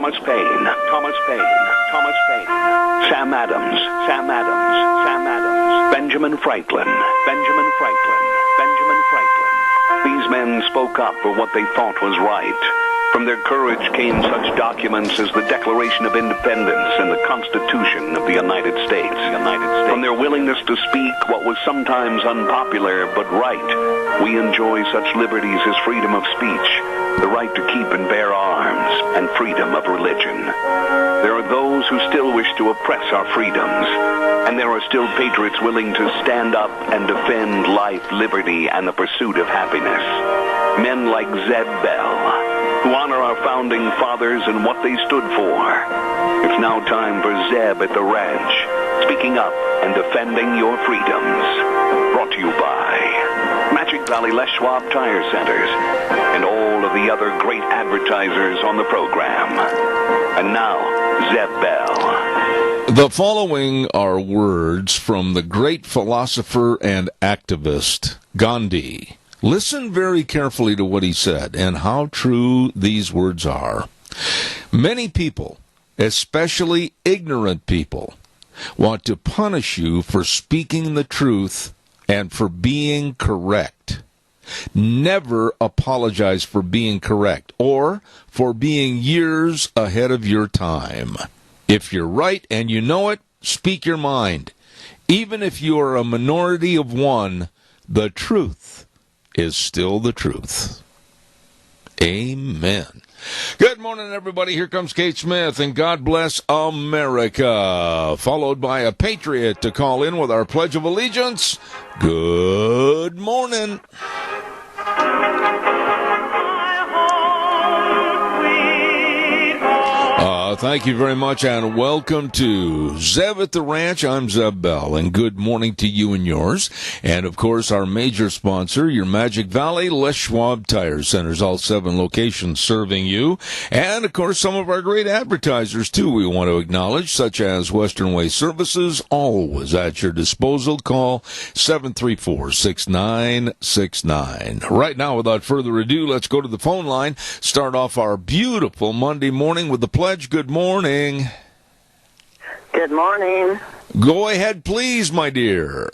Thomas Paine, Thomas Paine, Thomas Paine, Sam Adams, Sam Adams, Sam Adams, Benjamin Franklin, Benjamin Franklin, Benjamin Franklin. These men spoke up for what they thought was right. From their courage came such documents as the Declaration of Independence and the Constitution of the United States. From their willingness to speak what was sometimes unpopular but right, we enjoy such liberties as freedom of speech, the right to keep and bear arms, and freedom of religion. There are those who still wish to oppress our freedoms, and there are still patriots willing to stand up and defend life, liberty, and the pursuit of happiness. Men like Zeb Bell, who honor our founding fathers and what they stood for. It's now time for Zeb at the Ranch, speaking up and defending your freedoms. Brought to you by Magic Valley Les Schwab Tire Centers and all of the other great advertisers on the program. And now, Zeb Bell. The following are words from the great philosopher and activist, Gandhi. Listen very carefully to what he said and how true these words are. Many people, especially ignorant people, want to punish you for speaking the truth and for being correct. Never apologize for being correct or for being years ahead of your time. If you're right and you know it, speak your mind. Even if you are a minority of one, the truth is still the truth. Amen. Good morning, everybody. Here comes Kate Smith, and God bless America. Followed by a patriot to call in with our Pledge of Allegiance. Good morning. Thank you very much, and welcome to Zeb at the Ranch. I'm Zeb Bell, and good morning to you and yours. And, of course, our major sponsor, your Magic Valley Les Schwab Tire Centers, all 7 locations serving you. And, of course, some of our great advertisers, too, we want to acknowledge, such as Western Way Services, always at your disposal. Call 734-6969. Right now, without further ado, let's go to the phone line. Start off our beautiful Monday morning with the pledge. Good morning. Good morning. Go ahead, please, my dear.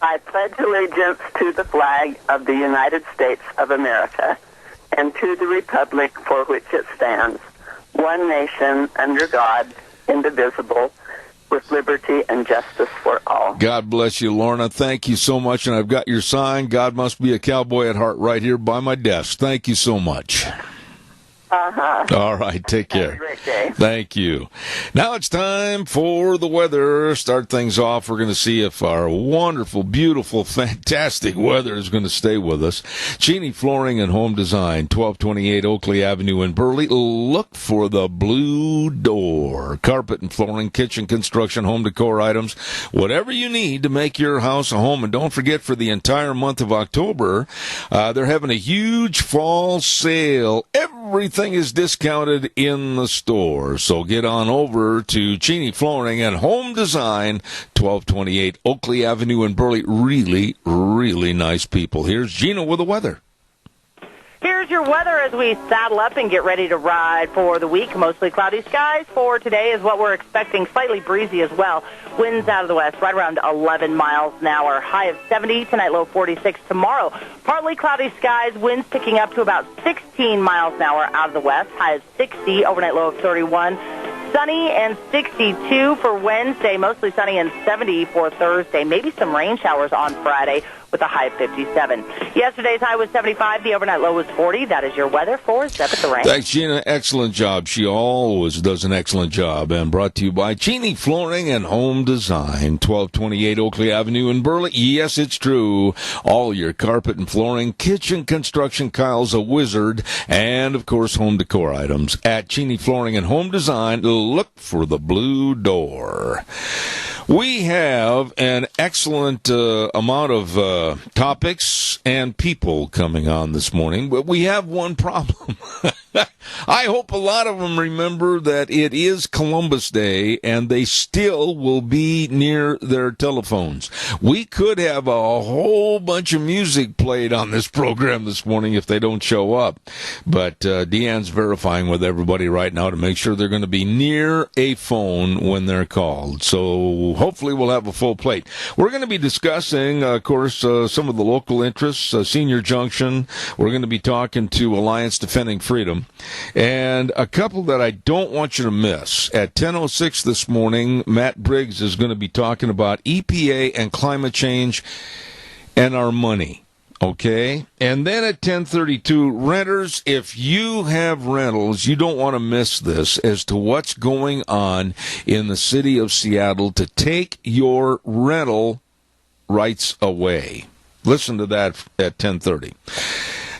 I pledge allegiance to the flag of the United States of America and to the republic for which it stands, one nation under God, indivisible, with liberty and justice for all. God bless you, Lorna. Thank you so much. And I've got your sign, God Must Be a Cowboy at Heart, right here by my desk. Thank you so much. All right, take care. Have a great day. Thank you. Now it's time for the weather. Start things off. We're going to see if our wonderful, beautiful, fantastic weather is going to stay with us. Cheney Flooring and Home Design, 1228 Oakley Avenue in Burley. Look for the blue door. Carpet and flooring, kitchen construction, home decor items, whatever you need to make your house a home. And don't forget, for the entire month of October, they're having a huge fall sale. Everything is discounted in the store. So get on over to Cheney Flooring and Home Design, 1228 Oakley Avenue in Burley. Really, really nice people. Here's Gina with the weather. Here's your weather as we saddle up and get ready to ride for the week. Mostly cloudy skies for today is what we're expecting. Slightly breezy as well. Winds out of the west, right around 11 miles an hour. High of 70, tonight low 46. Tomorrow, partly cloudy skies, winds picking up to about 16 miles an hour out of the west. High of 60, overnight low of 31. Sunny and 62 for Wednesday, mostly sunny and 70 for Thursday. Maybe some rain showers on Friday with a high of 57. Yesterday's high was 75. The overnight low was 40. That is your weather for Zeb at the Ranch. Thanks, Gina. Excellent job. She always does an excellent job. And brought to you by Cheney Flooring and Home Design, 1228 Oakley Avenue in Burley. Yes, it's true. All your carpet and flooring, kitchen construction, Kyle's a wizard, and, of course, home decor items. At Cheney Flooring and Home Design, look for the blue door. We have an excellent amount of topics and people coming on this morning, but we have one problem. I hope a lot of them remember that it is Columbus Day and they still will be near their telephones. We could have a whole bunch of music played on this program this morning if they don't show up. But Deanne's verifying with everybody right now to make sure they're going to be near a phone when they're called. So hopefully we'll have a full plate. We're going to be discussing, of course, some of the local interests, Senior Junction. We're going to be talking to Alliance Defending Freedom. And a couple that I don't want you to miss. At 10:06 this morning, Matt Briggs is going to be talking about EPA and climate change and our money. Okay? And then at 10:32, renters, if you have rentals, you don't want to miss this as to what's going on in the city of Seattle to take your rental rights away. Listen to that at 10:30.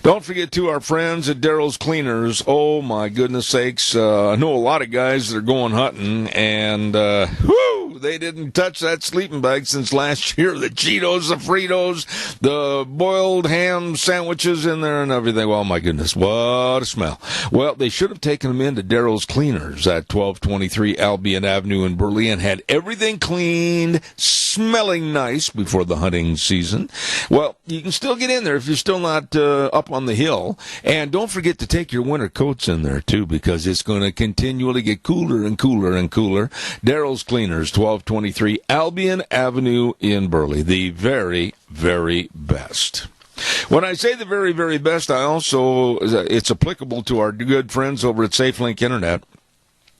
Don't forget to our friends at Daryl's Cleaners. Oh, my goodness sakes. I know a lot of guys that are going hunting, and they didn't touch that sleeping bag since last year. The Cheetos, the Fritos, the boiled ham sandwiches in there and everything. Oh, my goodness, what a smell. Well, they should have taken them into Daryl's Cleaners at 1223 Albion Avenue in Burley and had everything cleaned, smelling nice before the hunting season. Well, you can still get in there if you're still not up on the hill. And don't forget to take your winter coats in there, too, because it's going to continually get cooler and cooler and cooler. Daryl's Cleaners, 1223 Albion Avenue in Burley. The very, very best. When I say the very, very best, I also, it's applicable to our good friends over at SafeLink Internet.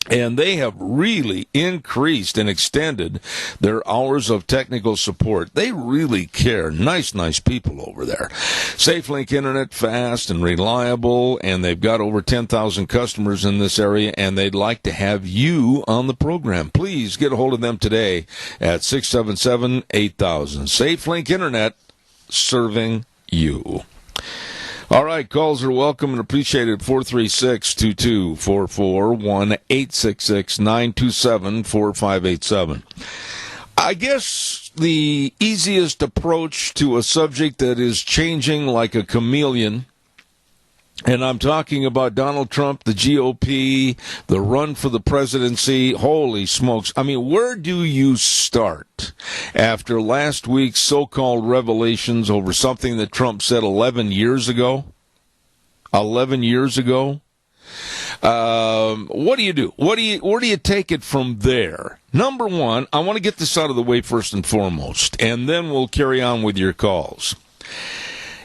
And they have really increased and extended their hours of technical support. They really care. Nice people over there. SafeLink Internet, fast and reliable, and they've got over 10,000 customers in this area, and they'd like to have you on the program. Please get a hold of them today at 677-8000. SafeLink Internet, serving you. All right, calls are welcome and appreciated. 436-2244, 1-866-927-4587. I guess the easiest approach to a subject that is changing like a chameleon, and I'm talking about Donald Trump, the GOP, the run for the presidency. Holy smokes. I mean, where do you start after last week's so-called revelations over something that Trump said 11 years ago? 11 years ago? What do you do? Where do you take it from there? Number one, I want to get this out of the way first and foremost, and then we'll carry on with your calls.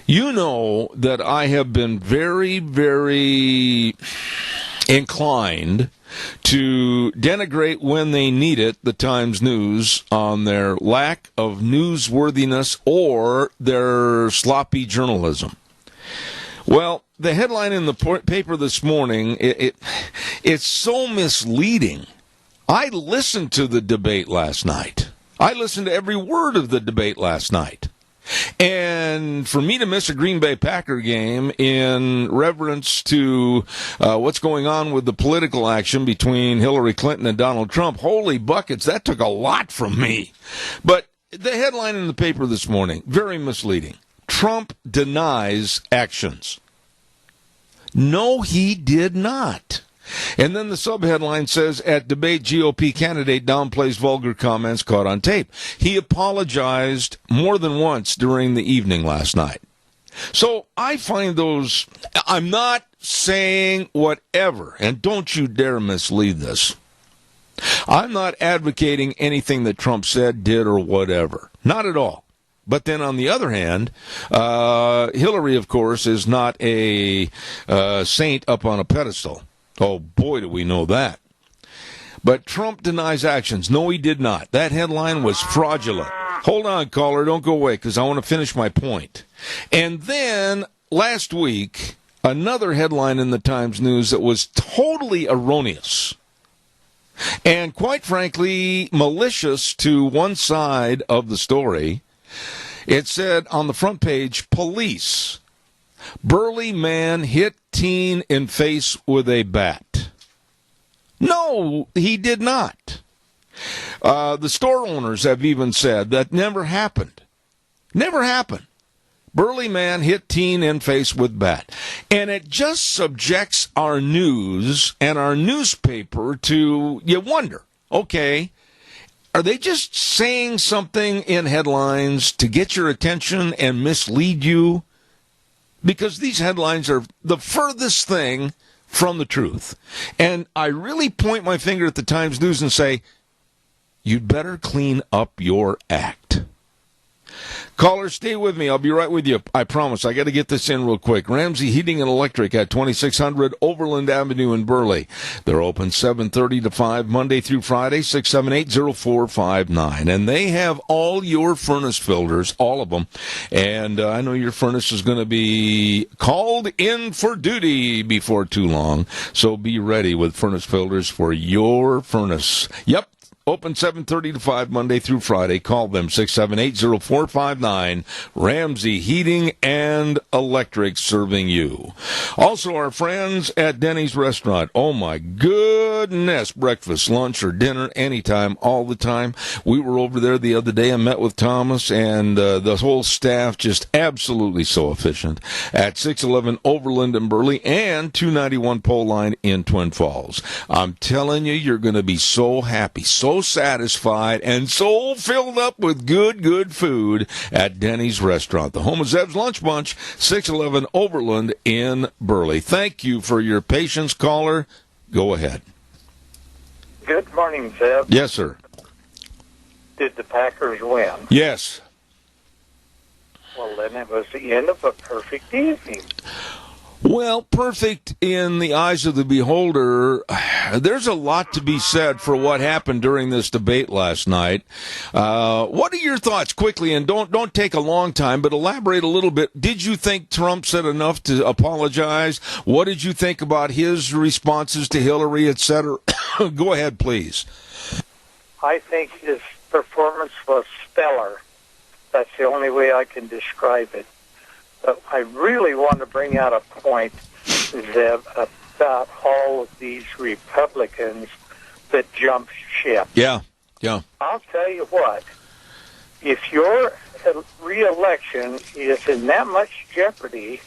You know that I have been very, very inclined to denigrate when they need it, the Times News, on their lack of newsworthiness or their sloppy journalism. Well, the headline in the paper this morning, it's so misleading. I listened to the debate last night. I listened to every word of the debate last night. And for me to miss a Green Bay Packer game in reverence to what's going on with the political action between Hillary Clinton and Donald Trump, holy buckets, that took a lot from me. But the headline in the paper this morning, very misleading. Trump denies actions. No, he did not. And then the subheadline says, at debate, GOP candidate downplays vulgar comments caught on tape. He apologized more than once during the evening last night. So I find those, I'm not saying whatever, and don't you dare mislead this. I'm not advocating anything that Trump said, did, or whatever. Not at all. But then on the other hand, Hillary, of course, is not a saint up on a pedestal. Oh, boy, do we know that. But Trump denies actions. No, he did not. That headline was fraudulent. Hold on, caller. Don't go away, because I want to finish my point. And then last week, another headline in the Times News that was totally erroneous and, quite frankly, malicious to one side of the story. It said on the front page, police. Burly man hit teen in face with a bat. No, he did not. The store owners have even said that never happened. Never happened. Burly man hit teen in face with bat. And it just subjects our news and our newspaper to, you wonder, okay, are they just saying something in headlines to get your attention and mislead you? Because these headlines are the furthest thing from the truth. And I really point my finger at the Times News and say, you'd better clean up your act. Caller, stay with me. I'll be right with you. I promise. I got to get this in real quick. Ramsey Heating and Electric at 2600 Overland Avenue in Burley. They're open 7:30 to 5 Monday through Friday, 678-0459. And they have all your furnace filters, all of them. And I know your furnace is going to be called in for duty before too long. So be ready with furnace filters for your furnace. Yep. Open 7:30 to 5 Monday through Friday. Call them 678-0459. Ramsey Heating and Electric serving you. Also, our friends at Denny's Restaurant. Oh, my goodness. Breakfast, lunch, or dinner, anytime, all the time. We were over there the other day and met with Thomas, and the whole staff just absolutely so efficient at 611 Overland in Burley and 291 Pole Line in Twin Falls. I'm telling you, you're going to be so happy, so satisfied, and so filled up with good food at Denny's Restaurant. The home of Zeb's Lunch Bunch, 611 Overland in Burley. Thank you for your patience, caller. Go ahead. Good morning, Zeb. Yes, sir. Did the Packers win? Yes. Well, then it was the end of a perfect evening. Well, perfect in the eyes of the beholder. There's a lot to be said for what happened during this debate last night. What are your thoughts quickly, and don't take a long time, but elaborate a little bit. Did you think Trump said enough to apologize? What did you think about his responses to Hillary, etc.? Go ahead, please. I think his performance was stellar. That's the only way I can describe it. But I really want to bring out a point, Zeb, about all of these Republicans that jump ship. Yeah. I'll tell you what, if your re-election is in that much jeopardy,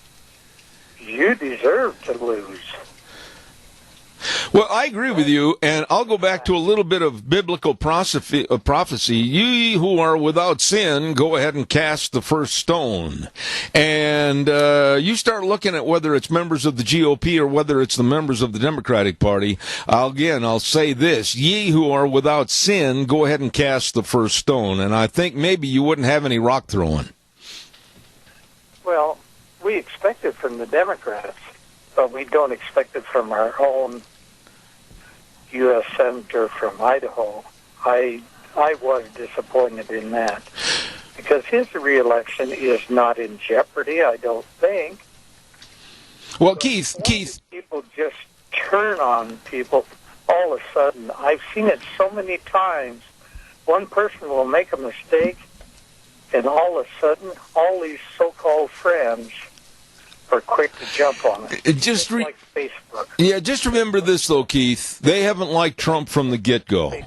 you deserve to lose. Well, I agree with you, and I'll go back to a little bit of biblical prophecy. Ye who are without sin, go ahead and cast the first stone. And you start looking at whether it's members of the GOP or whether it's the members of the Democratic Party. I'll say this. Ye who are without sin, go ahead and cast the first stone. And I think maybe you wouldn't have any rock throwing. Well, we expect it from the Democrats, but we don't expect it from our own U.S. Senator from Idaho. I was disappointed in that because his reelection is not in jeopardy, I don't think. Well, so Keith. People just turn on people all of a sudden. I've seen it so many times. One person will make a mistake, and all of a sudden, all these so-called friends are quick to jump on it. Just like Facebook. Yeah, just remember this, though, Keith. They haven't liked Trump from the get-go.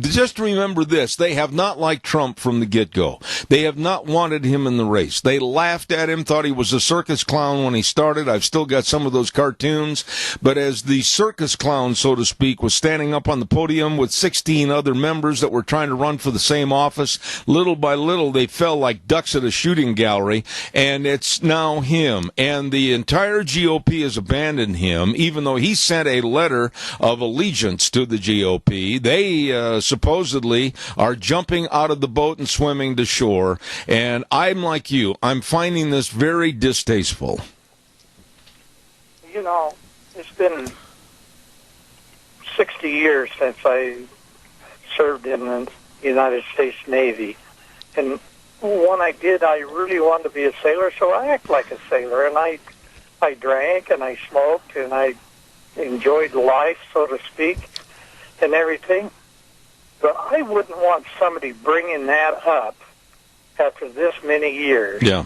Just remember this. They have not liked Trump from the get-go. They have not wanted him in the race. They laughed at him, thought he was a circus clown when he started. I've still got some of those cartoons. But as the circus clown, so to speak, was standing up on the podium with 16 other members that were trying to run for the same office, little by little they fell like ducks at a shooting gallery, and it's now him. And the entire GOP has abandoned him, even though he sent a letter of allegiance to the GOP. They supposedly are jumping out of the boat and swimming to shore. And I'm like you. I'm finding this very distasteful. You know, it's been 60 years since I served in the United States Navy. And when I did, I really wanted to be a sailor, so I act like a sailor. And I drank and I smoked and I enjoyed life, so to speak, and everything. But I wouldn't want somebody bringing that up after this many years. Yeah.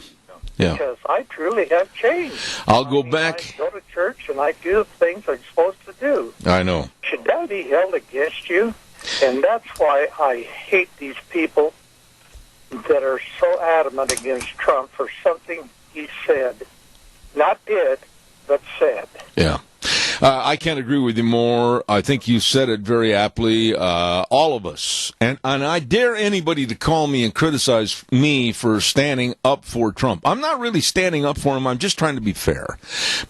Because I truly have changed. I'll go back. I go to church and I do the things I'm supposed to do. I know. Should that be held against you? And that's why I hate these people that are so adamant against Trump for something he said. Not did, but said. Yeah. I can't agree with you more. I think you said it very aptly. All of us, and I dare anybody to call me and criticize me for standing up for Trump. I'm not really standing up for him. I'm just trying to be fair.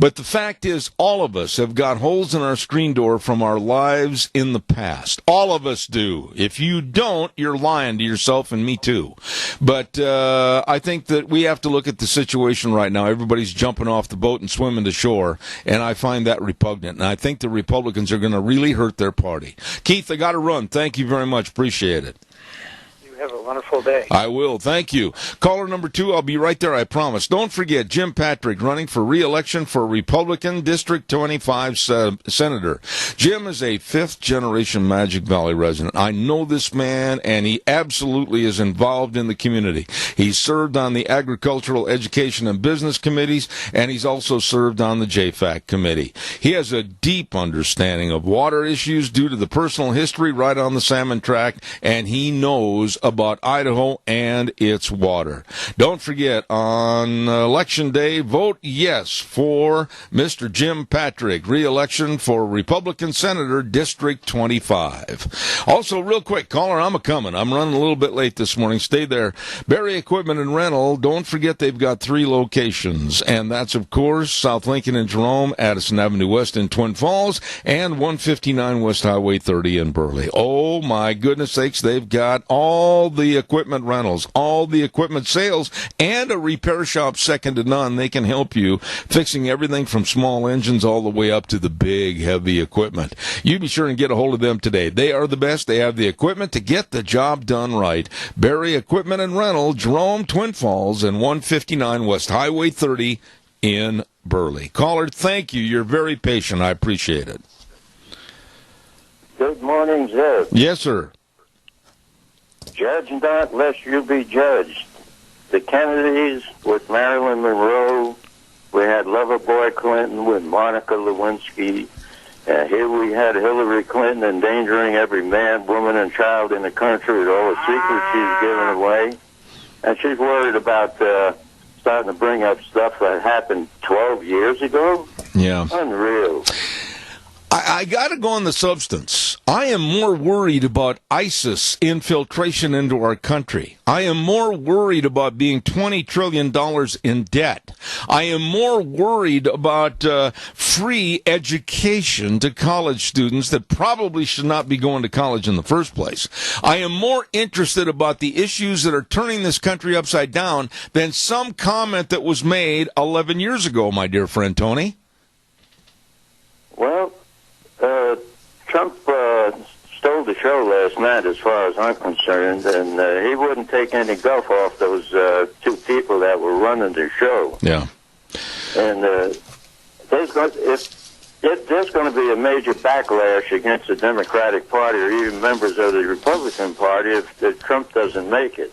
But the fact is, all of us have got holes in our screen door from our lives in the past. All of us do. If you don't, you're lying to yourself and me too. But I think that we have to look at the situation right now. Everybody's jumping off the boat and swimming to shore, and I find that repugnant. And I think the Republicans are going to really hurt their party. Keith, I got to run. Thank you very much. Appreciate it. Have a wonderful day. I will. Thank you. Caller number 2, I'll be right there, I promise. Don't forget, Jim Patrick running for re-election for Republican District 25 Senator. Jim is a fifth-generation Magic Valley resident. I know this man, and he absolutely is involved in the community. He's served on the Agricultural, Education, and Business Committees, and he's also served on the JFAC Committee. He has a deep understanding of water issues due to the personal history right on the Salmon Tract, and he knows about Idaho and its water. Don't forget, on Election Day, vote yes for Mr. Jim Patrick, re-election for Republican Senator, District 25. Also, real quick, caller, I'm a-coming. I'm running a little bit late this morning. Stay there. Barry Equipment and Rental, don't forget they've got 3 locations, and that's, of course, South Lincoln and Jerome, Addison Avenue West in Twin Falls, and 159 West Highway 30 in Burley. Oh, my goodness sakes, they've got all the equipment rentals, all the equipment sales, and a repair shop second to none. They can help you fixing everything from small engines all the way up to the big, heavy equipment. You be sure and get a hold of them today. They are the best. They have the equipment to get the job done right. Barry Equipment and Rental, Jerome, Twin Falls, and 159 West Highway 30 in Burley. Caller, thank you. You're very patient. I appreciate it. Good morning, Zeb. Yes, sir. Judge not, lest you be judged. The Kennedys with Marilyn Monroe. We had Loverboy Clinton with Monica Lewinsky. Here we had Hillary Clinton endangering every man, woman, and child in the country with all the secrets she's given away. And she's worried about starting to bring up stuff that happened 12 years ago. Yeah. Unreal. I got to go on the substance. I am more worried about ISIS infiltration into our country. I am more worried about being $20 trillion in debt. I am more worried about free education to college students that probably should not be going to college in the first place. I am more interested about the issues that are turning this country upside down than some comment that was made 11 years ago, my dear friend Tony. Well, Trump stole the show last night as far as I'm concerned, and he wouldn't take any guff off those 2 people that were running the show. Yeah. And there's going to be a major backlash against the Democratic Party or even members of the Republican Party if Trump doesn't make it.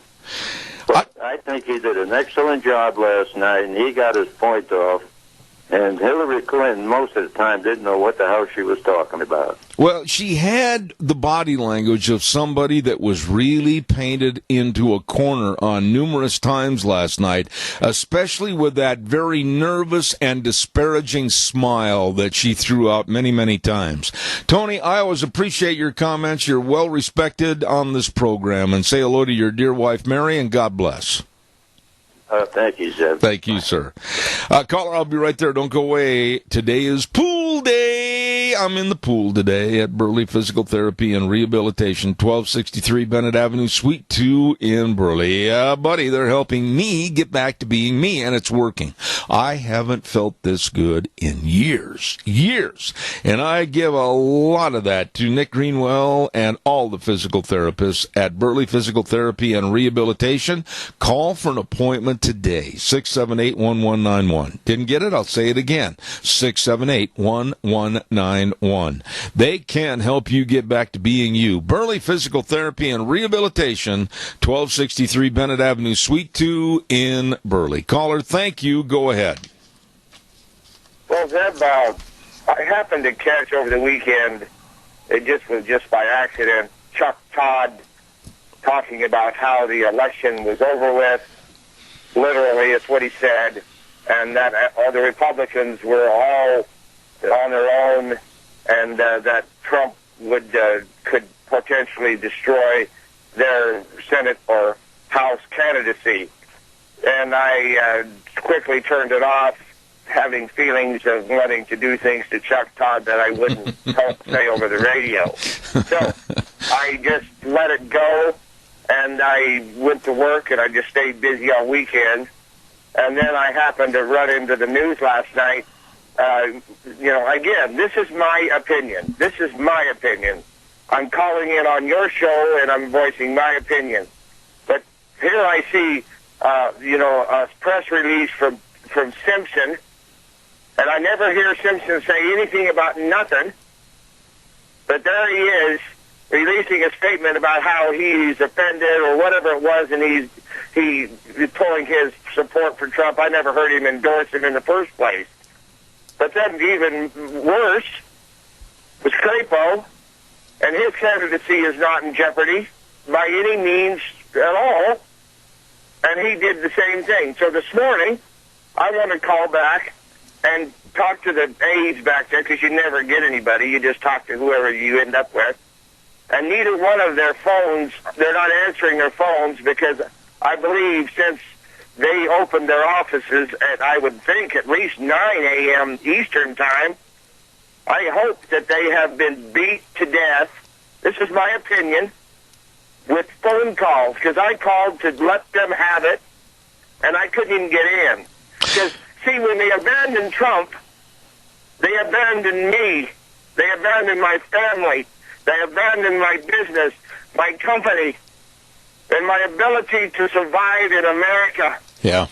But I think he did an excellent job last night, and he got his point off. And Hillary Clinton, most of the time, didn't know what the hell she was talking about. Well, she had the body language of somebody that was really painted into a corner on numerous times last night, especially with that very nervous and disparaging smile that she threw out many, many times. Tony, I always appreciate your comments. You're well respected on this program. And say hello to your dear wife, Mary, and God bless. Thank you, Zeb. Thank you, sir. Caller, I'll be right there. Don't go away. Today is pool day. I'm in the pool today at Burley Physical Therapy and Rehabilitation, 1263 Bennett Avenue, Suite 2 in Burley. Buddy, they're helping me get back to being me, and it's working. I haven't felt this good in years. And I give a lot of that to Nick Greenwell and all the physical therapists at Burley Physical Therapy and Rehabilitation. Call for an appointment today, 678-1191. Didn't get it? I'll say it again, 678-1191. They can help you get back to being you. Burley Physical Therapy and Rehabilitation, 1263 Bennett Avenue, Suite 2 in Burley. Caller, thank you. Go ahead. Well, Zeb, I happened to catch over the weekend, it just was just by accident, Chuck Todd talking about how the election was over with. Literally, it's what he said, and that all the Republicans were all on their own, and that Trump could potentially destroy their Senate or House candidacy. And I quickly turned it off, having feelings of wanting to do things to Chuck Todd that I wouldn't say over the radio. So I just let it go, and I went to work, and I just stayed busy all weekend. And then I happened to run into the news last night. Again, this is my opinion. This is my opinion. I'm calling in on your show, and I'm voicing my opinion. But here I see, a press release from Simpson, and I never hear Simpson say anything about nothing. But there he is, releasing a statement about how he's offended or whatever it was, and he's pulling his support for Trump. I never heard him endorse him in the first place. But then even worse was Crapo, and his candidacy is not in jeopardy by any means at all, and he did the same thing. So this morning, I want to call back and talk to the aides back there, because you never get anybody. You just talk to whoever you end up with. And neither one of their phones, they're not answering their phones, because I believe since they opened their offices at, I would think, at least 9 a.m. Eastern time, I hope that they have been beat to death. This is my opinion, with phone calls, because I called to let them have it, and I couldn't even get in. Because, see, when they abandoned Trump, they abandoned me. They abandoned my family. They abandoned my business, my company, and my ability to survive in America. Yeah.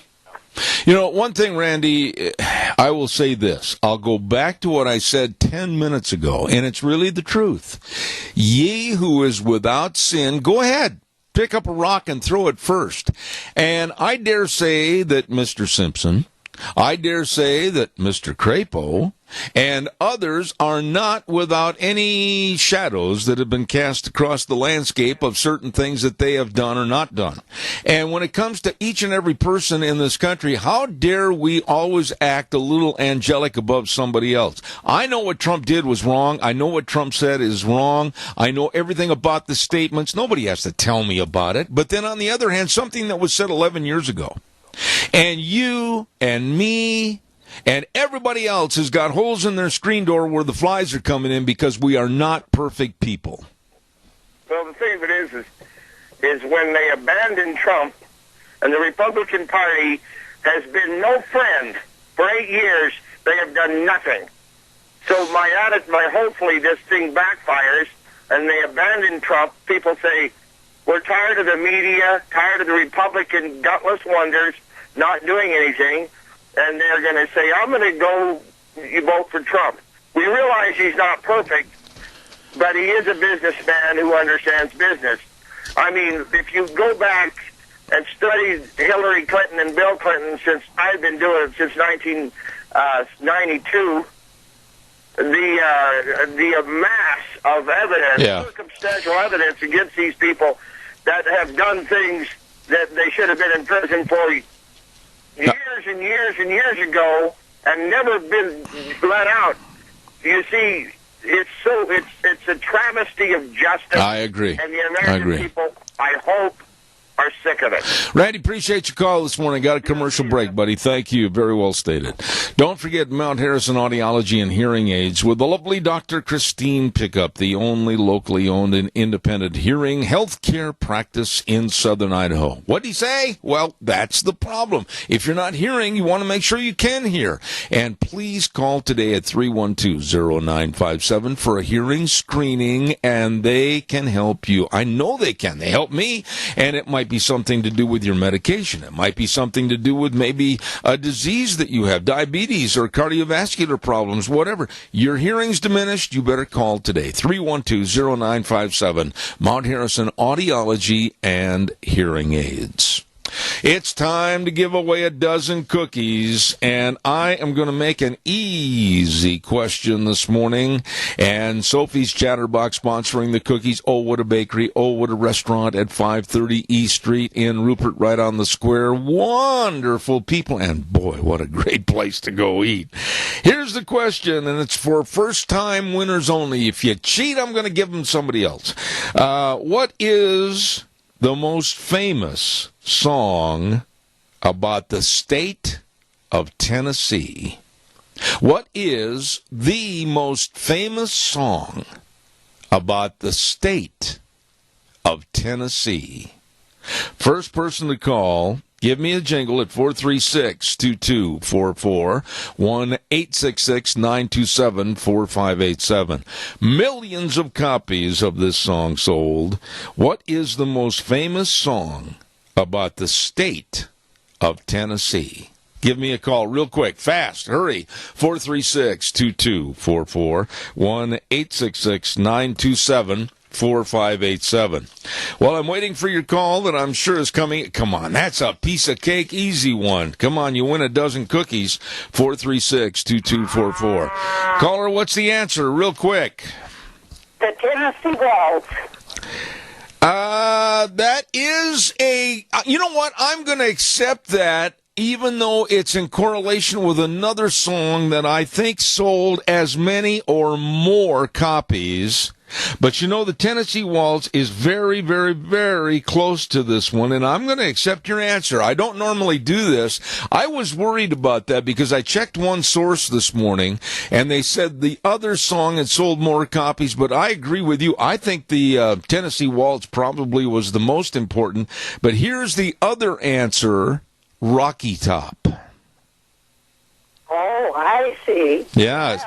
You know, one thing, Randy, I will say this. I'll go back to what I said 10 minutes ago, and it's really the truth. Ye who is without sin, go ahead. Pick up a rock and throw it first. And I dare say that Mr. Simpson, I dare say that Mr. Crapo, and others are not without any shadows that have been cast across the landscape of certain things that they have done or not done. And when it comes to each and every person in this country, how dare we always act a little angelic above somebody else? I know what Trump did was wrong. I know what Trump said is wrong. I know everything about the statements. Nobody has to tell me about it. But then on the other hand, something that was said 11 years ago, and you and me and everybody else has got holes in their screen door where the flies are coming in because we are not perfect people. Well, the thing of it is when they abandoned Trump, and the Republican Party has been no friend for 8 years, they have done nothing. So hopefully this thing backfires, and they abandon Trump. People say, we're tired of the media, tired of the Republican gutless wonders not doing anything, and they're going to say, I'm going to go vote for Trump. We realize he's not perfect, but he is a businessman who understands business. I mean, if you go back and study Hillary Clinton and Bill Clinton, since I've been doing it since 1992, the mass of evidence, circumstantial evidence against these people that have done things that they should have been in prison for years and years and years ago and never been let out. You see, it's a travesty of justice. I agree. And the American people, I hope, are sick of it. Randy, appreciate your call this morning. Got a commercial break, buddy. Thank you. Very well stated. Don't forget Mount Harrison Audiology and Hearing Aids with the lovely Dr. Christine Pickup, the only locally owned and independent hearing healthcare practice in southern Idaho. What'd he say? Well, that's the problem. If you're not hearing, you want to make sure you can hear. And please call today at 312-0957 for a hearing screening, and they can help you. I know they can. They help me, and it might be something to do with your medication. It might be something to do with maybe a disease that you have, diabetes or cardiovascular problems, whatever. Your hearing's diminished, you better call today. 312-0957, Mount Harrison Audiology and Hearing Aids. It's time to give away a dozen cookies, and I am going to make an easy question this morning. And Sophie's Chatterbox sponsoring the cookies. Oh, what a bakery. Oh, what a restaurant at 530 East Street in Rupert, right on the square. Wonderful people, and boy, what a great place to go eat. Here's the question, and it's for first-time winners only. If you cheat, I'm going to give them somebody else. What is the most famous song about the state of Tennessee? What is the most famous song about the state of Tennessee? First person to call, give me a jingle at 436-2244, 1-866-927-4587. Millions of copies of this song sold. What is the most famous song about the state of Tennessee? Give me a call real quick, fast, hurry, 436-2244, 1-866-927-4587. Well, I'm waiting for your call that I'm sure is coming. Come on, that's a piece of cake, easy one. Come on, you win a dozen cookies, 436-2244. Caller, what's the answer, real quick? The Tennessee Waltz. That is you know what, I'm going to accept that, even though it's in correlation with another song that I think sold as many or more copies. But you know, the Tennessee Waltz is very, very, very close to this one, and I'm going to accept your answer. I don't normally do this. I was worried about that because I checked one source this morning, and they said the other song had sold more copies, but I agree with you. I think the Tennessee Waltz probably was the most important. But here's the other answer, Rocky Top. Oh, I see. Yeah.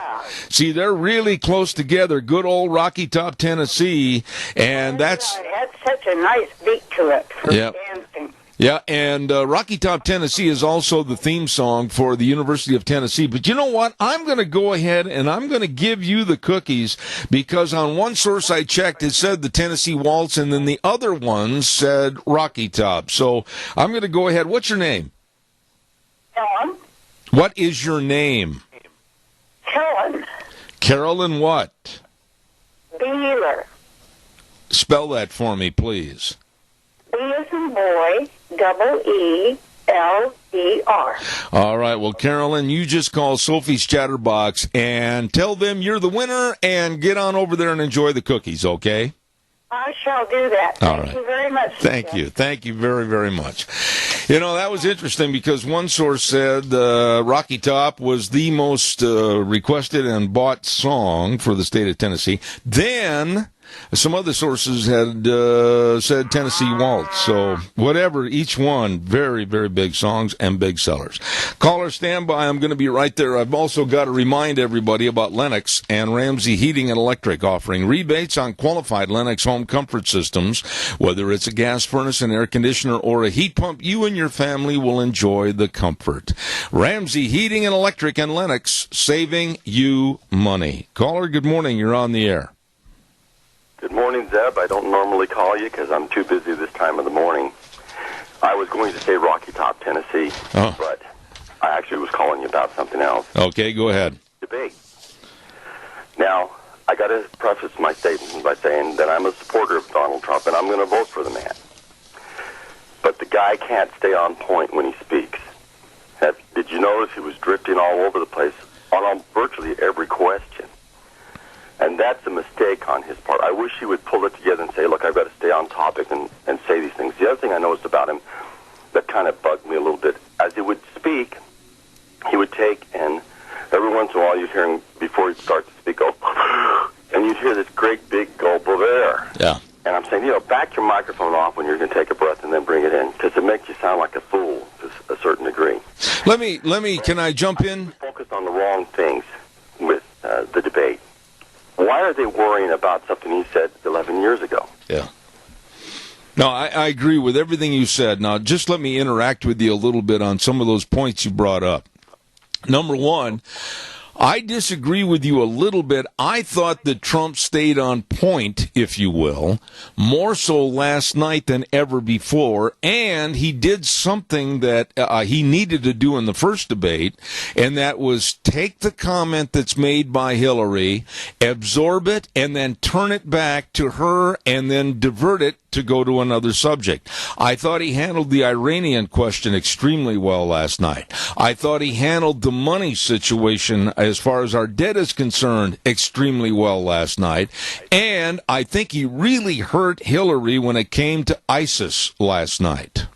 See, they're really close together. Good old Rocky Top, Tennessee, and that's... It had such a nice beat to it for dancing. Yeah, and Rocky Top, Tennessee is also the theme song for the University of Tennessee. But you know what? I'm going to go ahead and I'm going to give you the cookies because on one source I checked, it said the Tennessee Waltz, and then the other one said Rocky Top. So I'm going to go ahead. What's your name? Helen. What is your name? Helen. Carolyn what? Beeler. Spell that for me, please. B as in boy, E-L-E-R. All right, well, Carolyn, you just call Sophie's Chatterbox and tell them you're the winner and get on over there and enjoy the cookies, okay? I shall do that. Thank you very much. Thank you. Thank you very, very much. You know, that was interesting because one source said Rocky Top was the most requested and bought song for the state of Tennessee. Then some other sources had said Tennessee Waltz. So whatever, each one, very, very big songs and big sellers. Caller, stand by. I'm going to be right there. I've also got to remind everybody about Lennox and Ramsey Heating and Electric offering rebates on qualified Lennox home comfort systems. Whether it's a gas furnace, an air conditioner, or a heat pump, you and your family will enjoy the comfort. Ramsey Heating and Electric and Lennox, saving you money. Caller, good morning. You're on the air. Good morning, Zeb. I don't normally call you because I'm too busy this time of the morning. I was going to say Rocky Top, Tennessee, but I actually was calling you about something else. Okay, go ahead. Debate. Now, I got to preface my statement by saying that I'm a supporter of Donald Trump, and I'm going to vote for the man. But the guy can't stay on point when he speaks. Did you notice he was drifting all over the place on virtually every question? And that's a mistake on his part. I wish he would pull it together and say, look, I've got to stay on topic and say these things. The other thing I noticed about him that kind of bugged me a little bit, as he would speak, he would take, and every once in a while you'd hear him, before he'd start to speak, go, and you'd hear this great big gulp of air. Yeah. And I'm saying, back your microphone off when you're going to take a breath and then bring it in, because it makes you sound like a fool to a certain degree. Let me, can I jump in? Focused on the wrong things with the debate. Why are they worrying about something he said 11 years ago? Yeah. No, I agree with everything you said. Now, just let me interact with you a little bit on some of those points you brought up. Number one, I disagree with you a little bit. I thought that Trump stayed on point if you will, more so last night than ever before, and he did something that he needed to do in the first debate, and that was take the comment that's made by Hillary, absorb it, and then turn it back to her, and then divert it to go to another subject. I thought he handled the Iranian question extremely well last night. I thought he handled the money situation as far as our debt is concerned extremely well last night. And I think he really hurt Hillary when it came to ISIS last night.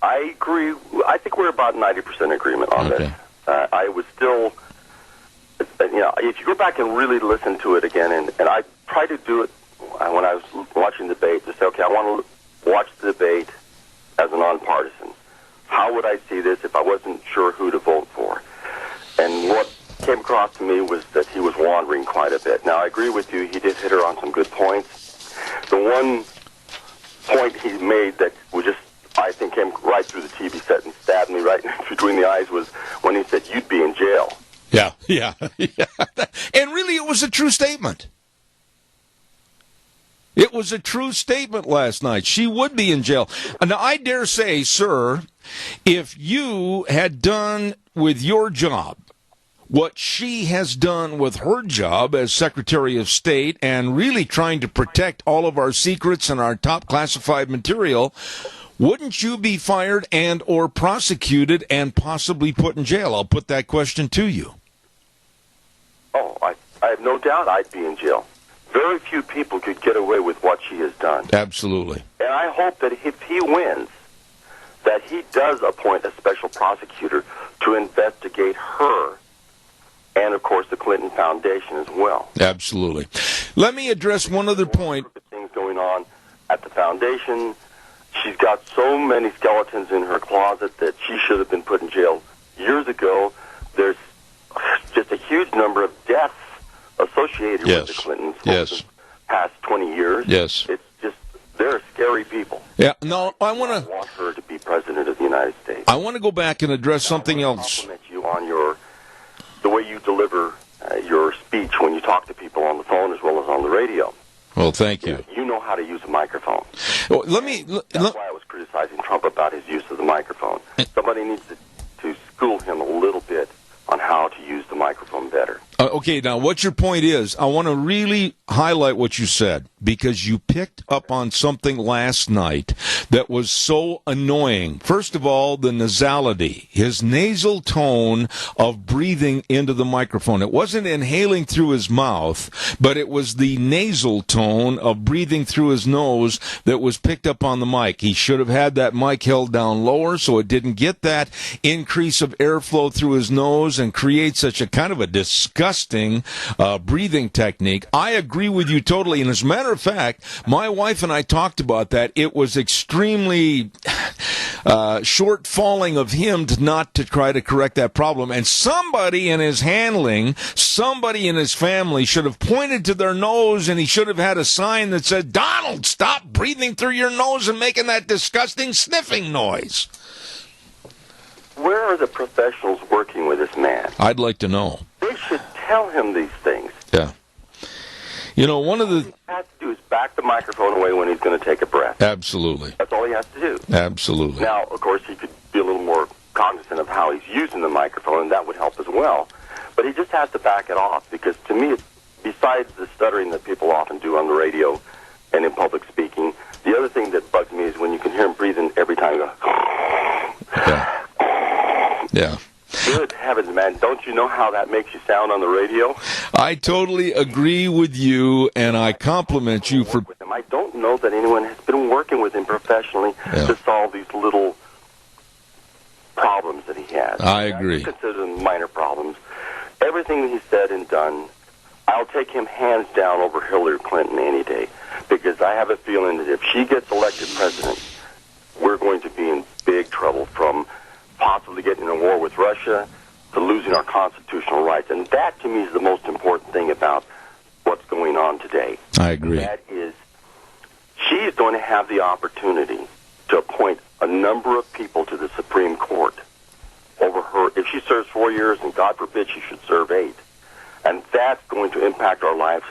I agree. I think we're about 90% agreement on this. I was still, if you go back and really listen to it again, and I tried to do it when I was watching the debate, to say, okay, I want to watch the debate as a nonpartisan. How would I see this if I wasn't sure who to vote for? And what came across to me was that he was wandering quite a bit. Now, I agree with you. He did hit her on some good points. The one point he made that was just, I think, came right through the TV set and stabbed me right between the eyes was when he said, you'd be in jail. Yeah. And really, it was a true statement. It was a true statement last night. She would be in jail. Now, I dare say, sir, if you had done with your job what she has done with her job as Secretary of State and really trying to protect all of our secrets and our top classified material, wouldn't you be fired and or prosecuted and possibly put in jail? I'll put that question to you. Oh, I have no doubt I'd be in jail. Very few people could get away with what she has done. Absolutely. And I hope that if he wins, that he does appoint a special prosecutor to investigate her and, of course, the Clinton Foundation as well. Absolutely. Let me address one other point. Things going on at the foundation. She's got so many skeletons in her closet that she should have been put in jail years ago. There's just a huge number of deaths associated with the Clintons over the past 20 years. Yes. It's just, they're scary people. Yeah, no, I want her to be president of the United States. I want to go back and address something else. I compliment you on the way you deliver your speech when you talk to people on the phone as well as on the radio. Well, thank you. You know how to use a microphone. Well, that's why I was criticizing Trump about his use of the microphone. Somebody needs to school him a little bit on how to use the microphone better. Okay, now what your point is, I want to really highlight what you said, because you picked up on something last night that was so annoying. First of all, the nasality, his nasal tone of breathing into the microphone. It wasn't inhaling through his mouth, but it was the nasal tone of breathing through his nose that was picked up on the mic. He should have had that mic held down lower so it didn't get that increase of airflow through his nose and create such a kind of a disgusting breathing technique. I agree with you totally. And as a matter of fact, my wife and I talked about that. It was extremely short falling of him not to try to correct that problem. And somebody in his handling, somebody in his family should have pointed to their nose, and he should have had a sign that said, "Donald, stop breathing through your nose and making that disgusting sniffing noise." Where are the professionals working with this man? I'd like to know. They should tell him these things. Yeah. You know, one of the... All he has to do is back the microphone away when he's going to take a breath. Absolutely. That's all he has to do. Absolutely. Now, of course, he could be a little more cognizant of how he's using the microphone, and that would help as well. But he just has to back it off, because to me, besides the stuttering that people often do on the radio and in public speaking, the other thing that bugs me is when you can hear him breathing every time he goes... Yeah. Good heavens, man. Don't you know how that makes you sound on the radio? I totally agree with you, and I compliment you for... I don't know that anyone has been working with him professionally to solve these little problems that he has. I agree. I consider them minor problems. Everything he said and done, I'll take him hands down over Hillary Clinton any day, because I have a feeling that if she gets elected president, we're going to be in big trouble, from possibly getting in a war with Russia to losing our constitutional rights. And that, to me, is the most important thing about what's going on today. I agree. That is, she is going to have the opportunity to appoint a number of people to the Supreme Court over her. If she serves 4 years, and God forbid she should serve 8, and that's going to impact our lives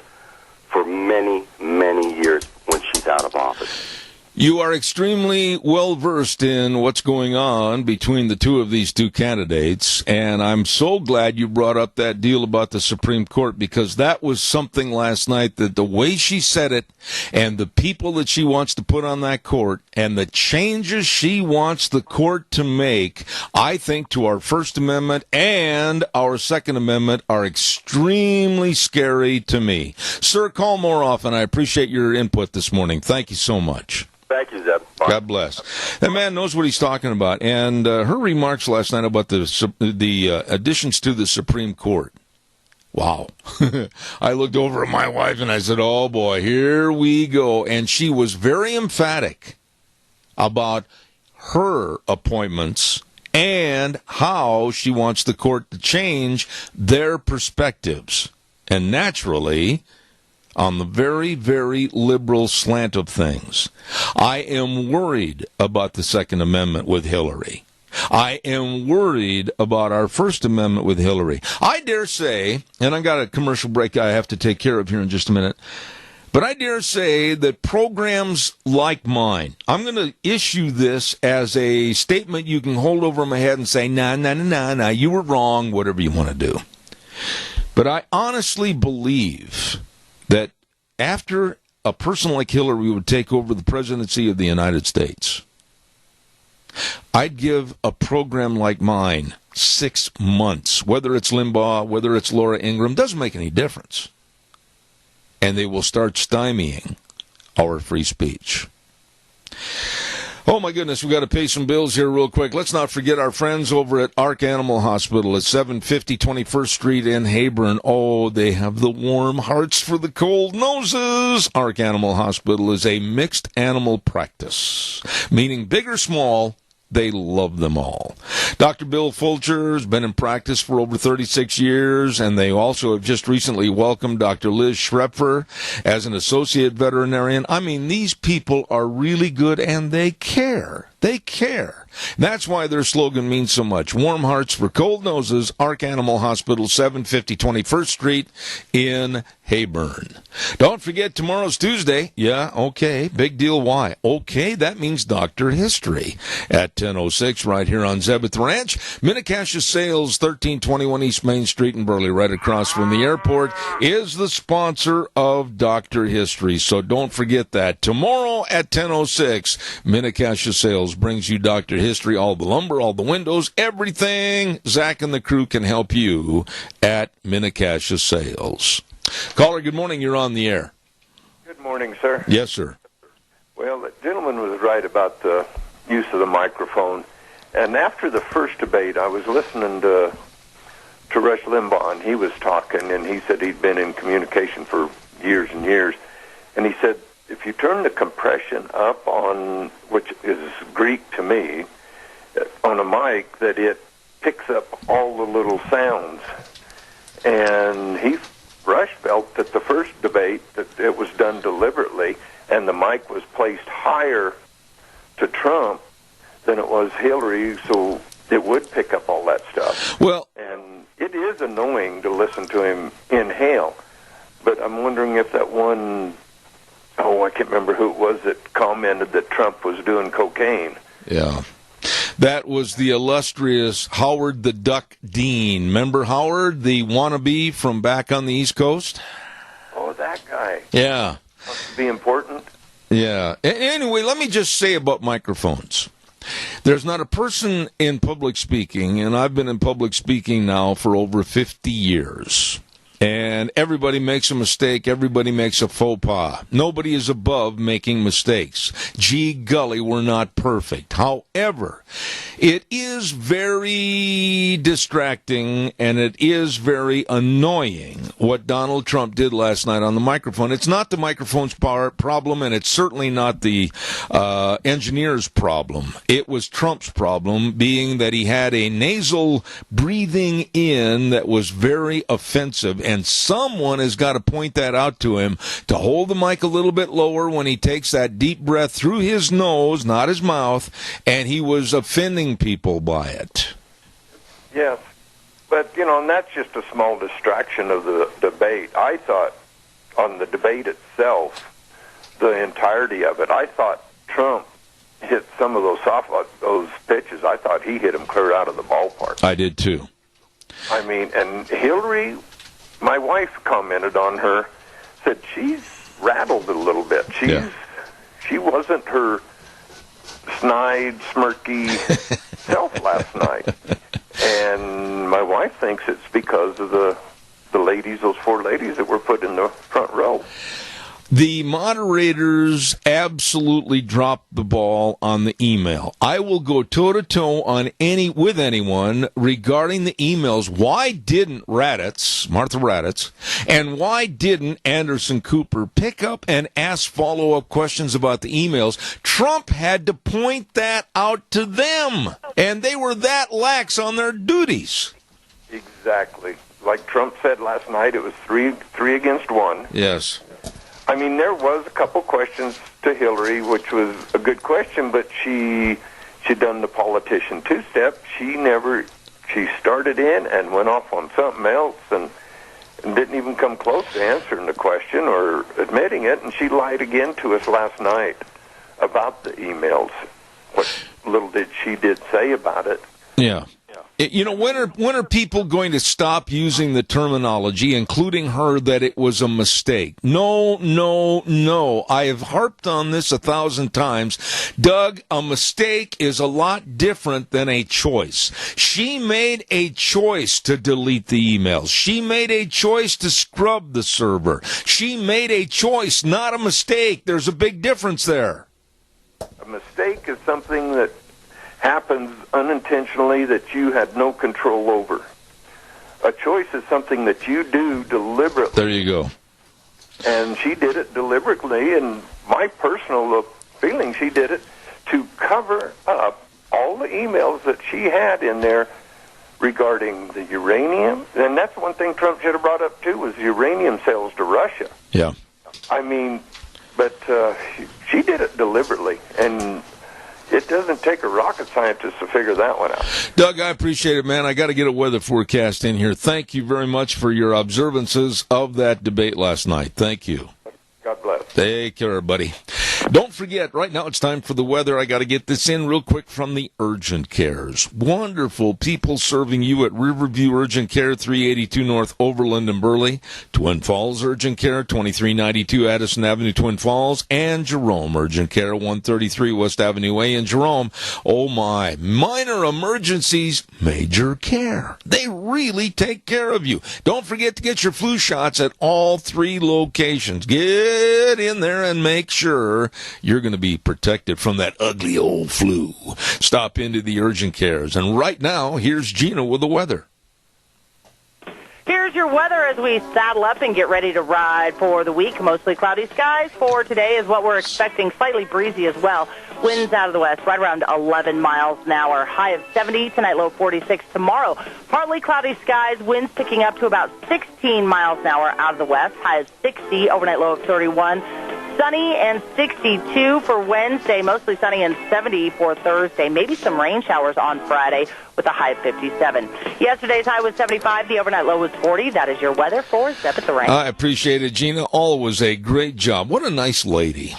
for many, many years when she's out of office. You are extremely well-versed in what's going on between the these two candidates, and I'm so glad you brought up that deal about the Supreme Court, because that was something last night that the way she said it and the people that she wants to put on that court and the changes she wants the court to make, I think, to our First Amendment and our Second Amendment are extremely scary to me. Sir, call more often. I appreciate your input this morning. Thank you so much. Thank you, Zeb. Bye. God bless. That man knows what he's talking about. And her remarks last night about the additions to the Supreme Court. Wow. I looked over at my wife and I said, oh, boy, here we go. And she was very emphatic about her appointments and how she wants the court to change their perspectives. And naturally, on the very, very liberal slant of things, I am worried about the Second Amendment with Hillary. I am worried about our First Amendment with Hillary. I dare say, and I got a commercial break I have to take care of here in just a minute, but I dare say that programs like mine, I'm going to issue this as a statement you can hold over my head and say, nah, you were wrong, whatever you want to do. But I honestly believe that after a person like Hillary would take over the presidency of the United States, I'd give a program like mine 6 months, whether it's Limbaugh, whether it's Laura Ingraham, doesn't make any difference. And they will start stymieing our free speech. Oh, my goodness, we got to pay some bills here real quick. Let's not forget our friends over at Ark Animal Hospital at 750 21st Street in Heyburn. Oh, they have the warm hearts for the cold noses. Ark Animal Hospital is a mixed animal practice, meaning big or small, they love them all. Dr. Bill Fulcher has been in practice for over 36 years, and they also have just recently welcomed Dr. Liz Schrepfer as an associate veterinarian. I mean, these people are really good, and they care. They care. That's why their slogan means so much. Warm hearts for cold noses, Ark Animal Hospital, 750 21st Street in Heyburn. Don't forget, tomorrow's Tuesday. Yeah, okay. Big deal. Why? Okay, that means Dr. History at 10:06 right here on Zebeth Ranch. Minnecasia Sales, 1321 East Main Street in Burley, right across from the airport, is the sponsor of Dr. History. So don't forget that. Tomorrow at 10:06, Minnecasia Sales brings you Dr. History, all the lumber, all the windows, everything. Zach and the crew can help you at Minnecasia Sales. Caller, good morning. You're on the air. Good morning, sir. Yes, sir. Well, the gentleman was right about the use of the microphone. And after the first debate, I was listening to Rush Limbaugh, and he was talking, and he said he'd been in communication for years and years. And he said, if you turn the compression up on, which is Greek to me, on a mic, that it picks up all the little sounds. And Rush felt that the first debate, that it was done deliberately, and the mic was placed higher to Trump than it was Hillary, so it would pick up all that stuff. Well, and it is annoying to listen to him inhale, but I'm wondering if that one, I can't remember who it was that commented that Trump was doing cocaine. Yeah. That was the illustrious Howard the Duck Dean. Remember Howard, the wannabe from back on the East Coast? Oh, that guy. Yeah. Must be important. Yeah. Anyway, let me just say about microphones. There's not a person in public speaking, and I've been in public speaking now for over 50 years, and everybody makes a mistake. Everybody makes a faux pas. Nobody is above making mistakes. Gee golly, we're not perfect. However, it is very distracting and it is very annoying what Donald Trump did last night on the microphone. It's not the microphone's problem, and it's certainly not the engineer's problem. It was Trump's problem, being that he had a nasal breathing in that was very offensive. And someone has got to point that out to him, to hold the mic a little bit lower when he takes that deep breath through his nose, not his mouth, and he was offending people by it. Yes, but, and that's just a small distraction of the debate. I thought on the debate itself, the entirety of it, I thought Trump hit some of those pitches. I thought he hit them clear out of the ballpark. I did too. I mean, and Hillary, my wife commented on her, said she's rattled a little bit. She wasn't her snide, smirky self last night. And my wife thinks it's because of the ladies, those 4 ladies that were put in the front row. The moderators absolutely dropped the ball on the email. I will go toe-to-toe with anyone regarding the emails. Why didn't Martha Raddatz, and why didn't Anderson Cooper pick up and ask follow-up questions about the emails? Trump had to point that out to them, and they were that lax on their duties. Exactly. Like Trump said last night, it was three against 1. Yes. I mean, there was a couple questions to Hillary, which was a good question, but she'd done the politician 2-step. She started in and went off on something else and didn't even come close to answering the question or admitting it, and she lied again to us last night about the emails. What little did she say about it. Yeah. When are people going to stop using the terminology, including her, that it was a mistake? No. I have harped on this 1,000 times. Doug, a mistake is a lot different than a choice. She made a choice to delete the emails. She made a choice to scrub the server. She made a choice, not a mistake. There's a big difference there. A mistake is something that happens unintentionally that you had no control over. A choice is something that you do deliberately. There you go. And she did it deliberately, and my personal feeling, she did it to cover up all the emails that she had in there regarding the uranium. And that's one thing Trump should have brought up, too, was uranium sales to Russia. Yeah. I mean, but she did it deliberately, and it doesn't take a rocket scientist to figure that one out. Doug, I appreciate it, man. I got to get a weather forecast in here. Thank you very much for your observances of that debate last night. Thank you. God bless. Take care, buddy. Don't forget, right now it's time for the weather. I got to get this in real quick from the Urgent Cares. Wonderful people serving you at Riverview Urgent Care, 382 North Overland and Burley, Twin Falls Urgent Care, 2392 Addison Avenue, Twin Falls, and Jerome Urgent Care, 133 West Avenue A in Jerome. Oh my, minor emergencies, major care. They really take care of you. Don't forget to get your flu shots at all 3 locations. Get in there and make sure you're going to be protected from that ugly old flu. Stop into the Urgent Cares. And right now, here's Gina with the weather. Here's your weather as we saddle up and get ready to ride for the week. Mostly cloudy skies for today is what we're expecting. Slightly breezy as well. Winds out of the west, right around 11 miles an hour. High of 70 tonight, low 46 tomorrow. Partly cloudy skies, winds picking up to about 16 miles an hour out of the west. High of 60, overnight low of 31. Sunny and 62 for Wednesday, mostly sunny and 70 for Thursday. Maybe some rain showers on Friday with a high of 57. Yesterday's high was 75. The overnight low was 40. That is your weather for Zep at the Range. I appreciate it, Gina. Always a great job. What a nice lady.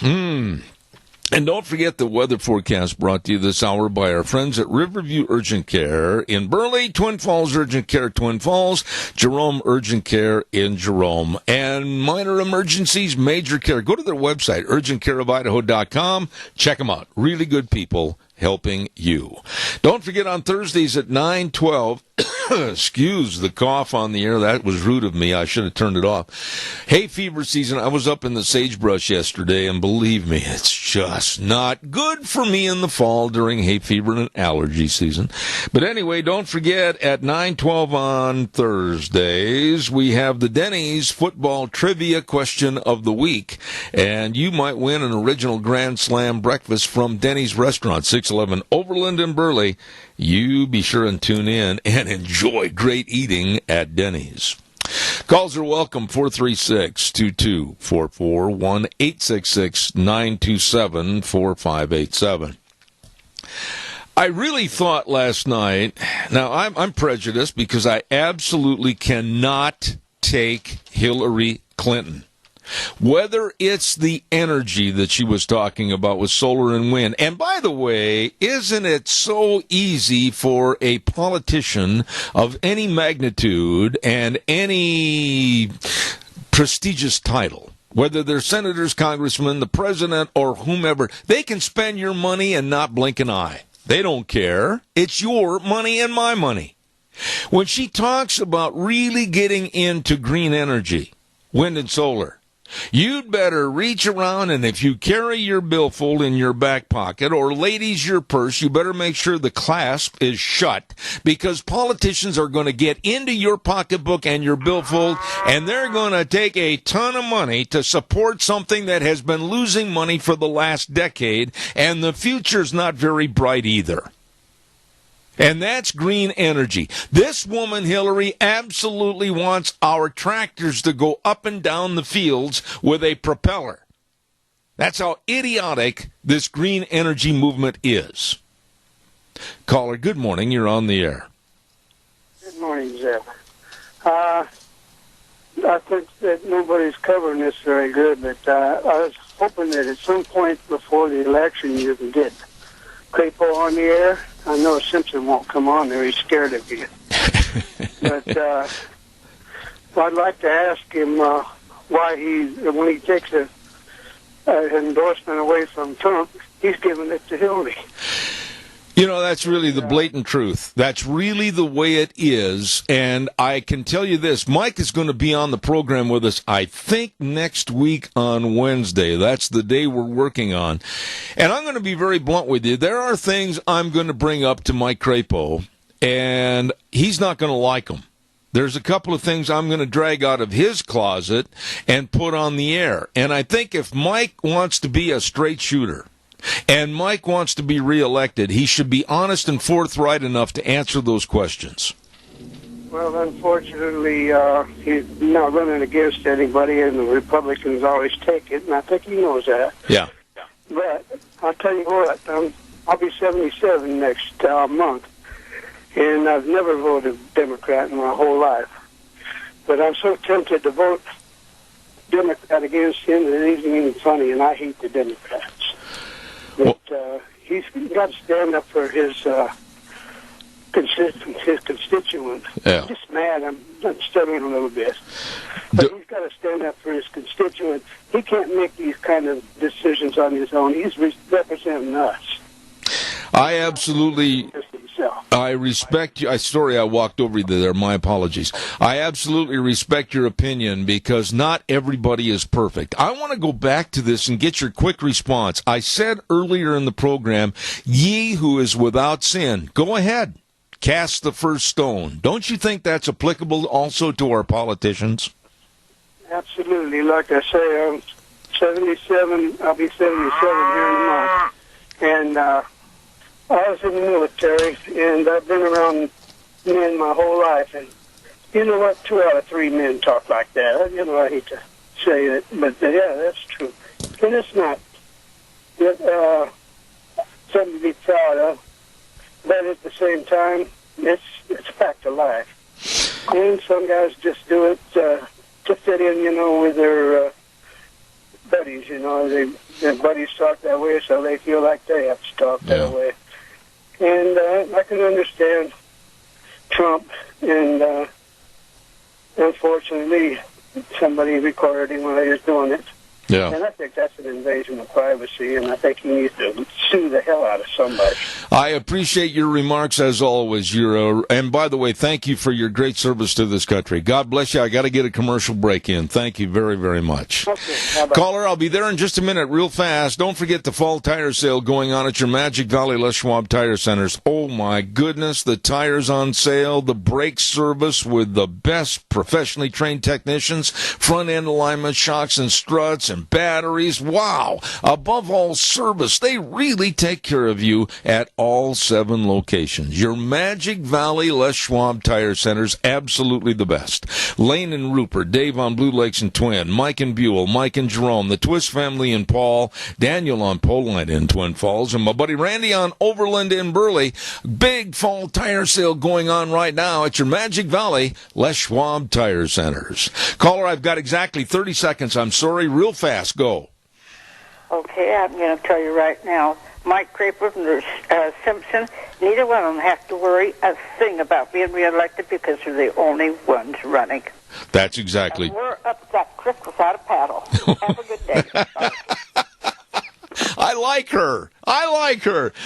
And don't forget the weather forecast brought to you this hour by our friends at Riverview Urgent Care in Burley, Twin Falls Urgent Care, Twin Falls, Jerome Urgent Care in Jerome, and minor emergencies, major care. Go to their website, urgentcareofidaho.com. Check them out. Really good people helping you. Don't forget on Thursdays at 9:12, excuse the cough on the air. That was rude of me. I should have turned it off. Hay fever season. I was up in the sagebrush yesterday, and believe me, it's just not good for me in the fall during hay fever and allergy season. But anyway, don't forget at 9:12 on Thursdays, we have the Denny's football trivia question of the week, and you might win an original Grand Slam breakfast from Denny's restaurant, 611 Overland in Burley. You be sure and tune in and enjoy great eating at Denny's. Calls are welcome, 436-2244, 1-866-927-4587. I really thought last night, now I'm prejudiced because I absolutely cannot take Hillary Clinton. Whether it's the energy that she was talking about with solar and wind. And by the way, isn't it so easy for a politician of any magnitude and any prestigious title, whether they're senators, congressmen, the president, or whomever, they can spend your money and not blink an eye. They don't care. It's your money and my money. When she talks about really getting into green energy, wind and solar, you'd better reach around, and if you carry your billfold in your back pocket, or ladies, your purse, you better make sure the clasp is shut, because politicians are going to get into your pocketbook and your billfold, and they're going to take a ton of money to support something that has been losing money for the last decade, and the future's not very bright either. And that's green energy. This woman, Hillary, absolutely wants our tractors to go up and down the fields with a propeller. That's how idiotic this green energy movement is. Caller, good morning. You're on the air. Good morning, Zeb. I think that nobody's covering this very good, but I was hoping that at some point before the election you can get Crapo on the air. I know Simpson won't come on there. He's scared of you. But I'd like to ask him why when he takes an endorsement away from Trump, he's giving it to Hillary. You know, that's really the blatant truth. That's really the way it is. And I can tell you this, Mike is going to be on the program with us, I think, next week on Wednesday. That's the day we're working on. And I'm going to be very blunt with you. There are things I'm going to bring up to Mike Crapo, and he's not going to like them. There's a couple of things I'm going to drag out of his closet and put on the air. And I think if Mike wants to be a straight shooter, and Mike wants to be reelected, he should be honest and forthright enough to answer those questions. Well, unfortunately, he's not running against anybody, and the Republicans always take it, and I think he knows that. Yeah. But I'll tell you what, I'll be 77 next month, and I've never voted Democrat in my whole life. But I'm so tempted to vote Democrat against him that it isn't even funny, and I hate the Democrats. But he's got to stand up for his constituents. Yeah. I'm just mad. I'm stuttering a little bit. But he's got to stand up for his constituents. He can't make these kind of decisions on his own. He's representing us. I absolutely... I respect you. Sorry I walked over you there. My apologies. I absolutely respect your opinion because not everybody is perfect. I want to go back to this and get your quick response. I said earlier in the program, ye who is without sin, go ahead, cast the first stone. Don't you think that's applicable also to our politicians? Absolutely. Like I say, I'm 77. I'll be 77 here in a month. And I was in the military, and I've been around men my whole life, and you know what? 2 out of 3 men talk like that. You know, I hate to say it, but yeah, that's true. And it's not something to be proud of, but at the same time, it's fact of life. And some guys just do it to fit in, you know, with their buddies. You know, their buddies talk that way, so they feel like they have to talk that way. And I can understand Trump, and unfortunately, somebody recorded him while he was doing it. Yeah. And I think that's an invasion of privacy, and I think he needs to sue the hell out of somebody. I appreciate your remarks as always. And by the way, thank you for your great service to this country. God bless you. I got to get a commercial break in. Thank you very, very much. Okay. Caller, I'll be there in just a minute, real fast. Don't forget the fall tire sale going on at your Magic Valley Les Schwab Tire Centers. Oh my goodness, the tires on sale, the brake service with the best professionally trained technicians, front end alignment, shocks and struts, and and batteries. Wow. Above all, service. They really take care of you at all 7 locations. Your Magic Valley Les Schwab Tire Centers, absolutely the best. Lane and Rupert, Dave on Blue Lakes and Twin, Mike and Buell, Mike and Jerome, the Twist family in Paul, Daniel on Poland in Twin Falls, and my buddy Randy on Overland in Burley. Big fall tire sale going on right now at your Magic Valley Les Schwab Tire Centers. Caller, I've got exactly 30 seconds. I'm sorry. Real fast. Go. Okay, I'm going to tell you right now. Mike Craper from Simpson, neither one of them have to worry a thing about being reelected because they're the only ones running. That's exactly. And we're up that creek without a paddle. Have a good day. I like her.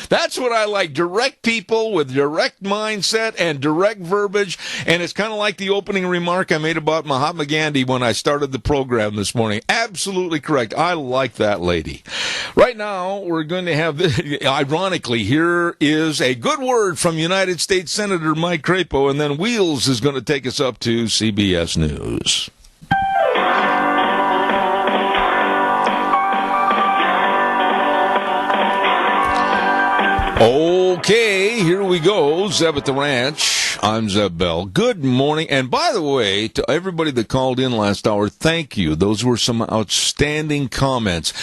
That's what I like. Direct people with direct mindset and direct verbiage. And it's kind of like the opening remark I made about Mahatma Gandhi when I started the program this morning. Absolutely correct. I like that lady. Right now, we're going to have, ironically, here is a good word from United States Senator Mike Crapo, and then Wheels is going to take us up to CBS News. Okay, here we go. Zeb at the Ranch. I'm Zeb Bell. Good morning. And by the way, to everybody that called in last hour, thank you. Those were some outstanding comments.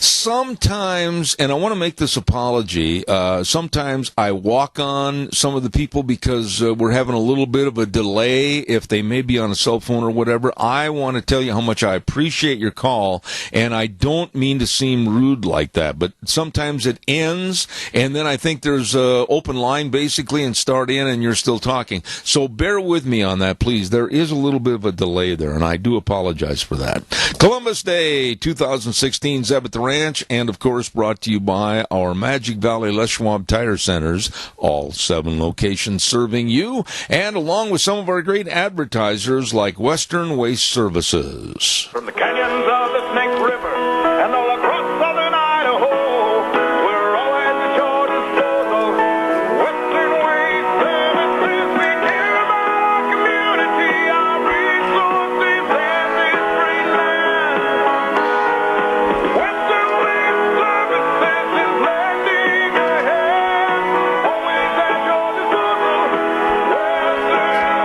Sometimes, and I want to make this apology, sometimes I walk on some of the people because we're having a little bit of a delay if they may be on a cell phone or whatever. I want to tell you how much I appreciate your call, and I don't mean to seem rude like that, but sometimes it ends, and then I think there's an open line basically and start in and you're still talking. So bear with me on that, please. There is a little bit of a delay there, and I do apologize for that. Columbus Day 2016, Zeb at the Ranch, and of course brought to you by our Magic Valley Les Schwab Tire Centers, all 7 locations serving you, and along with some of our great advertisers like Western Waste Services. From the canyons of the Snake River and all across southern Idaho, we're always at your disposal. Western Waste Services, we care about our community, our resources, and this great land. Western Waste Services is lending a hand, always at your disposal.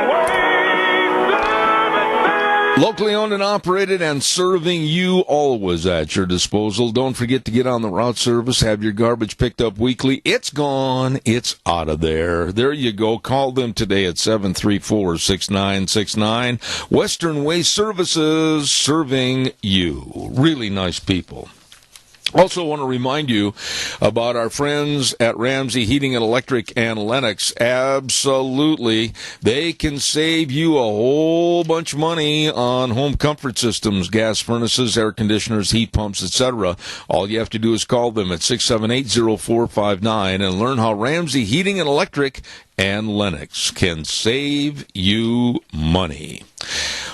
Western Waste Services. Locally owned and operated and serving you always at your disposal. Don't forget to get on the route service. Have your garbage picked up weekly. It's gone. It's out of there. There you go. Call them today at 734-6969. Western Waste Services, serving you. Really nice people. Also want to remind you about our friends at Ramsey Heating and Electric and Lennox. Absolutely. They can save you a whole bunch of money on home comfort systems, gas furnaces, air conditioners, heat pumps, etc. All you have to do is call them at 678-0459 and learn how Ramsey Heating and Electric and Lennox can save you money.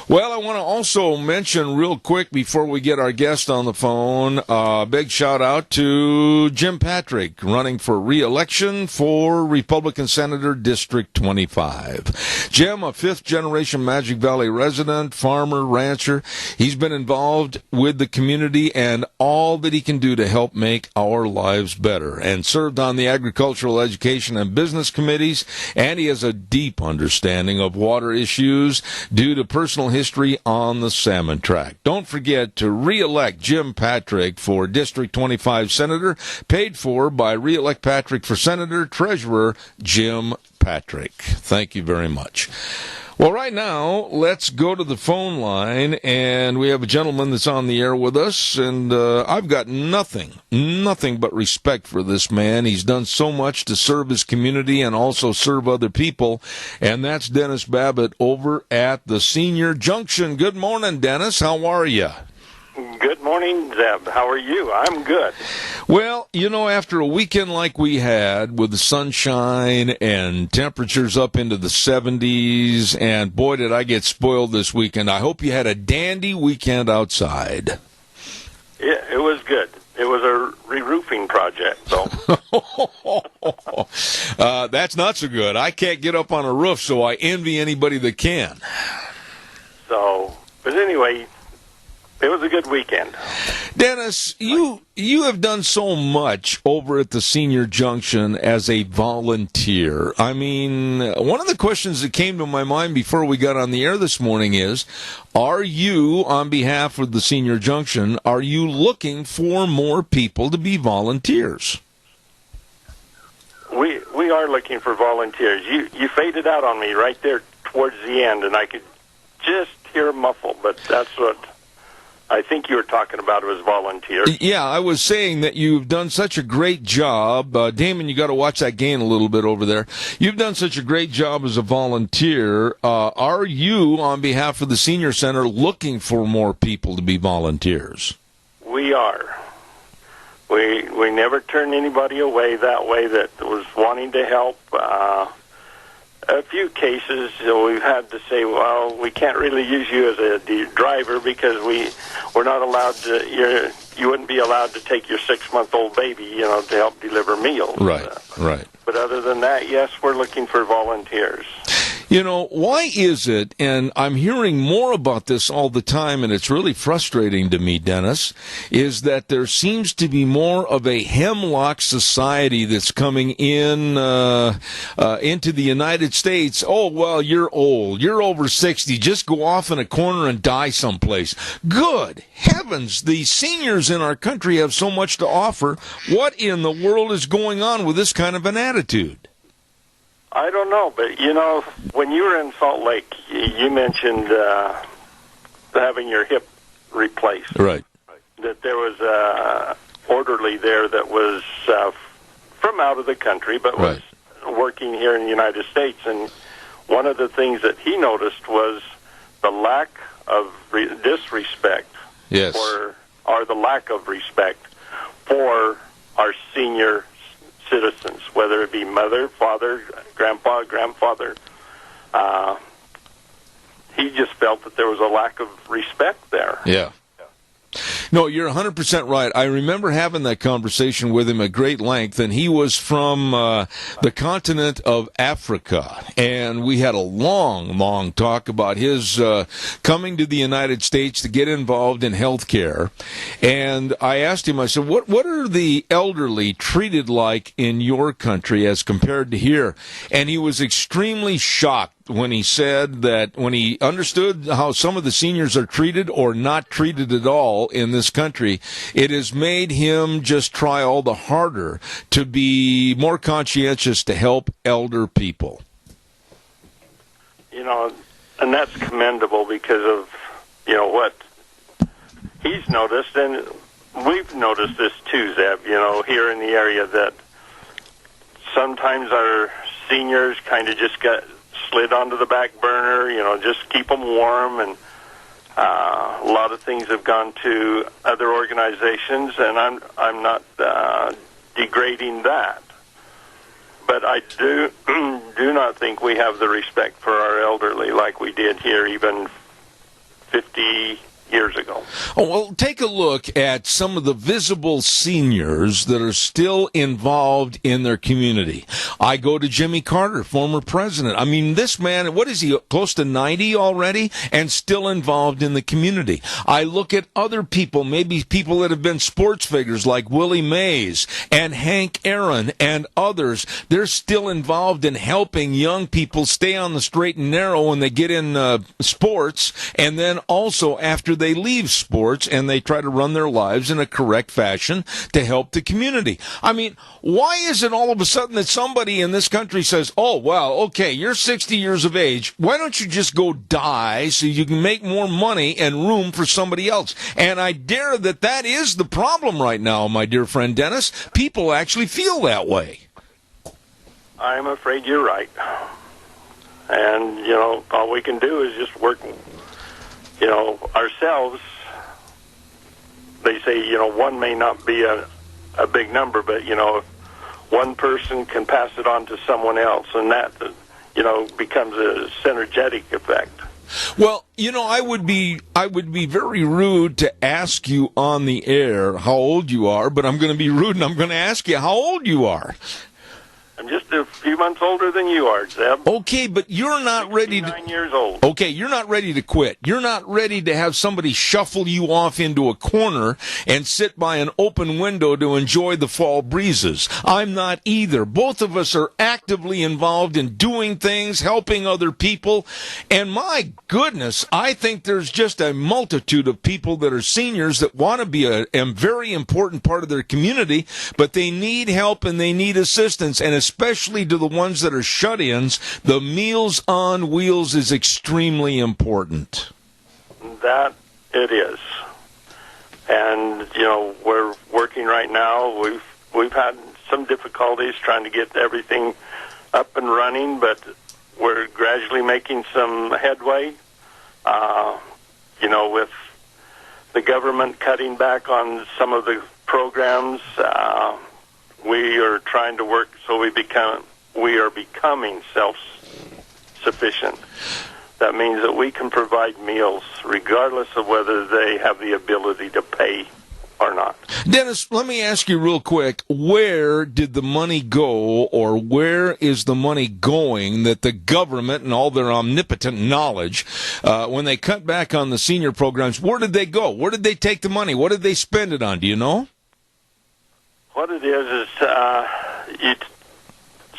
Well, I want to also mention real quick before we get our guest on the phone, big shout out to Jim Patrick, running for re-election for Republican Senator District 25. Jim, a 5th-generation Magic Valley resident, farmer, rancher. He's been involved with the community and all that he can do to help make our lives better, and served on the Agricultural Education and Business Committees, and he has a deep understanding of water issues due to personal history on the salmon track. Don't forget to re-elect Jim Patrick for District 25 Senator, paid for by Re-elect Patrick for Senator, Treasurer Jim Patrick. Thank you very much. Well, right now, let's go to the phone line, and we have a gentleman that's on the air with us, and I've got nothing but respect for this man. He's done so much to serve his community and also serve other people, and that's Dennis Babbitt over at the Senior Junction. Good morning, Dennis. How are you? Good morning, Zeb. How are you? I'm good. Well, you know, after a weekend like we had with the sunshine and temperatures up into the 70s, and boy, did I get spoiled this weekend. I hope you had a dandy weekend outside. Yeah, it was good. It was a re-roofing project, so. That's not so good. I can't get up on a roof, so I envy anybody that can. So, but anyway, it was a good weekend. Dennis, you have done so much over at the Senior Junction as a volunteer. I mean, one of the questions that came to my mind before we got on the air this morning is, are you, on behalf of the Senior Junction, are you looking for more people to be volunteers? We are looking for volunteers. You faded out on me right there towards the end, and I could just hear a muffle, but that's what I think you were talking about was volunteers. Yeah, I was saying that you've done such a great job. Damon, you got to watch that gain a little bit over there. You've done such a great job as a volunteer. Are you, on behalf of the Senior Center, looking for more people to be volunteers? We are. We never turn anybody away that way that was wanting to help. A few cases we've had to say, well, we can't really use you as a driver because we're not allowed to. You wouldn't be allowed to take your 6-month-old baby, to help deliver meals. Right, right. But other than that, yes, we're looking for volunteers. Why is it, and I'm hearing more about this all the time, and it's really frustrating to me, Dennis, is that there seems to be more of a hemlock society that's coming in into the United States. Oh, well, you're old. You're over 60. Just go off in a corner and die someplace. Good heavens, the seniors in our country have so much to offer. What in the world is going on with this kind of an attitude? I don't know, but, when you were in Salt Lake, you mentioned having your hip replaced. Right. That there was a orderly there that was from out of the country, but was working here in the United States. And one of the things that he noticed was the lack of disrespect, yes, or the lack of respect for our senior citizens, whether it be mother, father, grandpa, grandfather. He just felt that there was a lack of respect there. Yeah. No, you're 100% right. I remember having that conversation with him at great length, and he was from the continent of Africa, and we had a long, long talk about his coming to the United States to get involved in health care. And I asked him, I said, what are the elderly treated like in your country as compared to here? And he was extremely shocked when he said that when he understood how some of the seniors are treated or not treated at all in this country, it has made him just try all the harder to be more conscientious to help elder people. And that's commendable because of, what he's noticed, and we've noticed this too, Zeb, here in the area, that sometimes our seniors kind of just got slid onto the back burner, just keep them warm, and a lot of things have gone to other organizations, and I'm not degrading that, but I do not think we have the respect for our elderly like we did here even 50 years ago. Oh, well, take a look at some of the visible seniors that are still involved in their community. I go to Jimmy Carter, former president. I mean, this man, what is he, close to 90 already, and still involved in the community. I look at other people, maybe people that have been sports figures like Willie Mays and Hank Aaron and others. They're still involved in helping young people stay on the straight and narrow when they get in sports, and then also after they leave sports and they try to run their lives in a correct fashion to help the community. I mean, why is it all of a sudden that somebody in this country says, oh, well, okay, you're 60 years of age. Why don't you just go die so you can make more money and room for somebody else? And I dare that is the problem right now, my dear friend Dennis. People actually feel that way. I'm afraid you're right. And, all we can do is just work ourselves. They say, one may not be a big number, but, if one person can pass it on to someone else, and that, becomes a synergetic effect. Well, I would be very rude to ask you on the air how old you are, but I'm going to be rude and I'm going to ask you how old you are. I'm just a few months older than you are, Zeb. Okay, but you're not ready to... 9 years old. Okay, you're not ready to quit. You're not ready to have somebody shuffle you off into a corner and sit by an open window to enjoy the fall breezes. I'm not either. Both of us are actively involved in doing things, helping other people. And my goodness, I think there's just a multitude of people that are seniors that want to be a very important part of their community, but they need help and they need assistance. And especially to the ones that are shut-ins, the Meals on Wheels is extremely important. That it is. And, you know, we're working right now. We've had some difficulties trying to get everything up and running, but we're gradually making some headway. You know, with the government cutting back on some of the programs, we are trying to work so we are becoming self-sufficient. That means that we can provide meals regardless of whether they have the ability to pay or not. Dennis, let me ask you real quick, where did the money go, or where is the money going that the government and all their omnipotent knowledge, when they cut back on the senior programs, where did they go? Where did they take the money? What did they spend it on? Do you know? What it is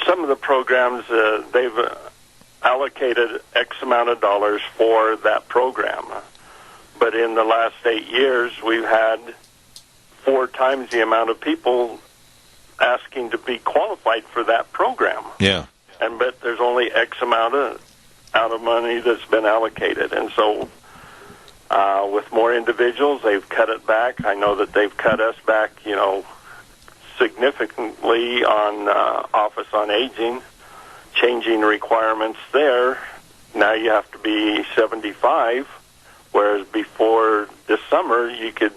some of the programs, they've allocated X amount of dollars for that program. But in the last 8 years, we've had 4 times the amount of people asking to be qualified for that program. Yeah. But there's only X amount of money that's been allocated. And so with more individuals, they've cut it back. I know that they've cut us back, you know, significantly on Office on Aging, changing requirements there. Now you have to be 75, whereas before this summer you could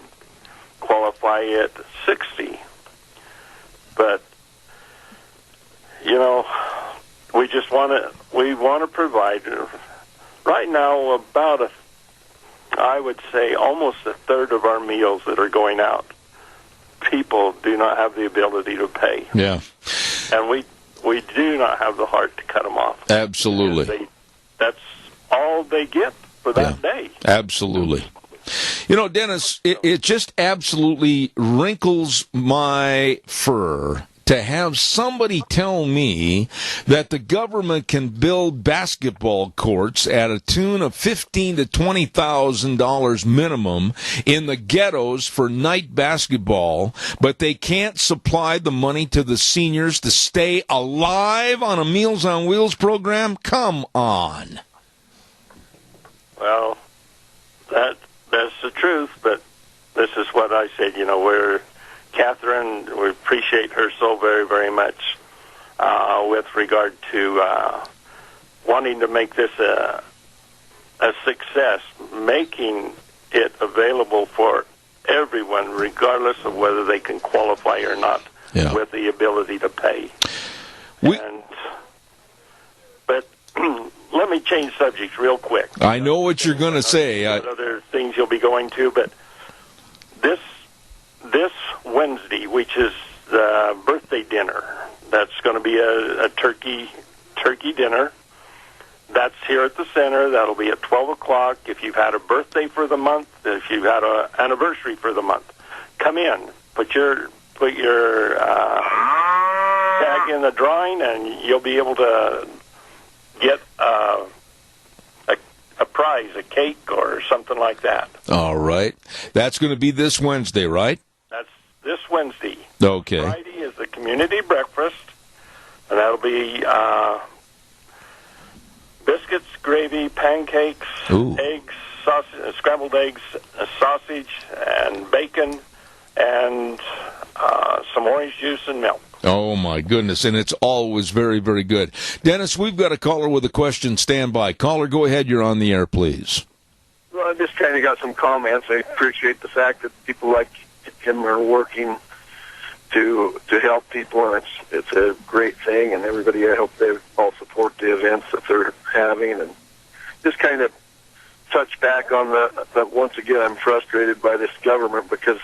qualify at 60. But, you know, we want to provide right now about I would say almost a third of our meals that are going out, people do not have the ability to pay. Yeah. And we do not have the heart to cut them off. Absolutely. That's all they get for that day. Absolutely. You know, Dennis, it just absolutely wrinkles my fur to have somebody tell me that the government can build basketball courts at a tune of $15,000 to $20,000 minimum in the ghettos for night basketball, but they can't supply the money to the seniors to stay alive on a Meals on Wheels program? Come on. Well, that's the truth, but this is what I said. You know, Catherine, we appreciate her so very, very much with regard to wanting to make this a success, making it available for everyone, regardless of whether they can qualify or not, with the ability to pay. But let me change subjects real quick. I know what you're going to say. Other things you'll be going to, but this Wednesday, which is the birthday dinner, that's going to be a turkey dinner. That's here at the center. That'll be at 12 o'clock. If you've had a birthday for the month, if you've had an anniversary for the month, come in. Put your tag in the drawing, and you'll be able to get a prize, a cake or something like that. All right. That's going to be this Wednesday, right? That's this Wednesday. Okay. Friday is the community breakfast, and that'll be biscuits, gravy, pancakes, eggs, scrambled eggs, sausage, and bacon, and some orange juice and milk. Oh, my goodness, and it's always very, very good. Dennis, we've got a caller with a question. Stand by. Caller, go ahead. You're on the air, please. Well, I just kind of got some comments. I appreciate the fact that people like him are working to help people, and it's a great thing, and everybody, I hope they all support the events that they're having, and just kind of touch back on that once again, I'm frustrated by this government because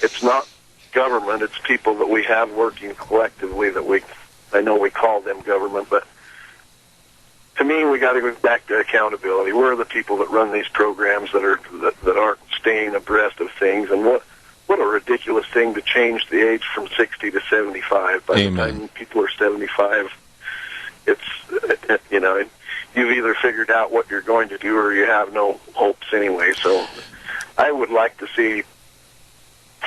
it's not government, it's people that we have working collectively that we I know we call them government, but to me, we got to go back to accountability. We're the people that run these programs that aren't staying abreast of things, and what a ridiculous thing to change the age from 60 to 75. By the time people are 75, it's you've either figured out what you're going to do or you have no hopes anyway. So I would like to see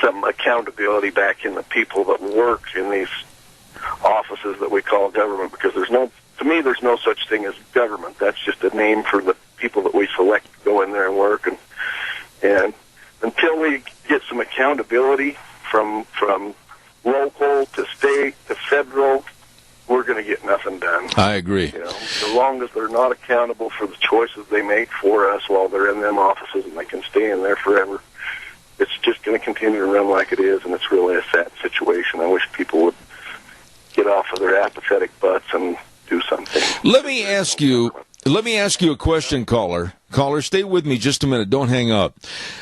some accountability back in the people that work in these offices that we call government, because there's no such thing as government. That's just a name for the people that we select to go in there and work. And until we get some accountability from local to state to federal, we're going to get nothing done. I agree. As long as they're not accountable for the choices they make for us while they're in them offices and they can stay in there forever, it's just going to continue to run like it is, and it's really a sad situation. I wish people would get off of their apathetic butts and do something. Let me ask you a question, caller. Caller, stay with me just a minute. Don't hang up.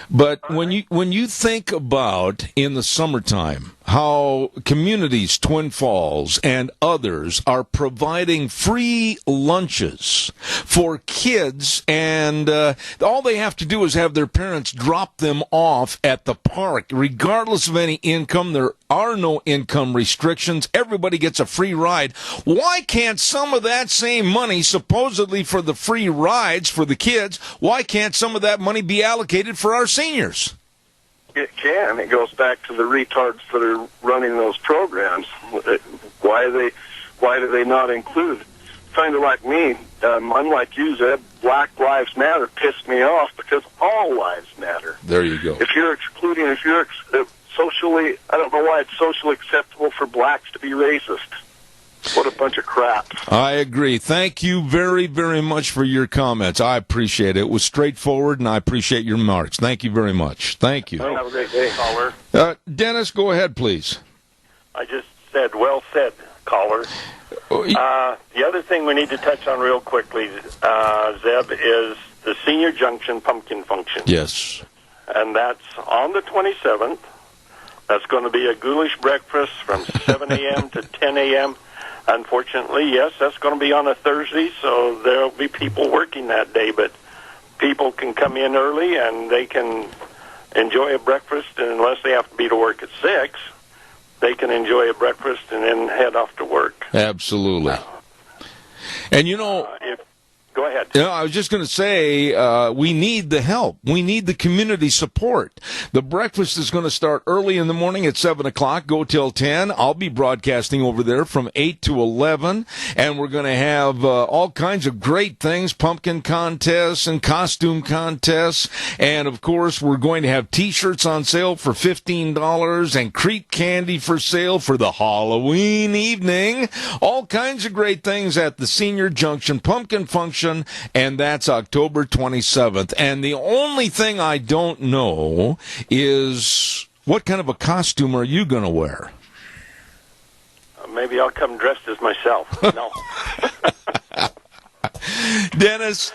But when you think about in the summertime how communities, Twin Falls and others, are providing free lunches for kids, and all they have to do is have their parents drop them off at the park, regardless of any income. There are no income restrictions. Everybody gets a free ride. Why can't some of that same money, supposedly for the free rides for the kids, why can't some of that money be allocated for our seniors? It can. It goes back to the retards that are running those programs. Why do they not include? Kind of like me, unlike you, Zeb, Black Lives Matter pissed me off because all lives matter. There you go. If you're socially, I don't know why it's socially acceptable for blacks to be racist. What a bunch of crap. I agree. Thank you very, very much for your comments. I appreciate it. It was straightforward, and I appreciate your remarks. Thank you very much. Thank you. Have a great day, caller. Dennis, go ahead, please. I just said, well said, caller. The other thing we need to touch on real quickly, Zeb, is the Senior Junction Pumpkin Function. Yes. And that's on the 27th. That's going to be a ghoulish breakfast from 7 a.m. to 10 a.m. Unfortunately, yes, that's going to be on a Thursday, so there will be people working that day, but people can come in early and they can enjoy a breakfast, and unless they have to be to work at 6, they can enjoy a breakfast and then head off to work. Absolutely. And go ahead. I was just going to say, we need the help. We need the community support. The breakfast is going to start early in the morning at 7 o'clock, go till 10. I'll be broadcasting over there from 8 to 11, and we're going to have all kinds of great things, pumpkin contests and costume contests, and, of course, we're going to have T-shirts on sale for $15 and Crete candy for sale for the Halloween evening. All kinds of great things at the Senior Junction Pumpkin Function, and that's October 27th. And the only thing I don't know is what kind of a costume are you going to wear? Maybe I'll come dressed as myself. No. Dennis.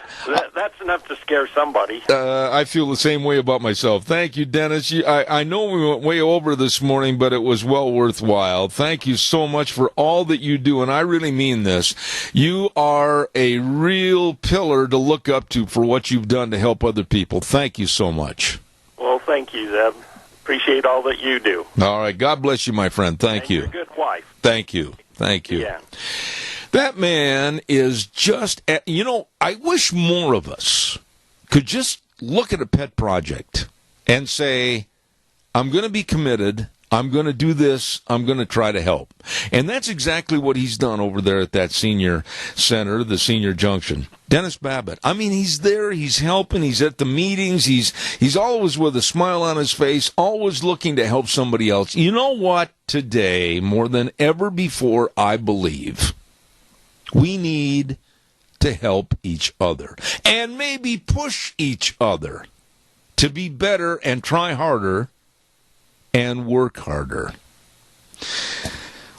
That's enough to scare somebody. I feel the same way about myself. Thank you, Dennis. I know we went way over this morning, but it was well worthwhile. Thank you so much for all that you do, and I really mean this. You are a real pillar to look up to for what you've done to help other people. Thank you so much. Well, thank you, Zeb. Appreciate all that you do. All right. God bless you, my friend. Thank you. You're a good wife. Thank you. Thank you. Yeah. That man is just, I wish more of us could just look at a pet project and say, I'm going to be committed, I'm going to do this, I'm going to try to help. And that's exactly what he's done over there at that senior center, the Senior Junction. Dennis Babbitt, he's there, he's helping, he's at the meetings, he's always with a smile on his face, always looking to help somebody else. You know what? Today, more than ever before, I believe, we need to help each other and maybe push each other to be better and try harder and work harder.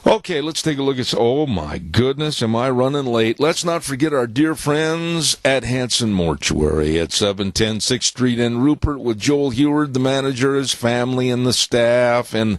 Okay, let's take a look at... Oh, my goodness, am I running late? Let's not forget our dear friends at Hanson Mortuary at 710 6th Street in Rupert with Joel Heward, the manager, his family, and the staff. And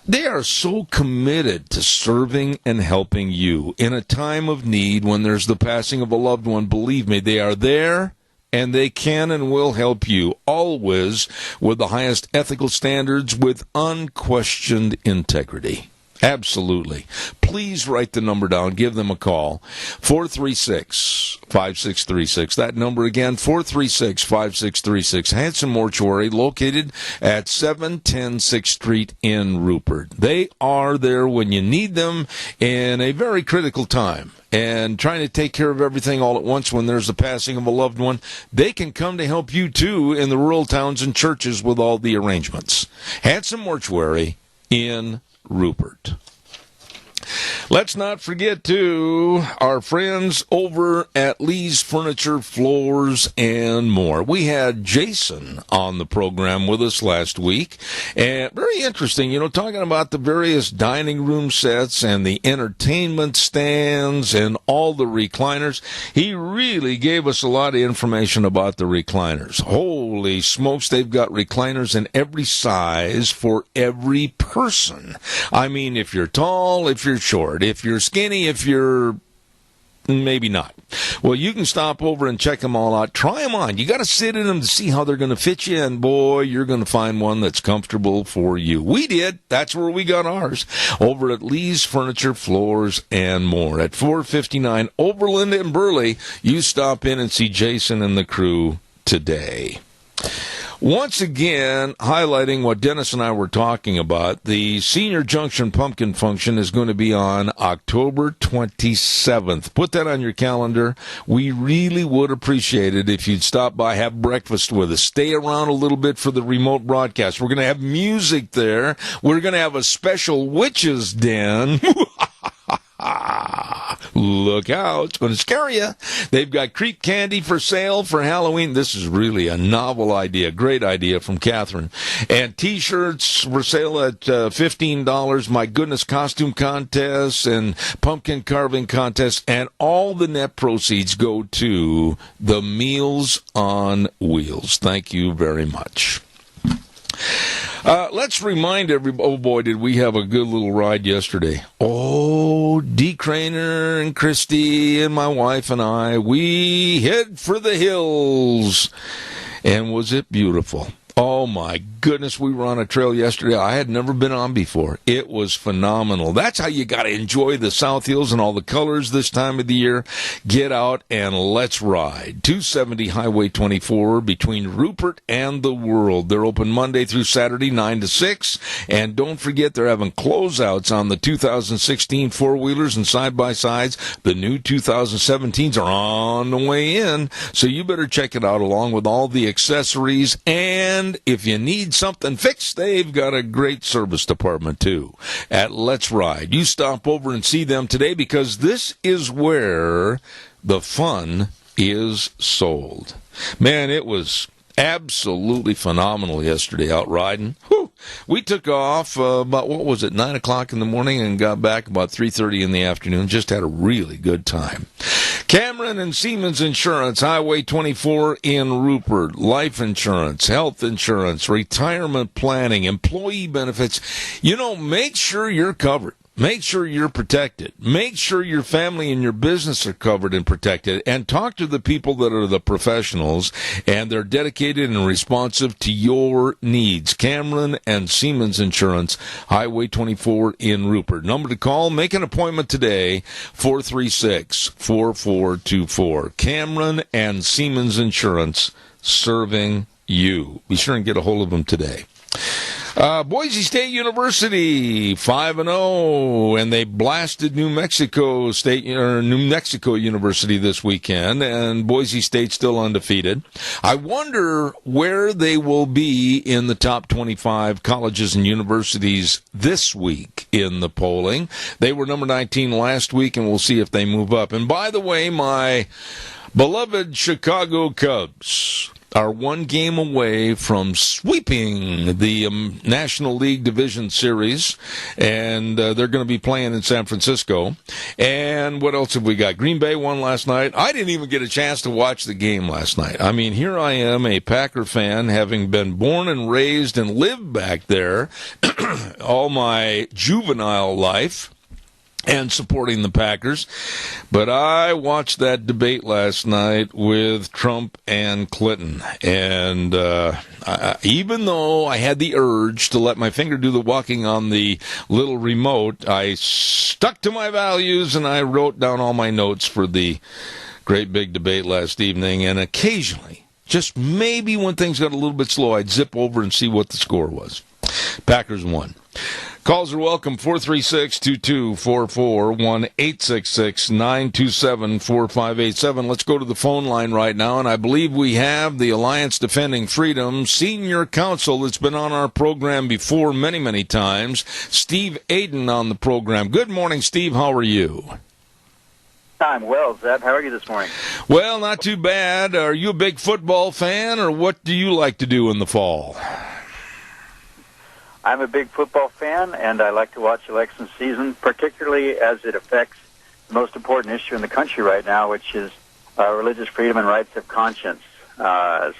They are so committed to serving and helping you in a time of need when there's the passing of a loved one. Believe me, they are there, and they can and will help you, always with the highest ethical standards, with unquestioned integrity. Absolutely. Please write the number down. Give them a call. 436-5636. That number again, 436-5636. Hanson Mortuary, located at 710 6th Street in Rupert. They are there when you need them in a very critical time. And trying to take care of everything all at once when there's the passing of a loved one, they can come to help you, too, in the rural towns and churches with all the arrangements. Hanson Mortuary in Rupert. Let's not forget, too, our friends over at Lee's Furniture, Floors, and More. We had Jason on the program with us last week, and very interesting, talking about the various dining room sets and the entertainment stands and all the recliners. He really gave us a lot of information about the recliners. Holy smokes, they've got recliners in every size for every person. I mean, if you're tall, if you're short, if you're skinny, if you're maybe not. Well, you can stop over and check them all out. Try them on. You got to sit in them to see how they're going to fit you, and boy, you're going to find one that's comfortable for you. We did. That's where we got ours. Over at Lee's Furniture, Floors, and More at 459 Overland in Burley. You stop in and see Jason and the crew today. Once again, highlighting what Dennis and I were talking about, the Senior Junction Pumpkin Function is going to be on October 27th. Put that on your calendar. We really would appreciate it if you'd stop by, have breakfast with us. Stay around a little bit for the remote broadcast. We're going to have music there. We're going to have a special witch's den. Look out. It's going to scare you. They've got creep candy for sale for Halloween. This is really a novel idea. Great idea from Catherine. And T-shirts for sale at $15. My goodness, costume contests and pumpkin carving contests. And all the net proceeds go to the Meals on Wheels. Thank you very much. Let's remind everybody, oh boy, did we have a good little ride yesterday. Oh, Dee Craner and Christy and my wife and I, we head for the hills. And was it beautiful? Oh, my goodness, we were on a trail yesterday I had never been on before. It was phenomenal. That's how you got to enjoy the South Hills and all the colors this time of the year. Get out and let's ride. 270 Highway 24 between Rupert and the World. They're open Monday through Saturday, 9 to 6. And don't forget, they're having closeouts on the 2016 four-wheelers and side-by-sides. The new 2017s are on the way in, so you better check it out along with all the accessories. And if you need something fixed, they've got a great service department, too, at Let's Ride. You stop over and see them today because this is where the fun is sold. Man, it was absolutely phenomenal yesterday out riding. Whew. We took off about, 9 o'clock in the morning and got back about 3:30 in the afternoon. Just had a really good time. Cameron and Siemens Insurance, Highway 24 in Rupert. Life insurance, health insurance, retirement planning, employee benefits. Make sure you're covered. Make sure you're protected. Make sure your family and your business are covered and protected. And talk to the people that are the professionals, and they're dedicated and responsive to your needs. Cameron and Siemens Insurance, Highway 24 in Rupert. Number to call, make an appointment today, 436-4424. Cameron and Siemens Insurance, serving you. Be sure and get a hold of them today. Boise State University 5-0, and they blasted New Mexico University this weekend, and Boise State still undefeated. I wonder where they will be in the top 25 colleges and universities this week in the polling. They were number 19 last week, and we'll see if they move up. And by the way, my beloved Chicago Cubs, are one game away from sweeping the National League Division Series, and they're going to be playing in San Francisco. And what else have we got? Green Bay won last night. I didn't even get a chance to watch the game last night. I mean, here I am, a Packer fan, having been born and raised and lived back there all my juvenile life, and supporting the Packers. But I watched that debate last night with Trump and Clinton. And even though I had the urge to let my finger do the walking on the little remote, I stuck to my values and I wrote down all my notes for the great big debate last evening. And occasionally, just maybe when things got a little bit slow, I'd zip over and see what the score was. Packers won. Calls are welcome, 436-2244, 1-866-927-4587. Let's go to the phone line right now, and I believe we have the Alliance Defending Freedom senior counsel that's been on our program before many, many times, Steve Aden, on the program. Good morning, Steve. How are you? I'm well, Zeb. How are you this morning? Well, not too bad. Are you a big football fan, or what do you like to do in the fall? I'm a big football fan, and I like to watch election season, particularly as it affects the most important issue in the country right now, which is religious freedom and rights of conscience. The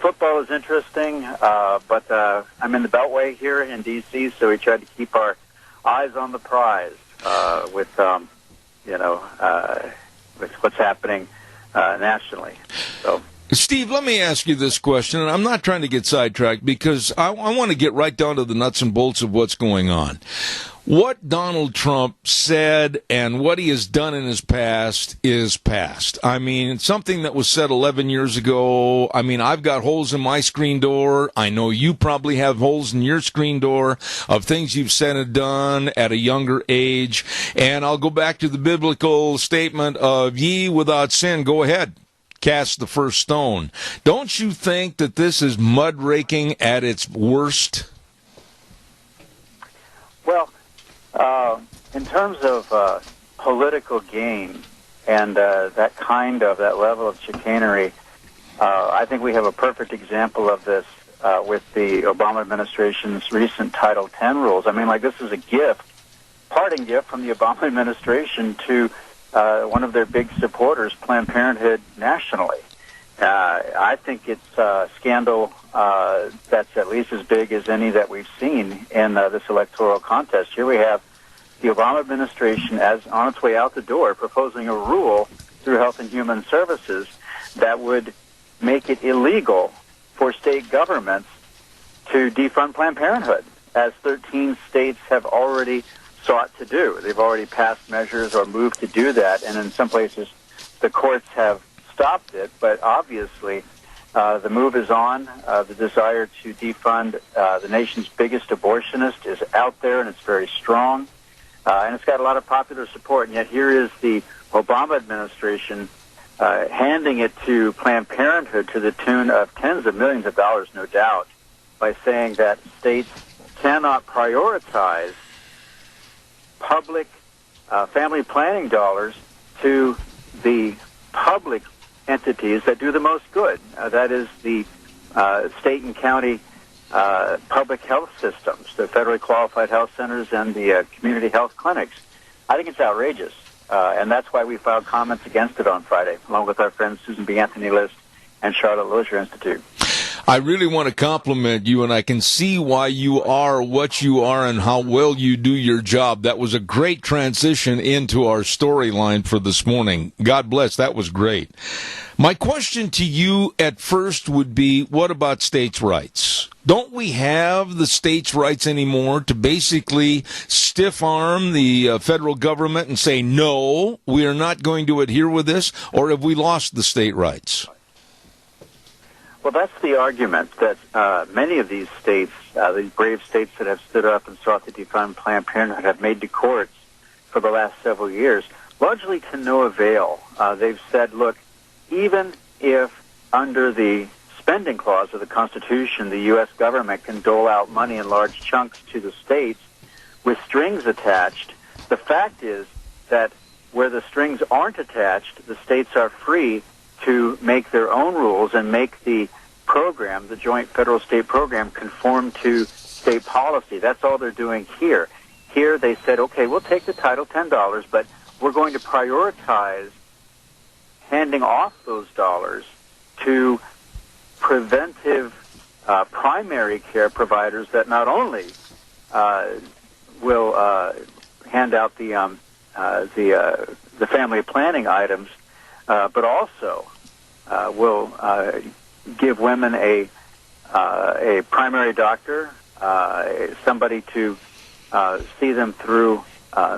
football is interesting, but I'm in the Beltway here in D.C., so we try to keep our eyes on the prize with what's happening nationally. So. Steve, let me ask you this question, and I'm not trying to get sidetracked because I want to get right down to the nuts and bolts of what's going on. What Donald Trump said and what he has done in his past is past. I mean, something that was said 11 years ago. I mean, I've got holes in my screen door. I know you probably have holes in your screen door of things you've said and done at a younger age. And I'll go back to the biblical statement of ye without sin. Go ahead. Cast the first stone. Don't you think that this is mudraking at its worst? Well, in terms of political gain and that level of chicanery, I think we have a perfect example of this with the Obama administration's recent Title X rules. I mean, like, this is a parting gift from the Obama administration to one of their big supporters, Planned Parenthood, nationally. I think it's a scandal that's at least as big as any that we've seen in this electoral contest. Here we have the Obama administration, as on its way out the door, proposing a rule through Health and Human Services that would make it illegal for state governments to defund Planned Parenthood, as 13 states have already sought to do. They've already passed measures or moved to do that, and in some places the courts have stopped it, but obviously the move is on. The desire to defund the nation's biggest abortionist is out there, and it's very strong, and it's got a lot of popular support, and yet here is the Obama administration handing it to Planned Parenthood to the tune of tens of millions of dollars, no doubt, by saying that states cannot prioritize public family planning dollars to the public entities that do the most good. That is the state and county public health systems, the federally qualified health centers and the community health clinics. I think it's outrageous, and that's why we filed comments against it on Friday, along with our friends Susan B. Anthony List and Charlotte Lozier Institute. I really want to compliment you, and I can see why you are what you are and how well you do your job. That was a great transition into our storyline for this morning. God bless. That was great. My question to you at first would be, what about states' rights? Don't we have the states' rights anymore to basically stiff-arm the federal government and say, no, we are not going to adhere with this, or have we lost the state rights? Well, that's the argument that many of these states, these brave states that have stood up and sought to defund Planned Parenthood, have made to courts for the last several years, largely to no avail. They've said, look, even if under the spending clause of the Constitution, the U.S. government can dole out money in large chunks to the states with strings attached, the fact is that where the strings aren't attached, the states are free to make their own rules and make the program, the joint federal-state program, conform to state policy. That's all they're doing here. Here they said, okay, we'll take the title, $10, but we're going to prioritize handing off those dollars to preventive primary care providers that not only will hand out the family planning items, but also will give women a primary doctor, somebody to see them through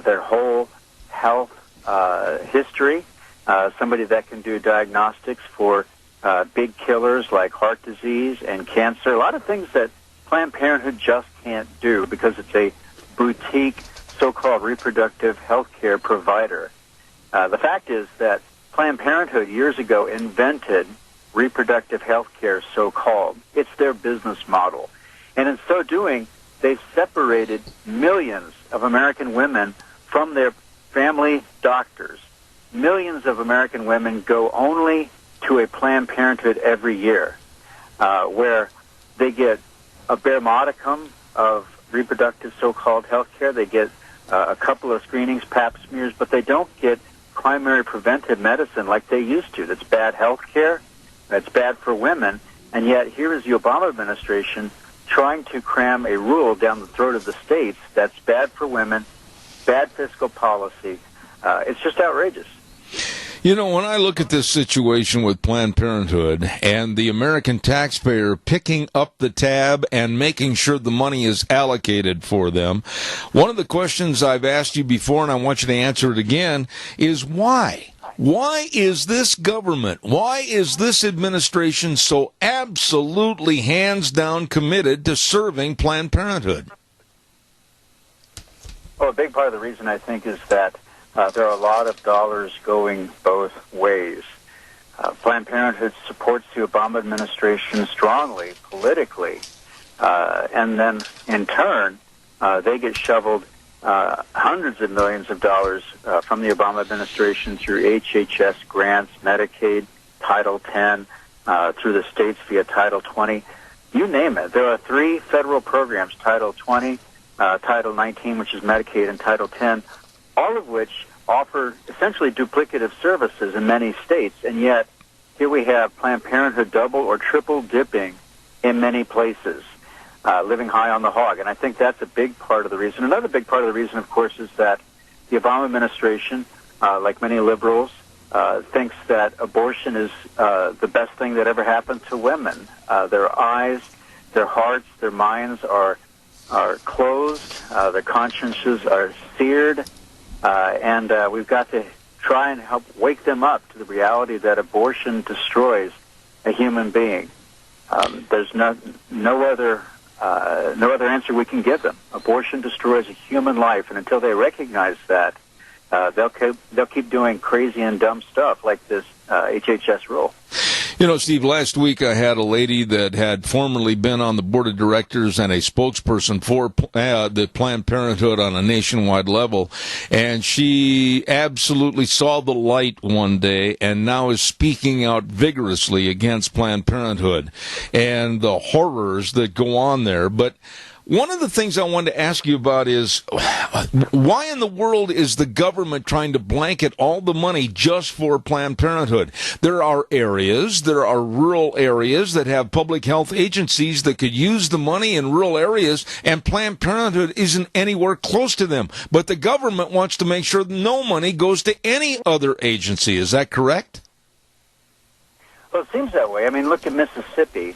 their whole health history, somebody that can do diagnostics for big killers like heart disease and cancer, a lot of things that Planned Parenthood just can't do because it's a boutique so-called reproductive health care provider. The fact is that Planned Parenthood years ago invented reproductive health care, so-called. It's their business model. And in so doing, they've separated millions of American women from their family doctors. Millions of American women go only to a Planned Parenthood every year, where they get a bare modicum of reproductive so-called health care. They get a couple of screenings, pap smears, but they don't get primary preventive medicine like they used to. That's bad health care. That's bad for women. And yet here is the Obama administration trying to cram a rule down the throat of the states that's bad for women, bad fiscal policy. It's just outrageous. You know, when I look at this situation with Planned Parenthood and the American taxpayer picking up the tab and making sure the money is allocated for them, one of the questions I've asked you before, and I want you to answer it again, is why? Why is this government, why is this administration so absolutely hands down committed to serving Planned Parenthood? Well, a big part of the reason, I think, is that there are a lot of dollars going both ways. Planned Parenthood supports the Obama administration strongly, politically, and then, in turn, they get shoveled hundreds of millions of dollars from the Obama administration through HHS grants, Medicaid, Title X, through the states via Title 20. You name it. There are 3 federal programs, Title 20, Title 19, which is Medicaid, and Title 10, all of which offer essentially duplicative services in many states, and yet here we have Planned Parenthood double or triple dipping in many places, living high on the hog. And I think that's a big part of the reason. Another big part of the reason, of course, is that the Obama administration, like many liberals, thinks that abortion is the best thing that ever happened to women. Their eyes, their hearts, their minds are closed, their consciences are seared, and we've got to try and help wake them up to the reality that abortion destroys a human being. There's no other answer we can give them. Abortion destroys a human life, and until they recognize that, they'll keep doing crazy and dumb stuff like this HHS rule. You know, Steve, last week I had a lady that had formerly been on the board of directors and a spokesperson for the Planned Parenthood on a nationwide level, and she absolutely saw the light one day and now is speaking out vigorously against Planned Parenthood and the horrors that go on there. But one of the things I wanted to ask you about is why in the world is the government trying to blanket all the money just for Planned Parenthood? There are rural areas that have public health agencies that could use the money in rural areas, and Planned Parenthood isn't anywhere close to them. But the government wants to make sure no money goes to any other agency. Is that correct? Well, it seems that way. I mean, look at Mississippi.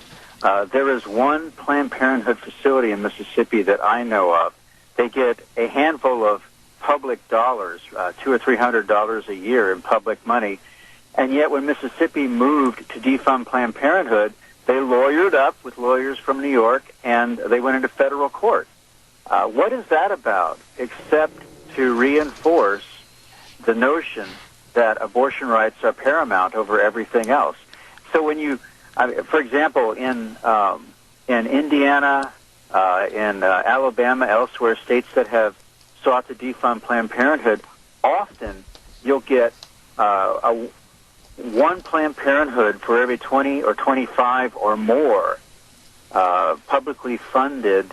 There is one Planned Parenthood facility in Mississippi that I know of. They get a handful of public dollars, $200 or $300 a year in public money, and yet when Mississippi moved to defund Planned Parenthood, they lawyered up with lawyers from New York, and they went into federal court. What is that about except to reinforce the notion that abortion rights are paramount over everything else? So when you for example, in Indiana, in Alabama, elsewhere, states that have sought to defund Planned Parenthood, often you'll get one Planned Parenthood for every 20 or 25 or more publicly funded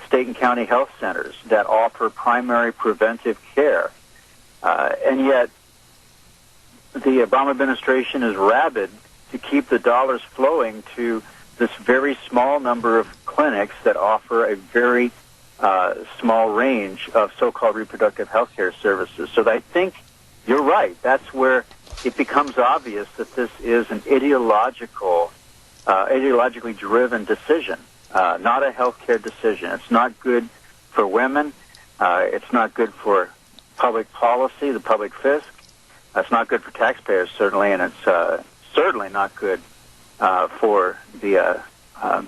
state and county health centers that offer primary preventive care. And yet the Obama administration is rabid to keep the dollars flowing to this very small number of clinics that offer a very small range of so-called reproductive health care services. So I think you're right. That's where it becomes obvious that this is an ideologically driven decision, not a health care decision. It's not good for women. It's not good for public policy, the public fisc. It's not good for taxpayers, certainly, and it's certainly not good for the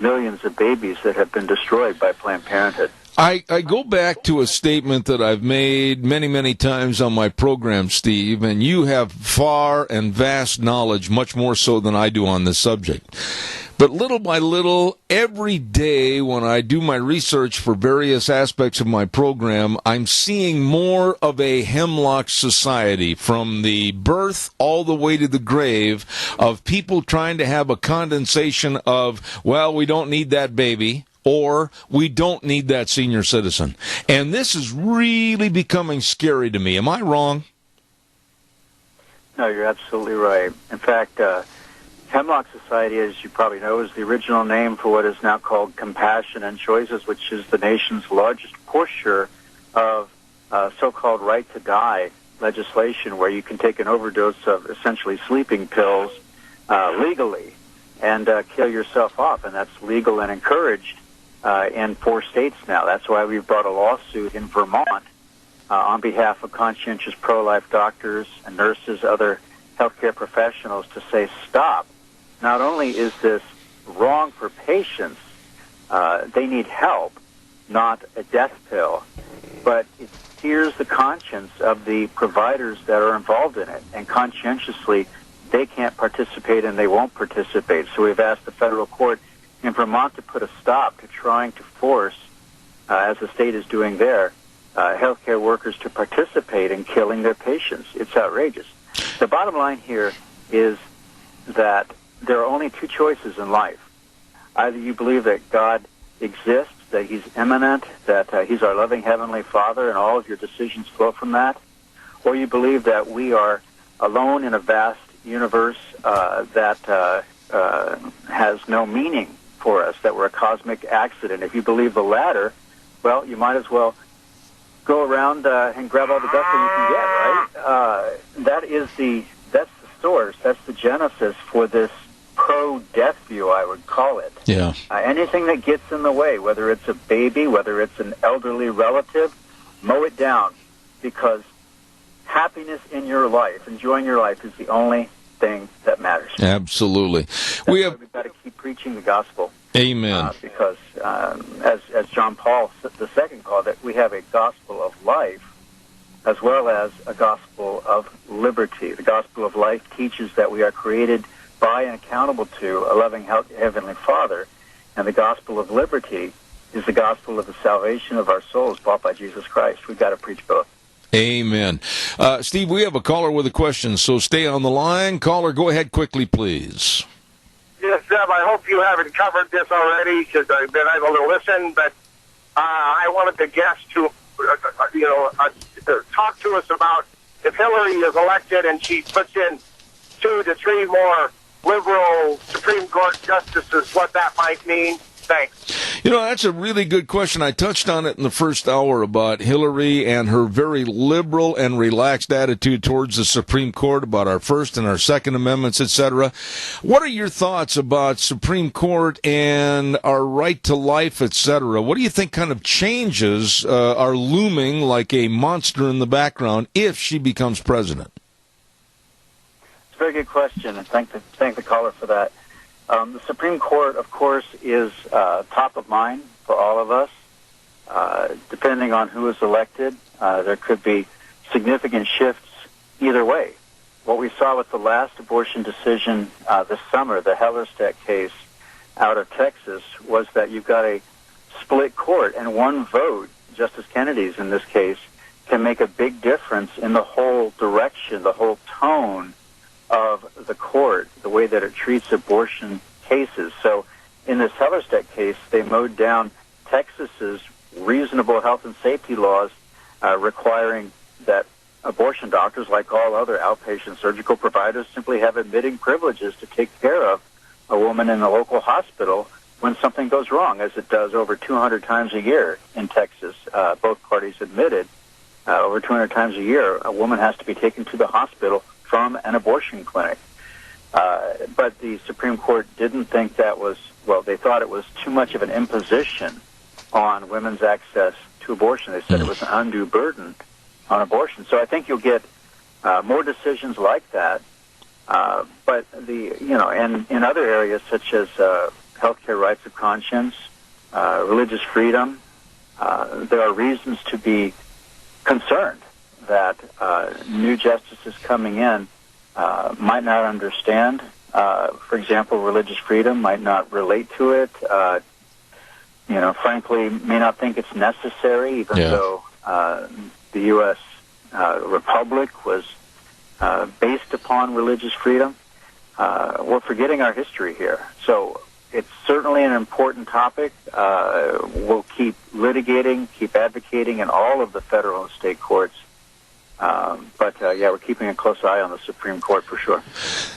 millions of babies that have been destroyed by Planned Parenthood. I go back to a statement that I've made many, many times on my program, Steve, and you have far and vast knowledge, much more so than I do on this subject. But little by little, every day when I do my research for various aspects of my program, I'm seeing more of a hemlock society from the birth all the way to the grave of people trying to have a condensation of, well, we don't need that baby, or we don't need that senior citizen. And this is really becoming scary to me. Am I wrong? No, you're absolutely right. In fact, Hemlock Society, as you probably know, is the original name for what is now called Compassion and Choices, which is the nation's largest pusher of so-called right to die legislation, where you can take an overdose of essentially sleeping pills legally and kill yourself off. And that's legal and encouraged in 4 states now. That's why we've brought a lawsuit in Vermont on behalf of conscientious pro-life doctors and nurses, other healthcare professionals, to say stop. Not only is this wrong for patients, they need help, not a death pill, but it sears the conscience of the providers that are involved in it, and conscientiously they can't participate and they won't participate. So we've asked the federal court in Vermont to put a stop to trying to force, as the state is doing there, healthcare workers to participate in killing their patients. It's outrageous. The bottom line here is that there are only 2 choices in life. Either you believe that God exists, that He's immanent, that He's our loving Heavenly Father, and all of your decisions flow from that, or you believe that we are alone in a vast universe that has no meaning for us, that we're a cosmic accident. If you believe the latter, well, you might as well go around and grab all the dust that you can get, right? That's the source, that's the genesis for this pro-death view, I would call it. Yeah. Anything that gets in the way, whether it's a baby, whether it's an elderly relative, mow it down, because happiness in your life, enjoying your life, is the only thing that matters. Absolutely. We've got to keep preaching the gospel. Amen. Because as John Paul II called it, we have a gospel of life as well as a gospel of liberty. The gospel of life teaches that we are created by and accountable to a loving Heavenly Father, and the gospel of liberty is the gospel of the salvation of our souls bought by Jesus Christ. We've got to preach both. Amen. Steve, we have a caller with a question, so stay on the line. Caller, go ahead quickly, please. Yes, Deb, I hope you haven't covered this already because I've been able to listen, but I wanted the guest to, talk to us about if Hillary is elected and she puts in 2 to 3 more liberal Supreme Court justices, what that might mean. Thanks. That's a really good question. I touched on it in the first hour about Hillary and her very liberal and relaxed attitude towards the Supreme Court, about our First and our Second Amendments, etc. What are your thoughts about Supreme Court and our right to life, etc.? What do you think kind of changes are looming like a monster in the background if she becomes president? It's a very good question, and thank the caller for that. The Supreme Court, of course, is top of mind for all of us. Depending on who is elected, there could be significant shifts either way. What we saw with the last abortion decision this summer, the Hellerstedt case out of Texas, was that you've got a split court, and one vote, Justice Kennedy's in this case, can make a big difference in the whole direction, the whole tone of the court, the way that it treats abortion cases. So in this Hellerstedt case, they mowed down Texas's reasonable health and safety laws requiring that abortion doctors, like all other outpatient surgical providers, simply have admitting privileges to take care of a woman in a local hospital when something goes wrong, as it does over 200 times a year in Texas. Both parties admitted over 200 times a year a woman has to be taken to the hospital from an abortion clinic. But the Supreme Court didn't think that was, well, they thought it was too much of an imposition on women's access to abortion. They said it was an undue burden on abortion. So I think you'll get more decisions like that. But in other areas such as healthcare rights of conscience, religious freedom, there are reasons to be concerned that new justices coming in might not understand. For example, religious freedom, might not relate to it. Frankly, may not think it's necessary, even though the U.S. Republic was based upon religious freedom. We're forgetting our history here. So it's certainly an important topic. We'll keep litigating, keep advocating in all of the federal and state courts. But we're keeping a close eye on the Supreme Court for sure.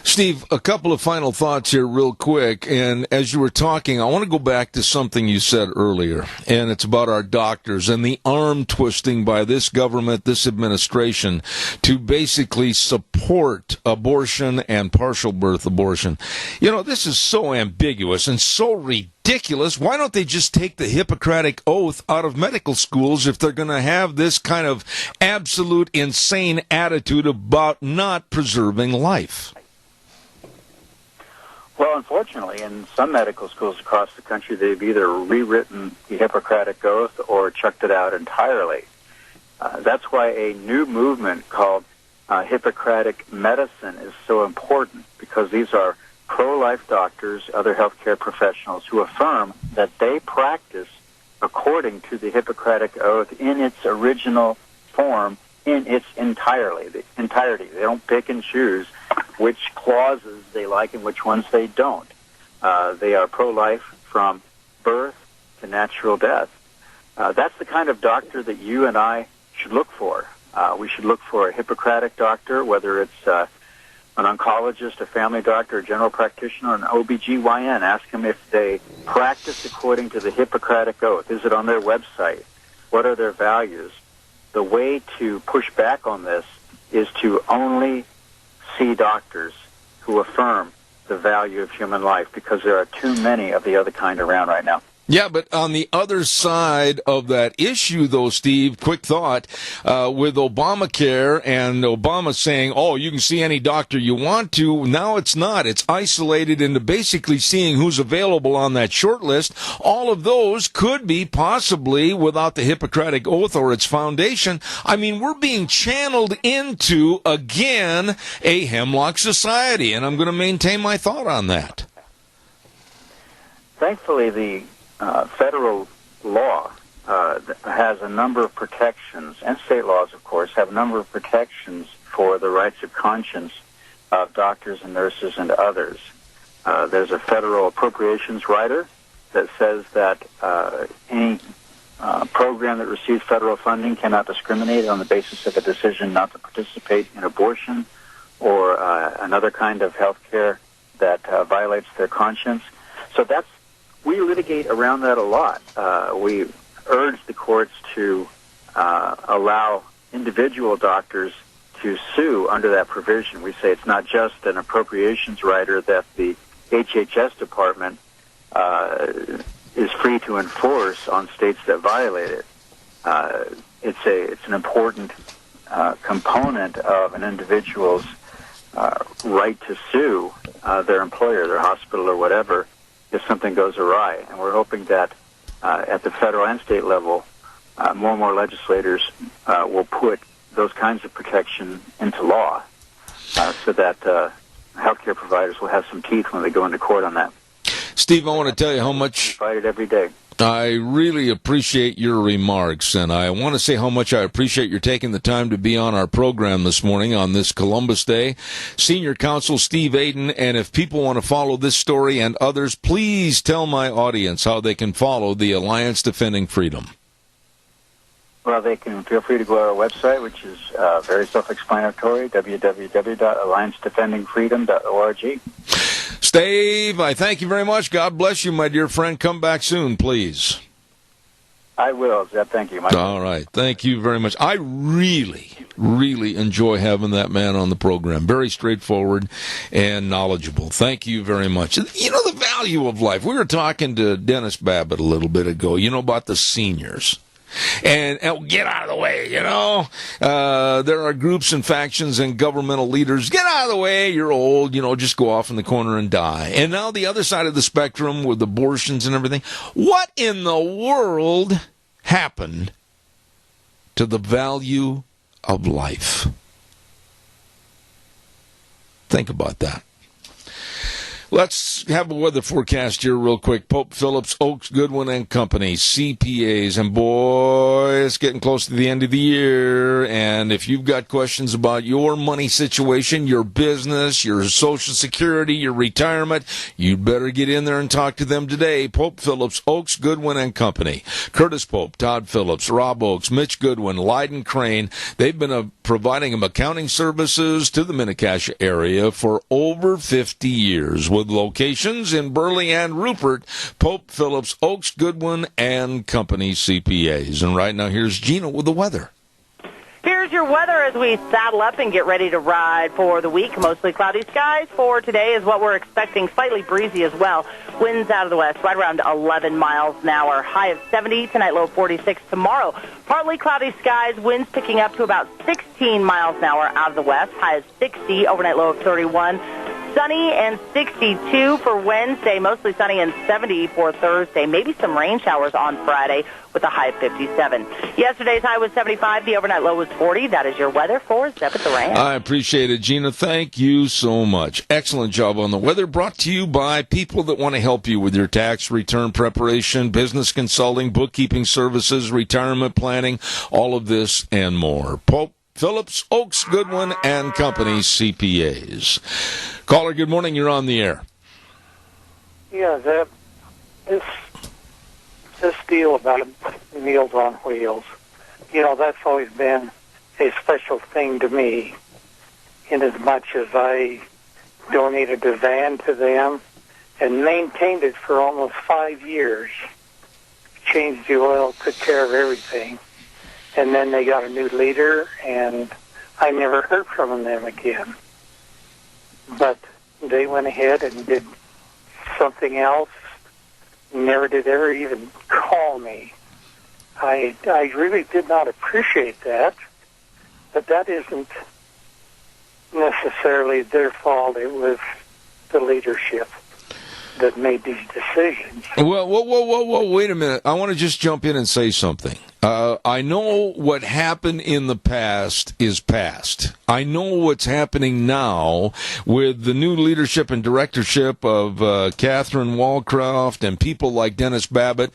Steve, a couple of final thoughts here real quick. And as you were talking, I want to go back to something you said earlier, and it's about our doctors and the arm twisting by this government, this administration, to basically support abortion and partial birth abortion. This is so ambiguous and so ridiculous. Why don't they just take the Hippocratic Oath out of medical schools if they're going to have this kind of absolute insane attitude about not preserving life? Well, unfortunately, in some medical schools across the country, they've either rewritten the Hippocratic Oath or chucked it out entirely. That's why a new movement called Hippocratic medicine is so important, because these are pro-life doctors, other healthcare professionals who affirm that they practice according to the Hippocratic Oath in its original form, in its entirety. They don't pick and choose which clauses they like and which ones they don't. They are pro-life from birth to natural death. That's the kind of doctor that you and I should look for. We should look for a Hippocratic doctor, whether it's an oncologist, a family doctor, a general practitioner, or an OBGYN. Ask them if they practice according to the Hippocratic Oath. Is it on their website? What are their values? The way to push back on this is to only see doctors who affirm the value of human life, because there are too many of the other kind around right now. Yeah, but on the other side of that issue, though, Steve, quick thought, with Obamacare and Obama saying, you can see any doctor you want to, now it's not. It's isolated into basically seeing who's available on that short list. All of those could be possibly without the Hippocratic Oath or its foundation. I mean, we're being channeled into, again, a hemlock society, and I'm going to maintain my thought on that. Thankfully, the federal law has a number of protections, and state laws, of course, have a number of protections for the rights of conscience of doctors and nurses and others. There's a federal appropriations rider that says that any program that receives federal funding cannot discriminate on the basis of a decision not to participate in abortion or another kind of health care that violates their conscience. So we litigate around that a lot. We urge the courts to allow individual doctors to sue under that provision. We say it's not just an appropriations rider that the HHS department is free to enforce on states that violate it. It's an important component of an individual's right to sue their employer, their hospital, or whatever, if something goes awry. And we're hoping that at the federal and state level, more and more legislators will put those kinds of protection into law so that healthcare providers will have some teeth when they go into court on that. Steve, I want to tell you how much... We fight it every day. I really appreciate your remarks, and I want to say how much I appreciate your taking the time to be on our program this morning on this Columbus Day. Senior Counsel Steve Aiden, and if people want to follow this story and others, please tell my audience how they can follow the Alliance Defending Freedom. Well, they can feel free to go to our website, which is very self-explanatory, www.alliancedefendingfreedom.org. Steve, I thank you very much. God bless you, my dear friend. Come back soon, please. I will, Zeb. Thank you. All right. Thank you very much. I really enjoy having that man on the program. Very straightforward and knowledgeable. Thank you very much. You know, the value of life. We were talking to Dennis Babbitt a little bit ago, about the seniors. And get out of the way, there are groups and factions and governmental leaders. Get out of the way, you're old, just go off in the corner and die. And now the other side of the spectrum with abortions and everything. What in the world happened to the value of life? Think about that. Let's have a weather forecast here real quick. Pope Phillips, Oaks, Goodwin and Company, CPAs. And boy, it's getting close to the end of the year. And if you've got questions about your money situation, your business, your Social Security, your retirement, you'd better get in there and talk to them today. Pope Phillips, Oaks, Goodwin and Company. Curtis Pope, Todd Phillips, Rob Oaks, Mitch Goodwin, Lyden Crane. They've been providing them accounting services to the Mini-Cassia area for over 50 years. With locations in Burley and Rupert, Pope Phillips, Oaks, Goodwin, and Company CPAs. And right now, here's Gina with the weather. Here's your weather as we saddle up and get ready to ride for the week. Mostly cloudy skies for today is what we're expecting. Slightly breezy as well. Winds out of the west, right around 11 miles an hour. High of 70 tonight, low 46 tomorrow. Partly cloudy skies, winds picking up to about 16 miles an hour out of the west. High of 60, overnight low of 31. Sunny and 62 for Wednesday, mostly sunny and 70 for Thursday. Maybe some rain showers on Friday with a high of 57. Yesterday's high was 75. The overnight low was 40. That is your weather for Zeb at the Ranch. I appreciate it, Gina. Thank you so much. Excellent job on the weather, brought to you by people that want to help you with your tax return preparation, business consulting, bookkeeping services, retirement planning, all of this and more. Pope Phillips, Oaks, Goodwin, and Company CPAs. Caller, good morning. You're on the air. Yeah, Zeb, this deal about Meals on Wheels, that's always been a special thing to me, in as much as I donated a van to them and maintained it for almost 5 years. Changed the oil, took care of everything. And then they got a new leader, and I never heard from them again. But they went ahead and did something else. Never did ever even call me. I really did not appreciate that, but that isn't necessarily their fault. It was the leadership that made these decisions. Well, whoa, wait a minute. I want to just jump in and say something. I know what happened in the past is past. I know what's happening now with the new leadership and directorship of Catherine Walcroft and people like Dennis Babbitt.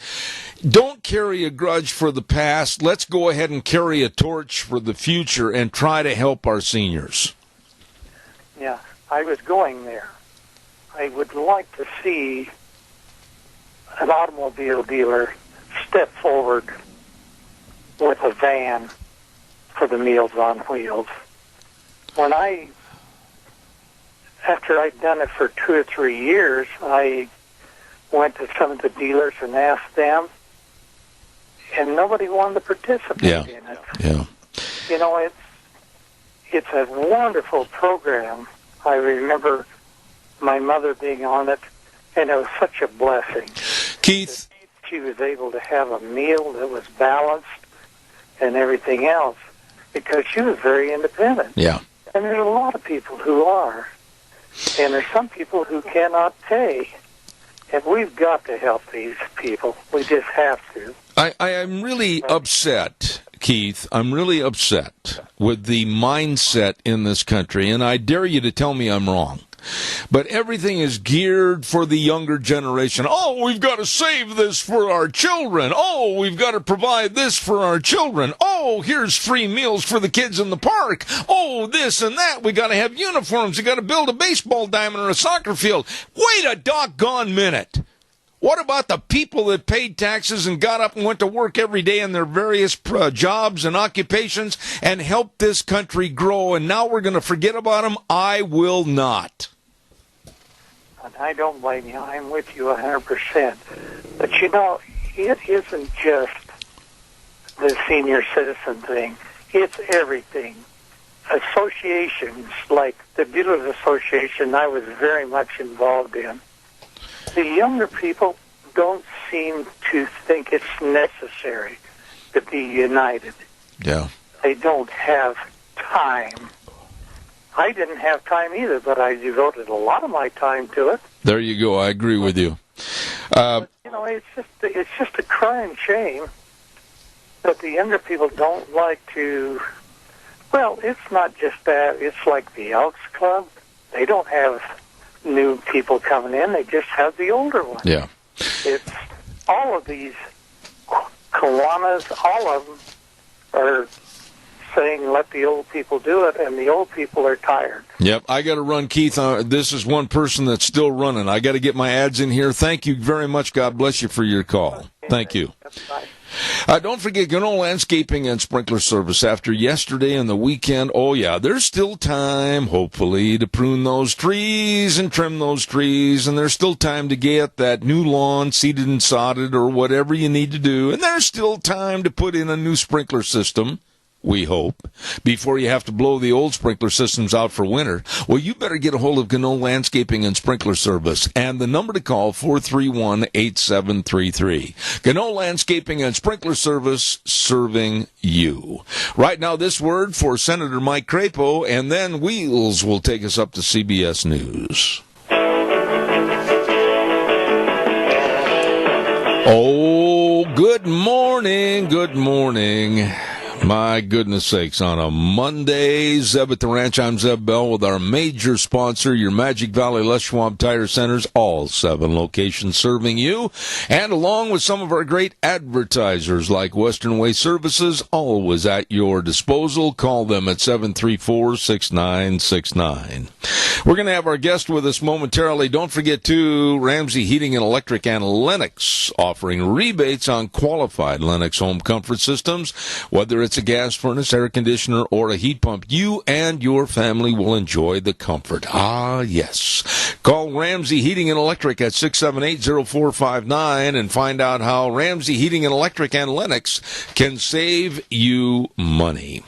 Don't carry a grudge for the past. Let's go ahead and carry a torch for the future and try to help our seniors. Yeah, I was going there. I would like to see an automobile dealer step forward with a van for the Meals on Wheels. After I'd done it for 2 or 3 years, I went to some of the dealers and asked them, and nobody wanted to participate in it. Yeah. It's a wonderful program. I remember my mother being on it, and it was such a blessing. Keith, she was able to have a meal that was balanced and everything else because she was very independent. Yeah. And there are a lot of people who are. And there's some people who cannot pay. And we've got to help these people. We just have to. I am really upset, Keith. I'm really upset with the mindset in this country, and I dare you to tell me I'm wrong. But everything is geared for the younger generation. Oh, we've got to save this for our children. Oh, we've got to provide this for our children. Oh, here's free meals for the kids in the park. Oh, this and that. We got to have uniforms. We got to build a baseball diamond or a soccer field. Wait a doggone minute. What about the people that paid taxes and got up and went to work every day in their various jobs and occupations and helped this country grow, and now we're going to forget about them? I will not. And I don't blame you. I'm with you 100%. But, you know, it isn't just the senior citizen thing. It's everything. Associations, like the Dealers Association, I was very much involved in. The younger people don't seem to think it's necessary to be united. Yeah. They don't have time. I didn't have time either, but I devoted a lot of my time to it. There you go. I agree with you. But, you know, it's just a crying shame that the younger people don't like to. Well, it's not just that. It's like the Elks Club. They don't have new people coming in. They just have the older ones. Yeah. It's all of these Kiwanis, all of them are saying let the old people do it, and the old people are tired. Yep, I got to run, Keith. This is one person that's still running. I got to get my ads in here. Thank you very much. God bless you for your call. Thank you. Don't forget Gano Landscaping and Sprinkler Service. After yesterday and the weekend, oh yeah, there's still time, hopefully, to prune those trees and trim those trees, and there's still time to get that new lawn seeded and sodded or whatever you need to do, and there's still time to put in a new sprinkler system, we hope, before you have to blow the old sprinkler systems out for winter. Well, you better get a hold of Gano Landscaping and Sprinkler Service, and the number to call, 431-8733. Gano Landscaping and Sprinkler Service, serving you. Right now, this word for Senator Mike Crapo, and then Wheels will take us up to CBS News. Oh, good morning, good morning. My goodness sakes, on a Monday, Zeb at the Ranch, I'm Zeb Bell with our major sponsor, your Magic Valley Les Schwab Tire Centers, all 7 locations serving you, and along with some of our great advertisers like Western Way Services, always at your disposal. Call them at 734-6969. We're going to have our guest with us momentarily. Don't forget, too, Ramsey Heating and Electric and Lennox, offering rebates on qualified Lennox home comfort systems, whether it's a gas furnace, air conditioner, or a heat pump. You and your family will enjoy the comfort. Ah, yes. Call Ramsey Heating and Electric at 678-0459 and find out how Ramsey Heating and Electric and Lennox can save you money.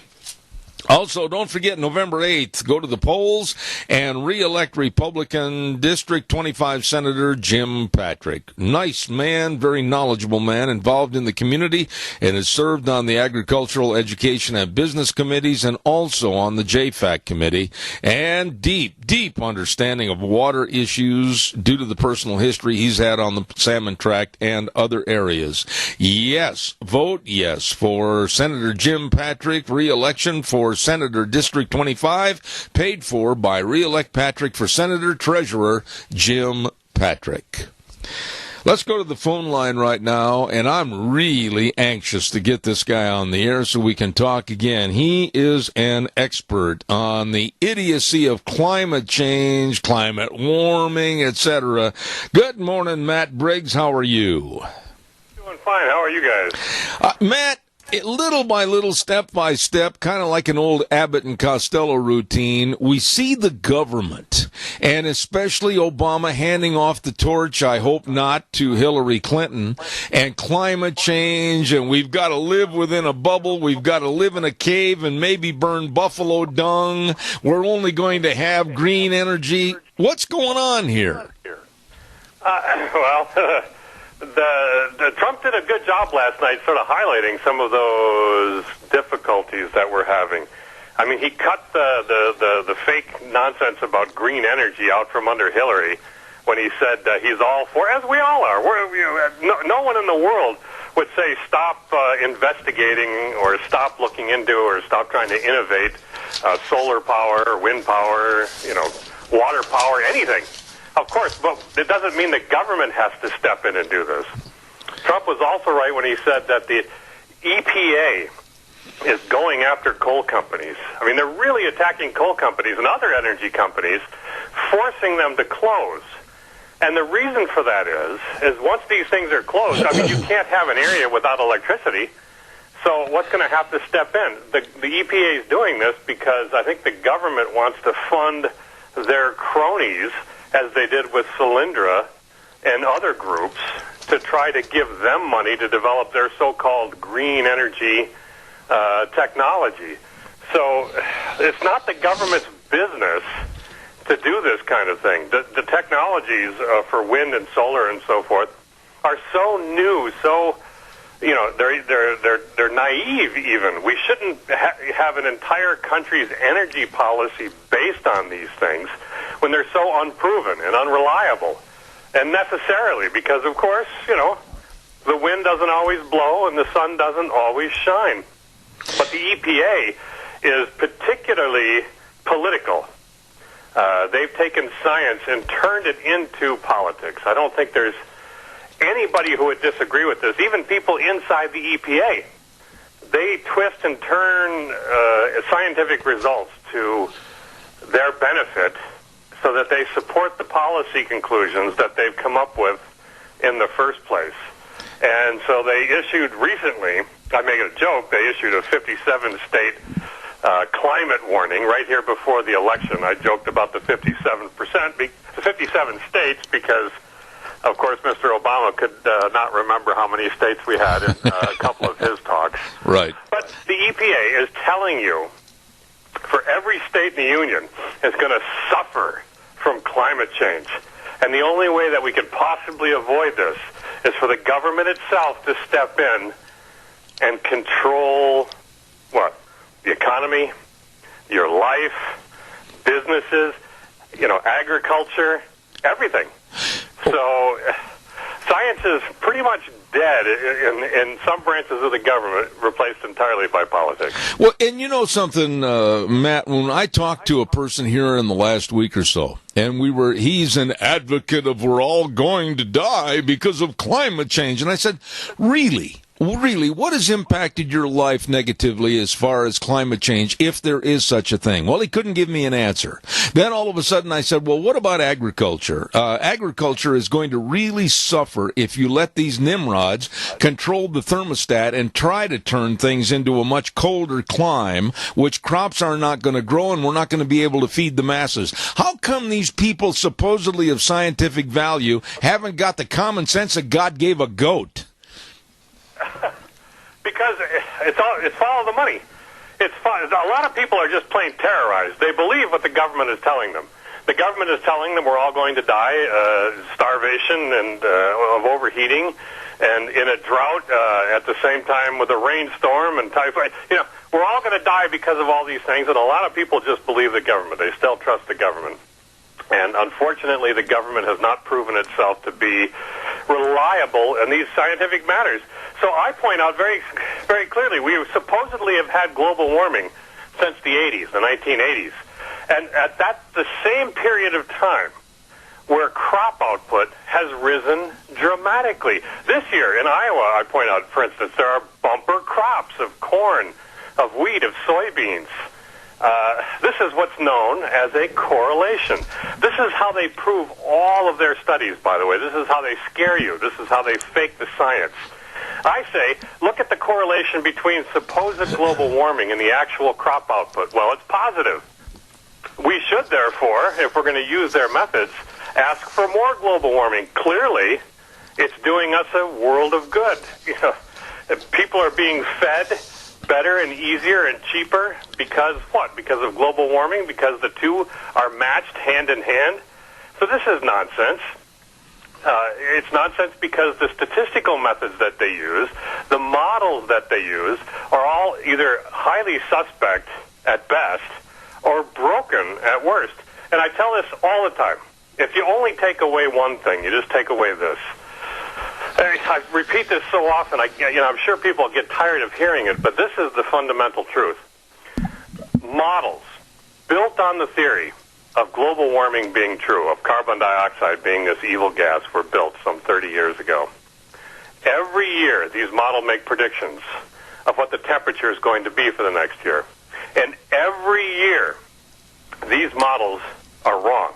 Also, don't forget, November 8th, go to the polls and re-elect Republican District 25 Senator Jim Patrick. Nice man, very knowledgeable man, involved in the community, and has served on the Agricultural, Education, and Business Committees and also on the JFAC Committee. And deep understanding of water issues due to the personal history he's had on the Salmon Tract and other areas. Yes, vote yes for Senator Jim Patrick, re-election for Senator District 25, paid for by Re-elect Patrick for Senator Treasurer Jim Patrick. Let's go to the phone line right now, and I'm really anxious to get this guy on the air so we can talk again. He is an expert on the idiocy of climate change, climate warming, etc. Good morning, Matt Briggs. How are you? Doing fine. How are you guys? Matt, little by little, step by step, kind of like an old Abbott and Costello routine, we see the government, and especially Obama, handing off the torch, I hope not, to Hillary Clinton, and climate change, and we've got to live within a bubble, we've got to live in a cave and maybe burn buffalo dung, we're only going to have green energy. What's going on here? The Trump did a good job last night sort of highlighting some of those difficulties that we're having. I mean, he cut the fake nonsense about green energy out from under Hillary when he said he's all for, as we all are. No one in the world would say stop investigating or stop looking into or stop trying to innovate solar power or wind power, water power, anything. Of course, but it doesn't mean the government has to step in and do this. Trump was also right when he said that the EPA is going after coal companies. I mean, they're really attacking coal companies and other energy companies, forcing them to close. And the reason for that is once these things are closed, I mean, you can't have an area without electricity. So what's going to have to step in? The EPA is doing this because I think the government wants to fund their cronies, as they did with Solyndra and other groups, to try to give them money to develop their so-called green energy technology. So it's not the government's business to do this kind of thing. The technologies for wind and solar and so forth are so new, so they're naive. Even we shouldn't have an entire country's energy policy based on these things when they're so unproven and unreliable, and necessarily because, of course, the wind doesn't always blow and the sun doesn't always shine. But the EPA is particularly political. They've taken science and turned it into politics. I don't think there's anybody who would disagree with this, even people inside the EPA. They twist and turn scientific results to their benefit so that they support the policy conclusions that they've come up with in the first place. And so they issued recently, I make it a joke, they issued a 57-state climate warning right here before the election. I joked about the 57%, the 57 states, because, of course, Mr. Obama could not remember how many states we had in a couple of his talks. Right. But the EPA is telling you, for every state in the union is going to suffer from climate change. And the only way that we could possibly avoid this is for the government itself to step in and control, what? The economy, your life, businesses, agriculture, everything. So science is pretty much dead in some branches of the government, replaced entirely by politics. Well, and you know something, Matt, when I talked to a person here in the last week or so, and he's an advocate of we're all going to die because of climate change. And I said, really, what has impacted your life negatively as far as climate change, if there is such a thing? Well, he couldn't give me an answer. Then all of a sudden I said, well, what about agriculture? Agriculture is going to really suffer if you let these nimrods control the thermostat and try to turn things into a much colder clime, which crops are not going to grow and we're not going to be able to feed the masses. How come these people supposedly of scientific value haven't got the common sense that God gave a goat? Because it's follow the money. A lot of people are just plain terrorized. They believe what the government is telling them. The government is telling them we're all going to die, starvation and of overheating, and in a drought at the same time with a rainstorm and typhoid. We're all going to die because of all these things, and a lot of people just believe the government. They still trust the government. And unfortunately, the government has not proven itself to be reliable in these scientific matters. So I point out very, very clearly, we supposedly have had global warming since the 80s, the 1980s. And at the same period of time where crop output has risen dramatically. This year in Iowa, I point out, for instance, there are bumper crops of corn, of wheat, of soybeans. This is what's known as a correlation. This is how they prove all of their studies, by the way. This is how they scare you. This is how they fake the science. I say, look at the correlation between supposed global warming and the actual crop output. Well, it's positive. We should, therefore, if we're going to use their methods, ask for more global warming. Clearly, it's doing us a world of good. People are being fed better and easier and cheaper because what? Because of global warming? Because the two are matched hand in hand? So this is nonsense. It's nonsense because the statistical methods that they use, the models that they use, are all either highly suspect at best or broken at worst. And I tell this all the time. If you only take away one thing, you just take away this. I repeat this so often, I'm sure people get tired of hearing it, but this is the fundamental truth. Models built on the theory of global warming being true, of carbon dioxide being this evil gas, were built some 30 years ago. Every year, these models make predictions of what the temperature is going to be for the next year. And every year, these models are wrong.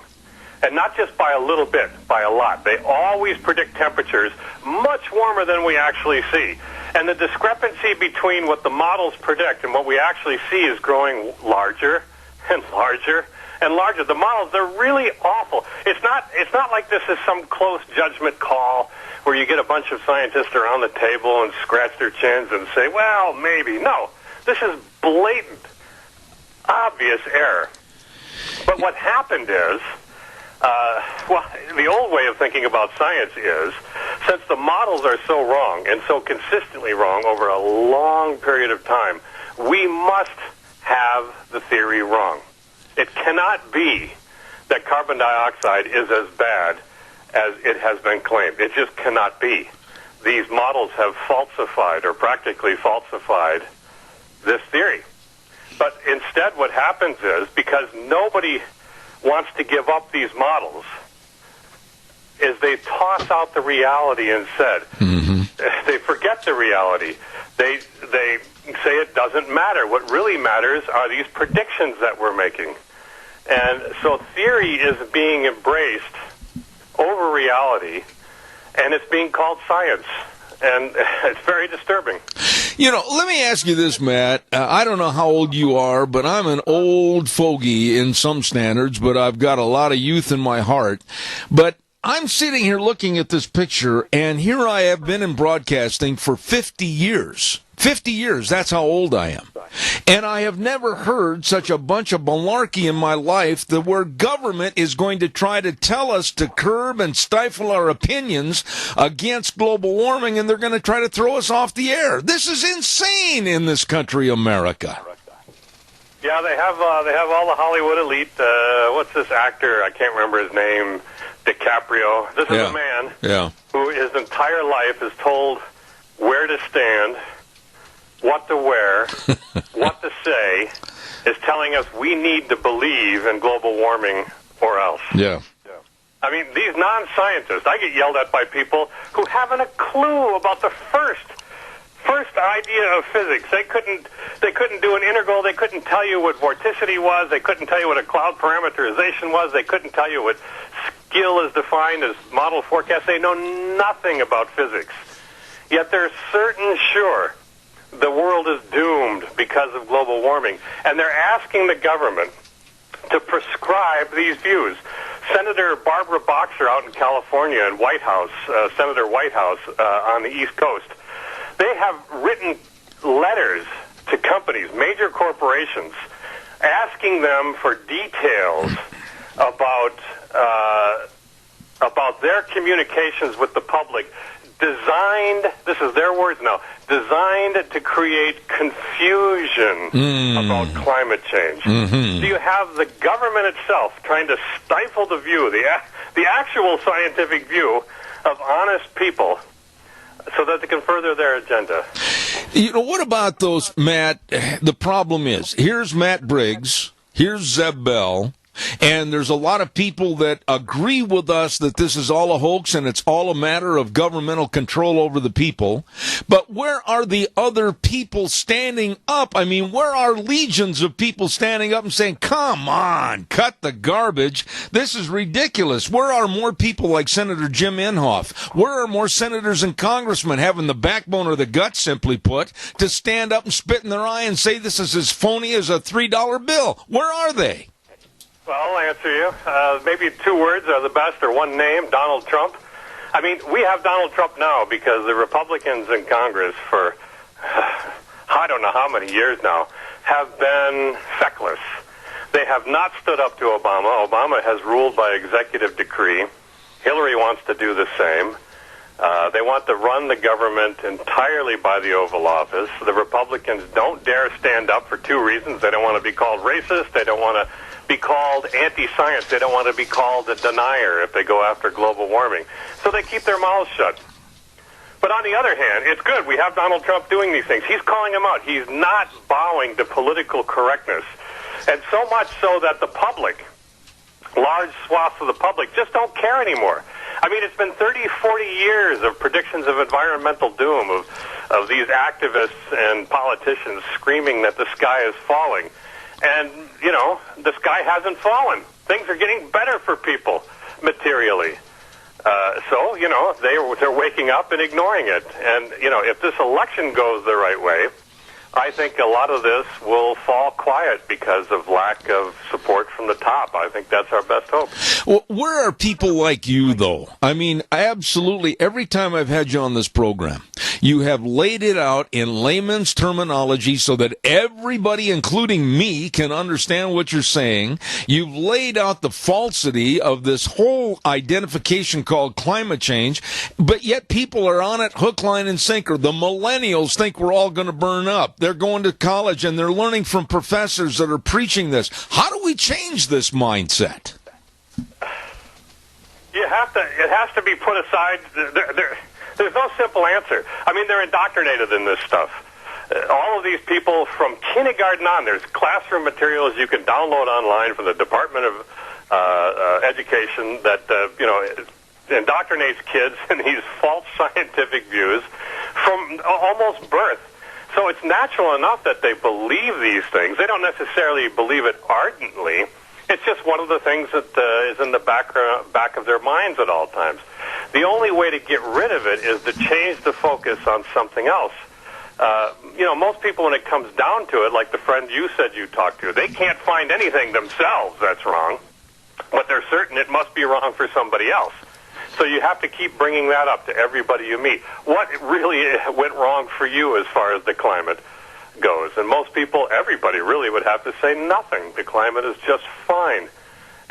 And not just by a little bit, by a lot. They always predict temperatures much warmer than we actually see. And the discrepancy between what the models predict and what we actually see is growing larger and larger and larger. The models, they're really awful. It's not like this is some close judgment call where you get a bunch of scientists around the table and scratch their chins and say, well, maybe. No, this is blatant, obvious error. But what happened is, the old way of thinking about science is, since the models are so wrong and so consistently wrong over a long period of time, we must have the theory wrong. It cannot be that carbon dioxide is as bad as it has been claimed. It just cannot be. These models have falsified, or practically falsified, this theory. But instead what happens is, because nobody wants to give up these models, is they toss out the reality instead. They forget the reality. They say it doesn't matter. What really matters are these predictions that we're making. And so theory is being embraced over reality, and it's being called science. And it's very disturbing. You know, let me ask you this, Matt. I don't know how old you are, but I'm an old fogey in some standards, but I've got a lot of youth in my heart. But I'm sitting here looking at this picture, and here I have been in broadcasting for 50 years. 50 years, that's how old I am. And I have never heard such a bunch of malarkey in my life that where government is going to try to tell us to curb and stifle our opinions against global warming, and they're going to try to throw us off the air. This is insane in this country, America. Yeah, they have all the Hollywood elite. What's this actor? I can't remember his name. DiCaprio. This is a man who his entire life is told where to stand, what to wear, what to say, is telling us we need to believe in global warming or else. Yeah. I mean, these non-scientists, I get yelled at by people who haven't a clue about the first idea of physics. They couldn't do an integral. They couldn't tell you what vorticity was. They couldn't tell you what a cloud parameterization was. They couldn't tell you what skill is defined as model forecast. They know nothing about physics. Yet they're certain sure the world is doomed because of global warming. And they're asking the government to prescribe these views. Senator Barbara Boxer out in California and Senator Whitehouse on the East Coast, they have written letters to companies, major corporations, asking them for details about their communications with the public, designed, this is their words now, designed to create confusion about climate change. So you have the government itself trying to stifle the view, the actual scientific view of honest people, so that they can further their agenda. You know, what about those, Matt? The problem is, here's Matt Briggs, here's Zeb Bell, and there's a lot of people that agree with us that this is all a hoax and it's all a matter of governmental control over the people. But where are the other people standing up? I mean, where are legions of people standing up and saying, come on, cut the garbage. This is ridiculous. Where are more people like Senator Jim Inhofe? Where are more senators and congressmen having the backbone or the guts, simply put, to stand up and spit in their eye and say this is as phony as a $3 bill? Where are they? Well, I'll answer you. Maybe two words are the best, or one name, Donald Trump. I mean, we have Donald Trump now because the Republicans in Congress for I don't know how many years now have been feckless. They have not stood up to Obama. Obama has ruled by executive decree. Hillary wants to do the same. They want to run the government entirely by the Oval Office. The Republicans don't dare stand up for two reasons. They don't want to be called racist. They don't want to be called anti-science. They don't want to be called a denier if they go after global warming. So they keep their mouths shut. But on the other hand, it's good. We have Donald Trump doing these things. He's calling them out. He's not bowing to political correctness. And so much so that the public large swaths of the public just don't care anymore. I mean, it's been 30, 40 years of predictions of environmental doom, of these activists and politicians screaming that the sky is falling. And, you know, the sky hasn't fallen. Things are getting better for people materially. So, you know, they're waking up and ignoring it. And, you know, if this election goes the right way, I think a lot of this will fall quiet because of lack of support from the top. I think that's our best hope. Well, where are people like you, though? I mean, absolutely, every time I've had you on this program, you have laid it out in layman's terminology so that everybody, including me, can understand what you're saying. You've laid out the falsity of this whole identification called climate change, but yet people are on it hook, line, and sinker. The millennials think we're all going to burn up. They're going to college and they're learning from professors that are preaching this. How do we change this mindset? It has to be put aside. There's no simple answer. I mean, they're indoctrinated in this stuff. All of these people from kindergarten on, there's classroom materials you can download online from the Department of Education that, you know, indoctrinates kids in these false scientific views from almost birth. So it's natural enough that they believe these things. They don't necessarily believe it ardently. It's just one of the things that is in the back of their minds at all times. The only way to get rid of it is to change the focus on something else. You know, most people, when it comes down to it, like the friend you said you talked to, they can't find anything themselves that's wrong, but they're certain it must be wrong for somebody else. So you have to keep bringing that up to everybody you meet. What really went wrong for you as far as the climate goes? And most people, everybody really would have to say nothing. The climate is just fine.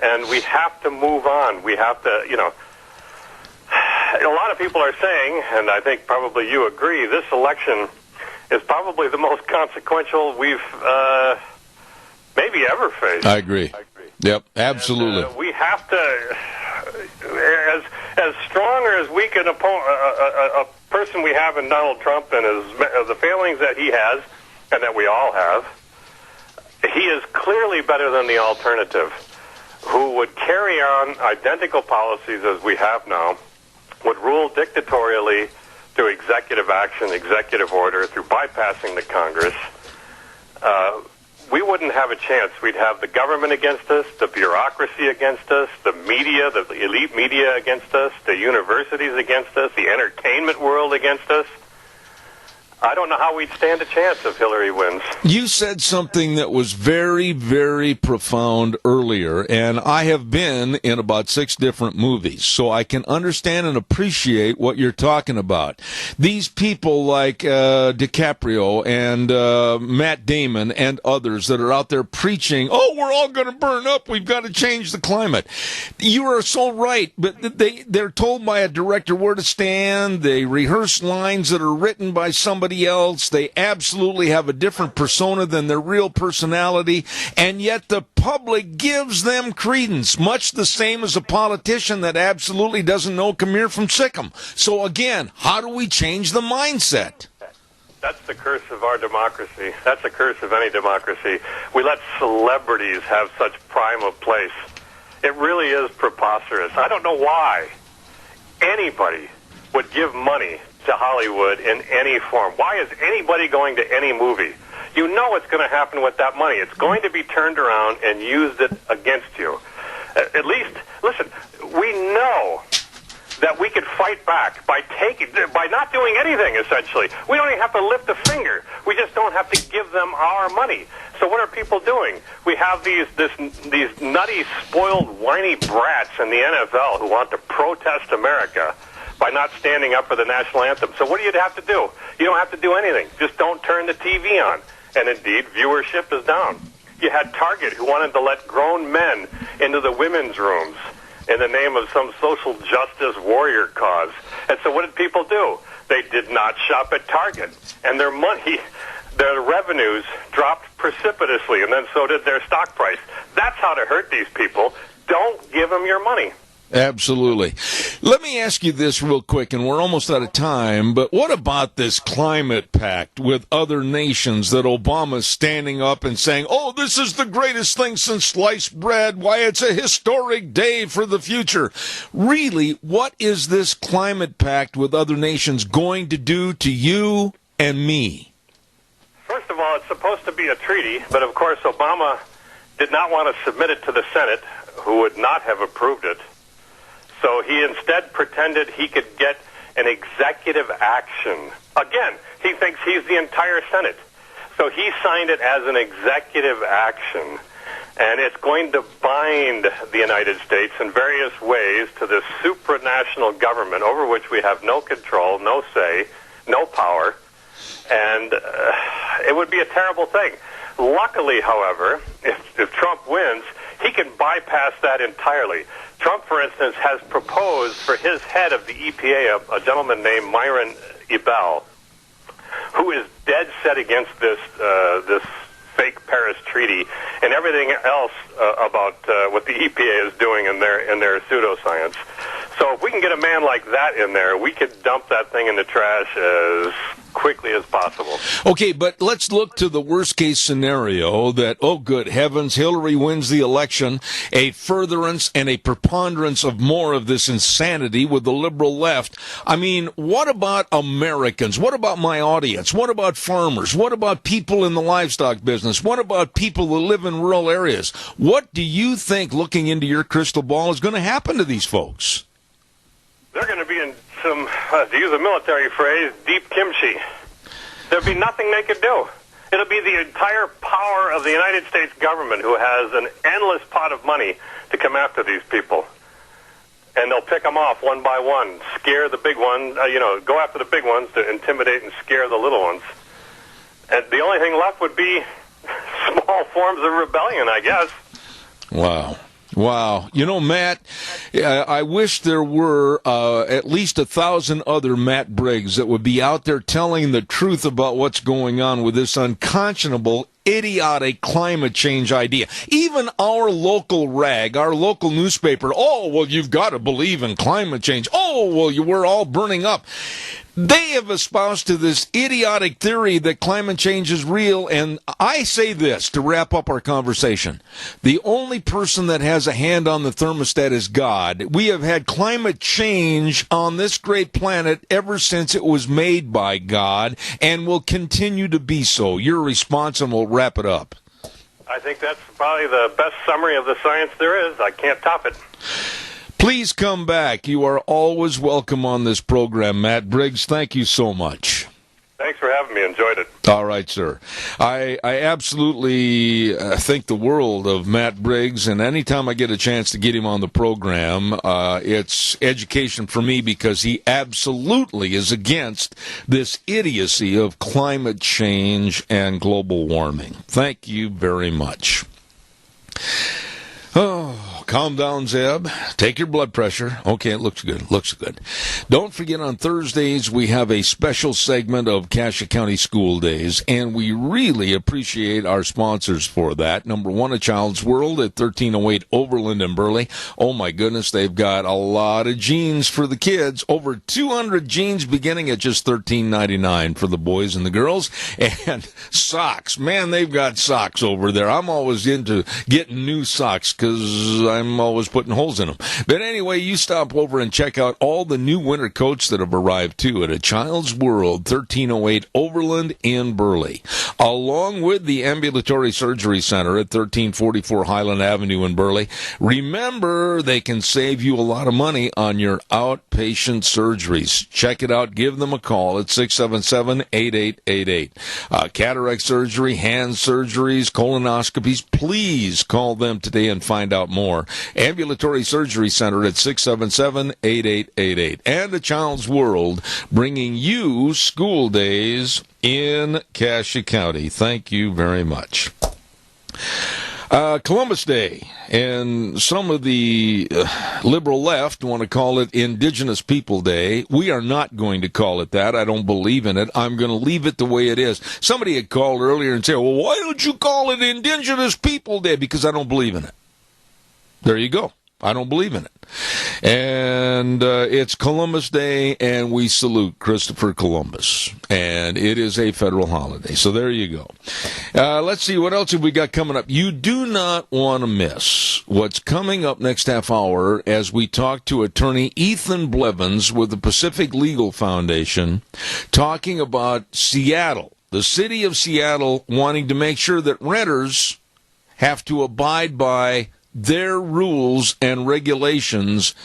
And we have to move on. We have to, you know, a lot of people are saying, and I think probably you agree, this election is probably the most consequential we've maybe ever faced. I agree. Yep, absolutely. And, we have to, as strong or as weak a person we have in Donald Trump and the failings that he has and that we all have, he is clearly better than the alternative, who would carry on identical policies as we have now, would rule dictatorially through executive action, executive order, through bypassing the Congress. We wouldn't have a chance. We'd have the government against us, the bureaucracy against us, the media, the elite media against us, the universities against us, the entertainment world against us. I don't know how we'd stand a chance if Hillary wins. You said something that was very, very profound earlier, and I have been in about 6 different movies, so I can understand and appreciate what you're talking about. These people like DiCaprio and Matt Damon and others that are out there preaching, oh, we're all going to burn up, we've got to change the climate. You are so right, but they're told by a director where to stand, they rehearse lines that are written by somebody else. They absolutely have a different persona than their real personality, and yet the public gives them credence, much the same as a politician that absolutely doesn't know Khmer from Sikkim. So again, how do we change the mindset? That's the curse of our democracy. That's the curse of any democracy. We let celebrities have such prime of place. It really is preposterous. I don't know why anybody would give money to Hollywood in any form. Why is anybody going to any movie? You know what's going to happen with that money. It's going to be turned around and used it against you. At least, listen, we know that we could fight back by not doing anything, essentially. We don't even have to lift a finger. We just don't have to give them our money. So what are people doing? We have these nutty, spoiled, whiny brats in the NFL who want to protest America by not standing up for the national anthem. So what do you have to do? You don't have to do anything. Just don't turn the TV on. And indeed, viewership is down. You had Target, who wanted to let grown men into the women's rooms in the name of some social justice warrior cause. And so what did people do? They did not shop at Target. And their money, their revenues dropped precipitously, and then so did their stock price. That's how to hurt these people. Don't give them your money. Absolutely. Let me ask you this real quick, and we're almost out of time, but what about this climate pact with other nations that Obama's standing up and saying, oh, this is the greatest thing since sliced bread, why it's a historic day for the future? Really, what is this climate pact with other nations going to do to you and me? First of all, it's supposed to be a treaty, but of course Obama did not want to submit it to the Senate, who would not have approved it. So he instead pretended he could get an executive action. Again, he thinks he's the entire Senate. So he signed it as an executive action. And it's going to bind the United States in various ways to this supranational government over which we have no control, no say, no power. And it would be a terrible thing. Luckily, however, if Trump wins, he can bypass that entirely. Trump, for instance, has proposed for his head of the EPA, a gentleman named Myron Ebell, who is dead set against this fake Paris Treaty and everything else about what the EPA is doing in their pseudoscience. So if we can get a man like that in there, we could dump that thing in the trash as quickly as possible. Okay, but let's look to the worst-case scenario that, oh, good heavens, Hillary wins the election, a furtherance and a preponderance of more of this insanity with the liberal left. I mean, what about Americans? What about my audience? What about farmers? What about people in the livestock business? What about people who live in rural areas? What do you think, looking into your crystal ball, is going to happen to these folks? They're going to be in some, to use a military phrase, deep kimchi. There'll be nothing they could do. It'll be the entire power of the United States government who has an endless pot of money to come after these people. And they'll pick them off one by one, scare the big ones, go after the big ones to intimidate and scare the little ones. And the only thing left would be small forms of rebellion, I guess. Wow. Wow. You know, Matt, I wish there were at least 1,000 other Matt Briggs that would be out there telling the truth about what's going on with this unconscionable, idiotic climate change idea. Even our local rag, our local newspaper, oh, well, you've got to believe in climate change. Oh, well, we're all burning up. They have espoused to this idiotic theory that climate change is real, and I say this to wrap up our conversation. The only person that has a hand on the thermostat is God. We have had climate change on this great planet ever since it was made by God, and will continue to be so. Your response, and we'll wrap it up. I think that's probably the best summary of the science there is. I can't top it. Please come back. You are always welcome on this program, Matt Briggs. Thank you so much. Thanks for having me. Enjoyed it. All right, sir. I absolutely think the world of Matt Briggs, and anytime I get a chance to get him on the program, it's education for me because he absolutely is against this idiocy of climate change and global warming. Thank you very much. Oh, calm down, Zeb. Take your blood pressure. Okay, it looks good. Looks good. Don't forget, on Thursdays, we have a special segment of Cassia County School Days, and we really appreciate our sponsors for that. Number one, A Child's World at 1308 Overland in Burley. Oh, my goodness, they've got a lot of jeans for the kids. Over 200 jeans beginning at just $13.99 for the boys and the girls. And socks. Man, they've got socks over there. I'm always into getting new socks because I'm always putting holes in them. But anyway, you stop over and check out all the new winter coats that have arrived, too, at A Child's World, 1308 Overland in Burley. Along with the Ambulatory Surgery Center at 1344 Highland Avenue in Burley. Remember, they can save you a lot of money on your outpatient surgeries. Check it out. Give them a call at 677-8888. Cataract surgery, hand surgeries, colonoscopies. Please call them today and find out more. Ambulatory Surgery Center at 677-8888. And A Child's World, bringing you school days in Cassia County. Thank you very much. Columbus Day, and some of the liberal left want to call it Indigenous People Day. We are not going to call it that. I don't believe in it. I'm going to leave it the way it is. Somebody had called earlier and said, well, why don't you call it Indigenous People Day? Because I don't believe in it. There you go. I don't believe in it. And it's Columbus Day, and we salute Christopher Columbus. And it is a federal holiday. So there you go. Let's see, what else have we got coming up? You do not want to miss what's coming up next half hour as we talk to attorney Ethan Blevins with the Pacific Legal Foundation, talking about Seattle, the city of Seattle, wanting to make sure that renters have to abide by their rules and regulations.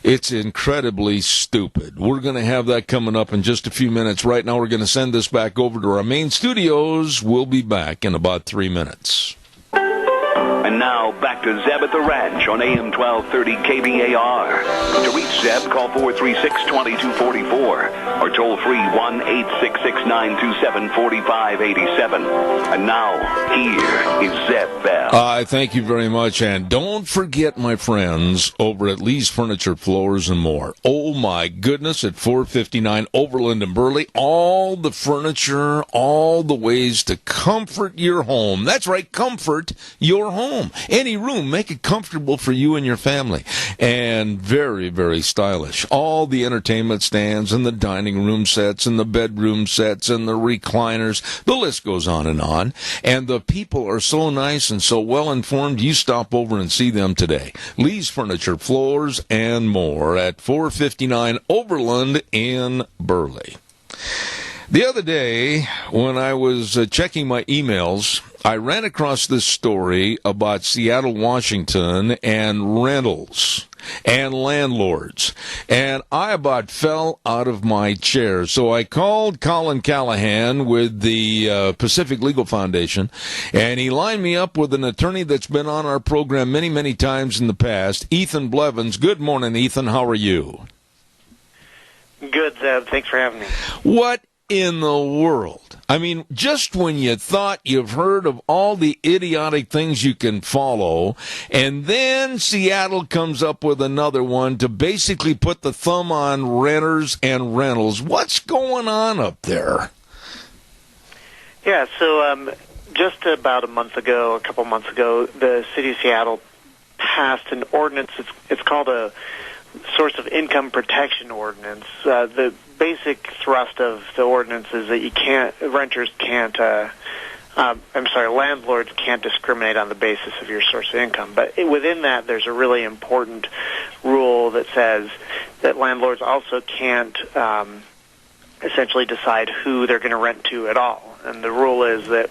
It's incredibly stupid. We're going to have that coming up in just a few minutes. Right now, we're going to send this back over to our main studios. We'll be back in about 3 minutes. And now, back to Zeb at the Ranch on AM 1230 KBAR. To reach Zeb, call 436-2244 or toll free 1-866-927-4587. And now, here is Zeb Bell. Thank you very much. And don't forget, my friends, over at Lee's Furniture, Floors, and More. Oh, my goodness, at 459 Overland and Burley, all the furniture, all the ways to comfort your home. That's right, comfort your home. Any room, make it comfortable for you and your family. And very, very stylish. All the entertainment stands and the dining room sets and the bedroom sets and the recliners. The list goes on. And the people are so nice and so well informed, you stop over and see them today. Lee's Furniture, Floors, and More at 459 Overland in Burley. The other day, when I was checking my emails, I ran across this story about Seattle, Washington, and rentals and landlords. And I about fell out of my chair. So I called Colin Callahan with the Pacific Legal Foundation, and he lined me up with an attorney that's been on our program many, many times in the past, Ethan Blevins. Good morning, Ethan. How are you? Good, Zeb. Thanks for having me. What in the world? I mean, just when you thought you've heard of all the idiotic things you can follow, and then Seattle comes up with another one to basically put the thumb on renters and rentals. What's going on up there? Yeah, so just about a couple months ago, the city of Seattle passed an ordinance. It's called a source of income protection ordinance. The basic thrust of the ordinance is that landlords can't discriminate on the basis of your source of income. But within that, there's a really important rule that says that landlords also can't essentially decide who they're going to rent to at all. And the rule is that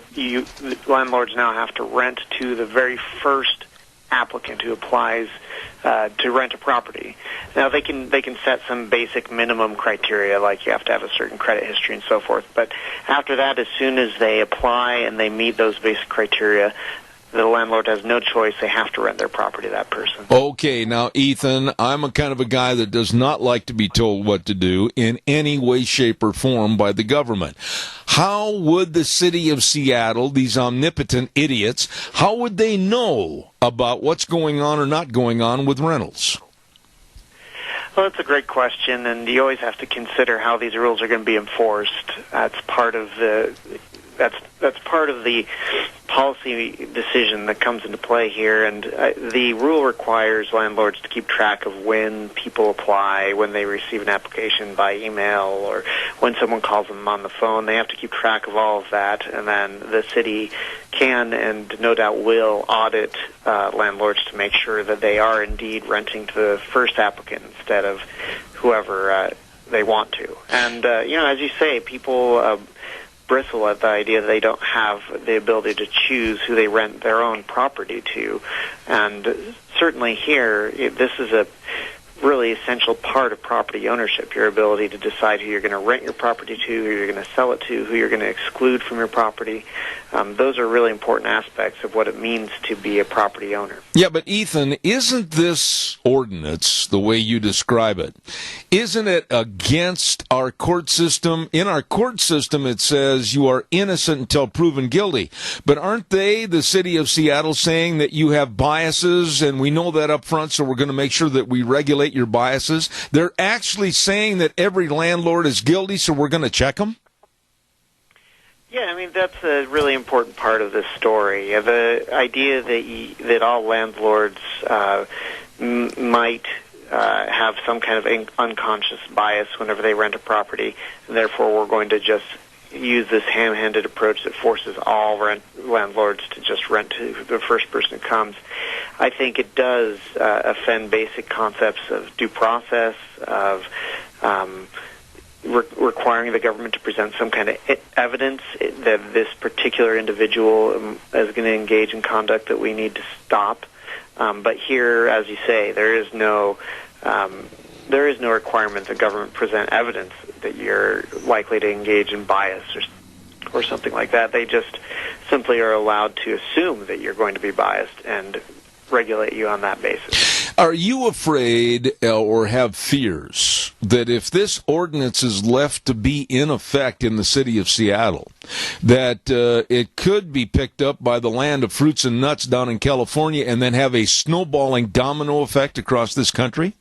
landlords now have to rent to the very first applicant who applies to rent a property. Now they can set some basic minimum criteria, like you have to have a certain credit history and so forth. But after that, as soon as they apply and they meet those basic criteria, the landlord has no choice. They have to rent their property to that person. Okay, now, Ethan, I'm a kind of a guy that does not like to be told what to do in any way, shape, or form by the government. How would the city of Seattle, these omnipotent idiots, how would they know about what's going on or not going on with rentals? Well, that's a great question, and you always have to consider how these rules are going to be enforced. That's part of the policy decision that comes into play here, and the rule requires landlords to keep track of when people apply, when they receive an application by email, or when someone calls them on the phone. They have to keep track of all of that, and then the city can and no doubt will audit landlords to make sure that they are indeed renting to the first applicant instead of whoever they want to. And, as you say, people bristle at the idea that they don't have the ability to choose who they rent their own property to. And certainly here, this is a really essential part of property ownership, your ability to decide who you're going to rent your property to, who you're going to sell it to, who you're going to exclude from your property. Those are really important aspects of what it means to be a property owner. Yeah, but Ethan, isn't this ordinance, the way you describe it, isn't it against our court system? In our court system, it says you are innocent until proven guilty. But aren't they, the city of Seattle, saying that you have biases, and we know that up front, so we're going to make sure that we regulate your biases? They're actually saying that every landlord is guilty, so we're going to check them? Yeah, I mean, that's a really important part of this story. The idea that all landlords might have some kind of unconscious bias whenever they rent a property, and therefore we're going to just use this ham-handed approach that forces all landlords to just rent to the first person who comes. I think it does offend basic concepts of due process, of requiring the government to present some kind of evidence that this particular individual is going to engage in conduct that we need to stop. But here, as you say, there is no requirement that government present evidence that you're likely to engage in bias or something like that. They just simply are allowed to assume that you're going to be biased and regulate you on that basis. Are you afraid or have fears that if this ordinance is left to be in effect in the city of Seattle, that it could be picked up by the land of fruits and nuts down in California and then have a snowballing domino effect across this country?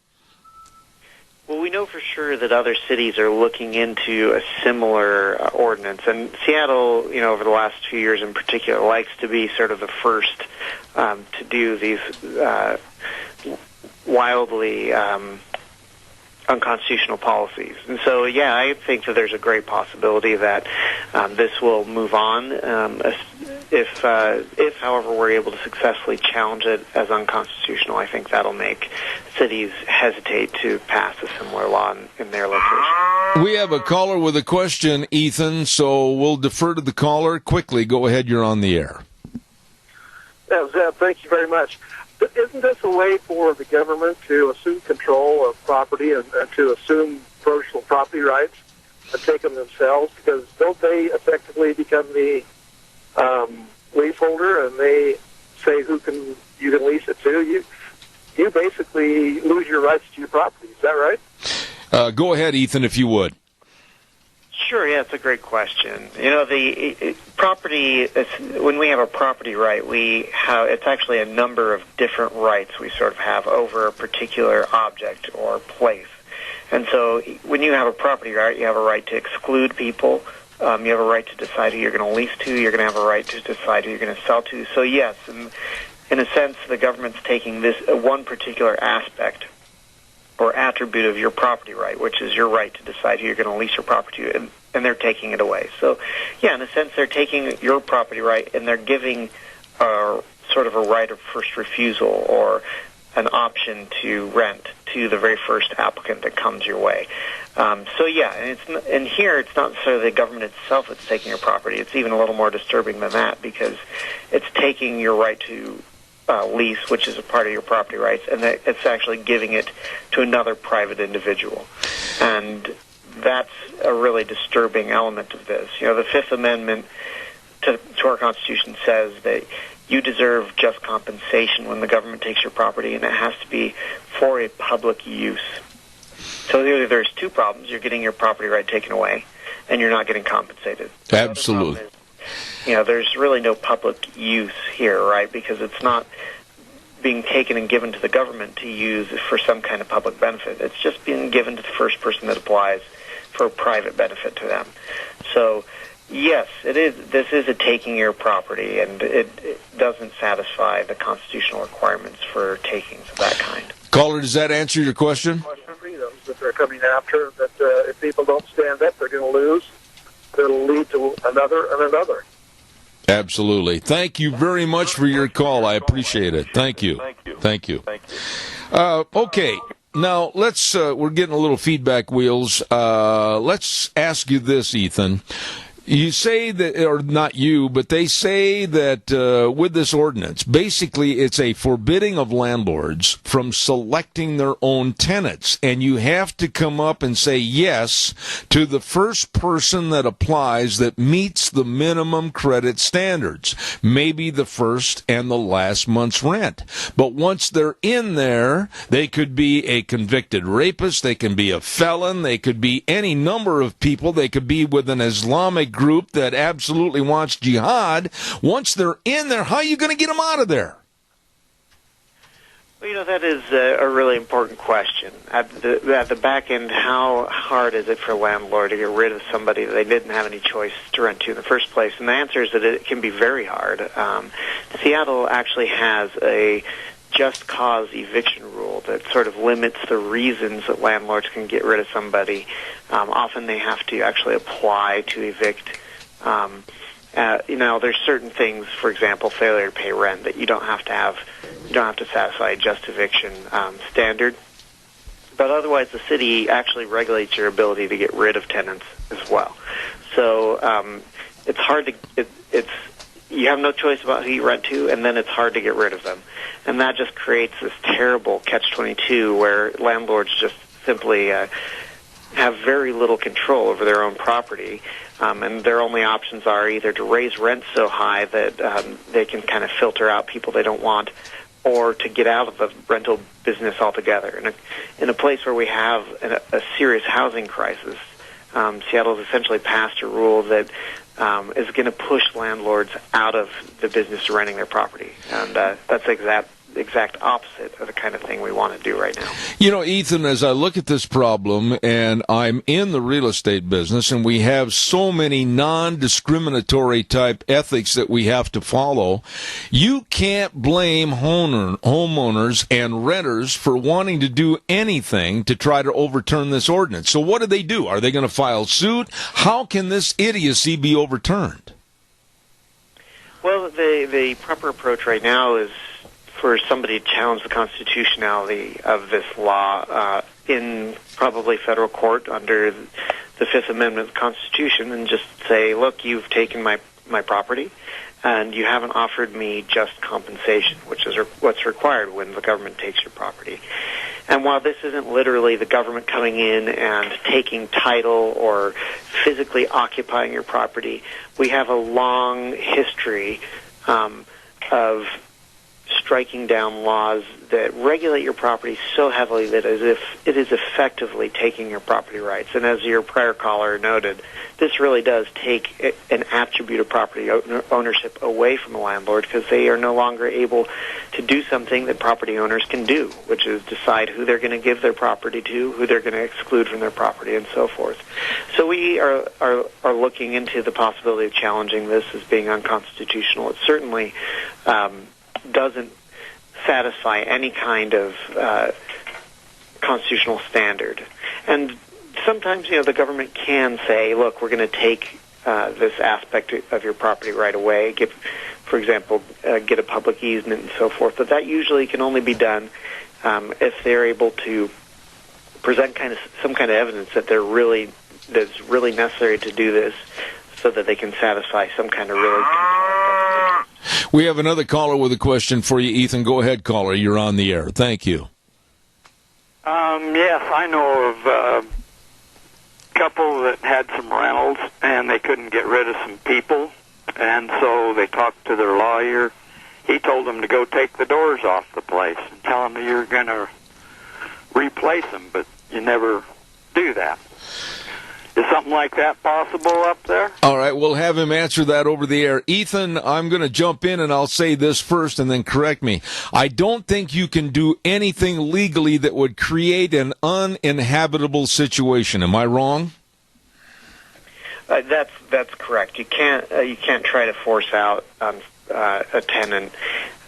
Well, we know for sure that other cities are looking into a similar ordinance, and Seattle, over the last few years in particular, likes to be sort of the first to do these wildly unconstitutional policies. And so, yeah, I think that there's a great possibility that this will move on if, however, we're able to successfully challenge it as unconstitutional. I think that'll make cities hesitate to pass a similar law in their location. We have a caller with a question, Ethan, so we'll defer to the caller. Quickly, go ahead, you're on the air. Zeb, thank you very much. But isn't this a way for the government to assume control of property and to assume personal property rights and take them themselves? Because don't they effectively become the leaseholder, and they say you can lease it to? You basically lose your rights to your property. Is that right? Go ahead, Ethan, if you would. Sure, yeah, it's a great question. The property, when we have a property right, it's actually a number of different rights we sort of have over a particular object or place. And so when you have a property right, you have a right to exclude people. You have a right to decide who you're going to lease to. You're going to have a right to decide who you're going to sell to. So yes, in a sense, the government's taking this one particular aspect or attribute of your property right, which is your right to decide who you're going to lease your property to, and they're taking it away. So, yeah, in a sense, they're taking your property right, and they're giving sort of a right of first refusal or an option to rent to the very first applicant that comes your way. So, yeah, and here it's not necessarily the government itself that's taking your property. It's even a little more disturbing than that, because it's taking your right to lease, which is a part of your property rights, and it's actually giving it to another private individual. And that's a really disturbing element of this. The Fifth Amendment to our Constitution says that you deserve just compensation when the government takes your property, and it has to be for a public use. So there's two problems. You're getting your property right taken away, and you're not getting compensated. Absolutely. There's really no public use here, right? Because it's not being taken and given to the government to use for some kind of public benefit. It's just being given to the first person that applies for a private benefit to them. So, yes, it is. This is a taking your property, and it doesn't satisfy the constitutional requirements for takings of that kind. Caller, does that answer your question? Freedoms that they're coming after, that if people don't stand up, they're going to lose. It'll lead to another and another. Absolutely. Thank you very much for your call. I appreciate it. Thank you. Thank you. Okay. Now, we're getting a little feedback wheels. Let's ask you this, Ethan. You say that, or not you, but they say that with this ordinance, basically it's a forbidding of landlords from selecting their own tenants. And you have to come up and say yes to the first person that applies that meets the minimum credit standards, maybe the first and the last month's rent. But once they're in there, they could be a convicted rapist, they can be a felon, they could be any number of people, they could be with an Islamic group that absolutely wants jihad. Once they're in there, how are you going to get them out of there? Well, that is a really important question. At the back end, how hard is it for a landlord to get rid of somebody that they didn't have any choice to rent to in the first place? And the answer is that it can be very hard. Seattle actually has a just cause eviction rule that sort of limits the reasons that landlords can get rid of somebody. Often they have to actually apply to evict. There's certain things, for example, failure to pay rent, that you don't have to satisfy a just eviction standard. But otherwise, the city actually regulates your ability to get rid of tenants as well. So it's hard to you have no choice about who you rent to, and then it's hard to get rid of them. And that just creates this terrible catch-22 where landlords just simply have very little control over their own property, and their only options are either to raise rents so high that they can kind of filter out people they don't want, or to get out of the rental business altogether. In a place where we have a serious housing crisis, Seattle has essentially passed a rule that is going to push landlords out of the business of renting their property. And that's the exact opposite of the kind of thing we want to do right now. You know, Ethan, as I look at this problem, and I'm in the real estate business, and we have so many non-discriminatory type ethics that we have to follow, you can't blame homeowners and renters for wanting to do anything to try to overturn this ordinance. So what do? Are they going to file suit? How can this idiocy be overturned? Well, the proper approach right now is for somebody to challenge the constitutionality of this law in probably federal court under the Fifth Amendment of the Constitution, and just say, look, you've taken my property, and you haven't offered me just compensation, which is what's required when the government takes your property. And while this isn't literally the government coming in and taking title or physically occupying your property, we have a long history of striking down laws that regulate your property so heavily that as if it is effectively taking your property rights. And as your prior caller noted, this really does take an attribute of property ownership away from the landlord, because they are no longer able to do something that property owners can do, which is decide who they're going to give their property to, who they're going to exclude from their property, and so forth. So we are looking into the possibility of challenging this as being unconstitutional. It certainly doesn't satisfy any kind of constitutional standard. And sometimes, the government can say, look, we're going to take this aspect of your property right away, for example, get a public easement and so forth. But that usually can only be done if they're able to present some kind of evidence that that's really necessary to do this, so that they can satisfy some kind of really. We have another caller with a question for you, Ethan. Go ahead, caller. You're on the air. Thank you. Yes, I know of a couple that had some rentals, and they couldn't get rid of some people, and so they talked to their lawyer. He told them to go take the doors off the place and tell them that you're going to replace them, but you never do that. Is something like that possible up there? All right, we'll have him answer that over the air. Ethan, I'm going to jump in, and I'll say this first and then correct me. I don't think you can do anything legally that would create an uninhabitable situation. Am I wrong? That's correct. You can't try to force out a tenant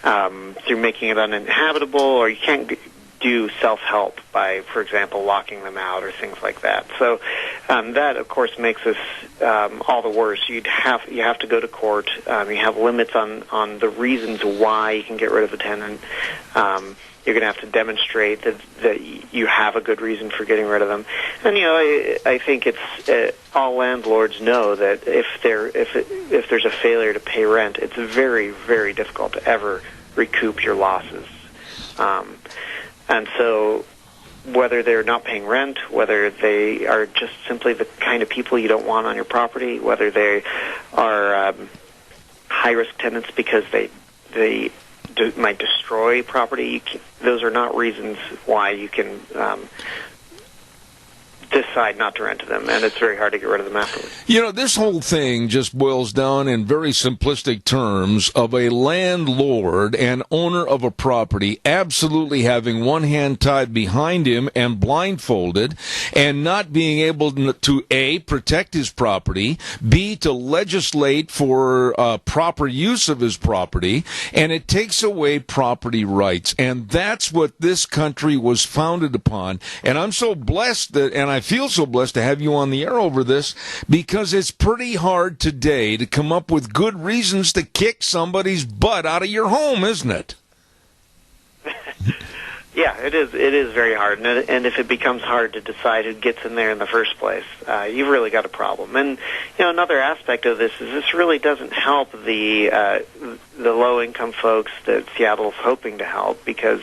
through making it uninhabitable, or you can't do self-help by, for example, locking them out or things like that. So that, of course, makes this all the worse. You have to go to court. You have limits on the reasons why you can get rid of a tenant. You're going to have to demonstrate that you have a good reason for getting rid of them. And I think it's all landlords know that if there's a failure to pay rent, it's very, very difficult to ever recoup your losses. And so whether they're not paying rent, whether they are just simply the kind of people you don't want on your property, whether they are high-risk tenants because they might destroy property, those are not reasons why you can decide not to rent to them, and it's very hard to get rid of them afterwards. You know, this whole thing just boils down in very simplistic terms of a landlord and owner of a property absolutely having one hand tied behind him and blindfolded and not being able to, A, protect his property, B, to legislate for proper use of his property, and it takes away property rights. And that's what this country was founded upon. And I'm so blessed that, and I feel so blessed to have you on the air over this, because it's pretty hard today to come up with good reasons to kick somebody's butt out of your home, isn't it? Yeah, it is. It is very hard, and if it becomes hard to decide who gets in there in the first place, you've really got a problem. And another aspect of this is this really doesn't help the low-income folks that Seattle's hoping to help, because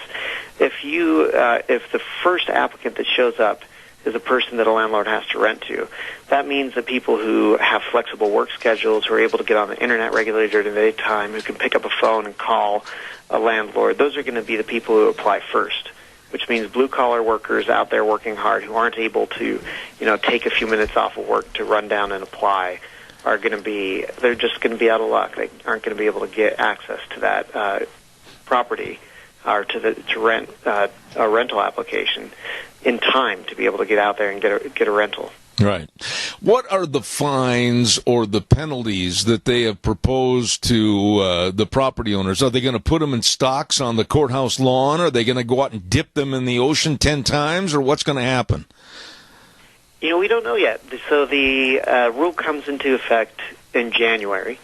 if the first applicant that shows up is a person that a landlord has to rent to, that means that people who have flexible work schedules, who are able to get on the internet regularly during the daytime, who can pick up a phone and call a landlord, those are going to be the people who apply first, which means blue-collar workers out there working hard who aren't able to, take a few minutes off of work to run down and apply are going to be, they're just going to be out of luck. They aren't going to be able to get access to that property or to rent a rental application in time to be able to get out there and get a rental. Right. What are the fines or the penalties that they have proposed to the property owners? Are they going to put them in stocks on the courthouse lawn? Are they going to go out and dip them in the ocean 10 times? Or what's going to happen? We don't know yet. So the rule comes into effect in January,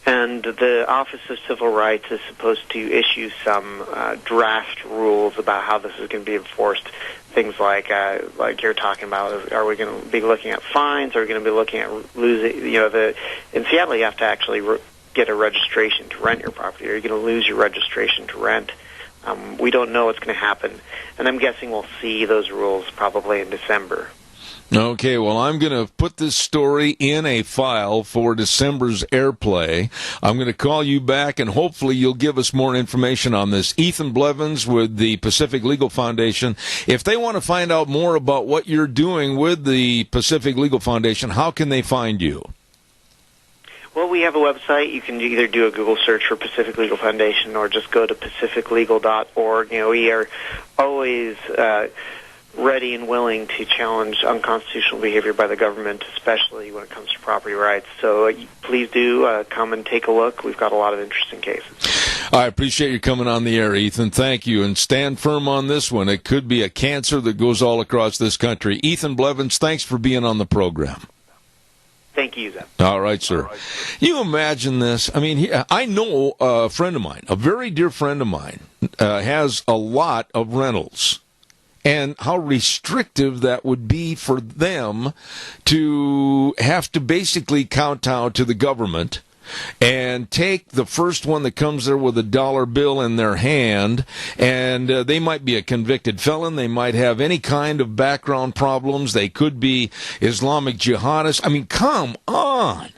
and the Office of Civil Rights is supposed to issue some draft rules about how this is going to be enforced. Things like you're talking about, are we going to be looking at fines? Are we going to be looking at losing, in Seattle you have to actually get a registration to rent your property. Are you going to lose your registration to rent? We don't know what's going to happen, and I'm guessing we'll see those rules probably in December. Okay, well, I'm going to put this story in a file for December's airplay. I'm going to call you back, and hopefully you'll give us more information on this. Ethan Blevins with the Pacific Legal Foundation. If they want to find out more about what you're doing with the Pacific Legal Foundation, how can they find you? Well, we have a website. You can either do a Google search for Pacific Legal Foundation or just go to pacificlegal.org. We are always ready and willing to challenge unconstitutional behavior by the government, especially when it comes to property rights. So please do come and take a look. We've got a lot of interesting cases. I appreciate you coming on the air, Ethan. Thank you. And stand firm on this one. It could be a cancer that goes all across this country. Ethan Blevins, thanks for being on the program. Thank you, Zeb. All right, sir. You imagine this? I mean, I know a friend of mine, a very dear friend of mine, has a lot of rentals. And how restrictive that would be for them to have to basically kowtow to the government and take the first one that comes there with a dollar bill in their hand, and they might be a convicted felon, they might have any kind of background problems, they could be Islamic jihadists. I mean, come on.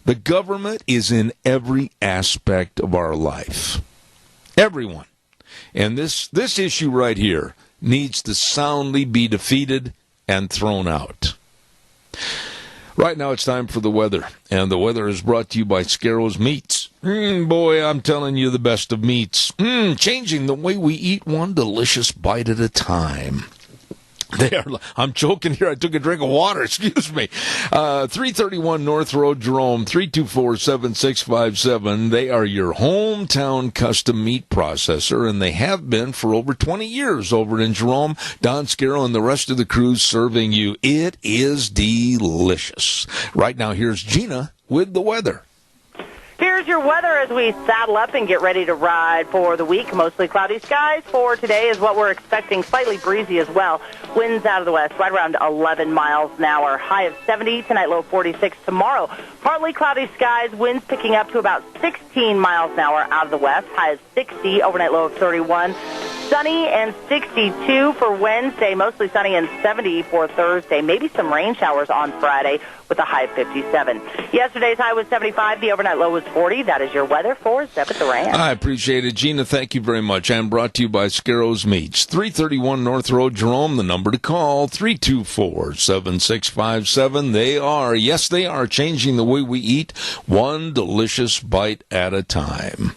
The government is in every aspect of our life. Everyone. And this issue right here needs to soundly be defeated and thrown out. Right now it's time for the weather, and the weather is brought to you by Scarrows Meats. Boy, I'm telling you, the best of meats. Changing the way we eat one delicious bite at a time. I'm choking here. I took a drink of water. Excuse me. 331 North Road, Jerome, 324-7657. They are your hometown custom meat processor, and they have been for over 20 years over in Jerome. Don Scarrow and the rest of the crew serving you. It is delicious. Right now, here's Gina with the weather. Here's your weather as we saddle up and get ready to ride for the week. Mostly cloudy skies for today is what we're expecting. Slightly breezy as well. Winds out of the west, right around 11 miles an hour. High of 70 tonight, low 46 tomorrow. Partly cloudy skies, winds picking up to about 16 miles an hour out of the west. High of 60, overnight low of 31. Sunny and 62 for Wednesday, mostly sunny and 70 for Thursday. Maybe some rain showers on Friday with a high of 57. Yesterday's high was 75. The overnight low was 40. That is your weather for Zeb at the Ranch. I appreciate it, Gina. Thank you very much. And brought to you by Scarrows Meats, 331 North Road, Jerome. The number to call, 324-7657. They are changing the way we eat, one delicious bite at a time.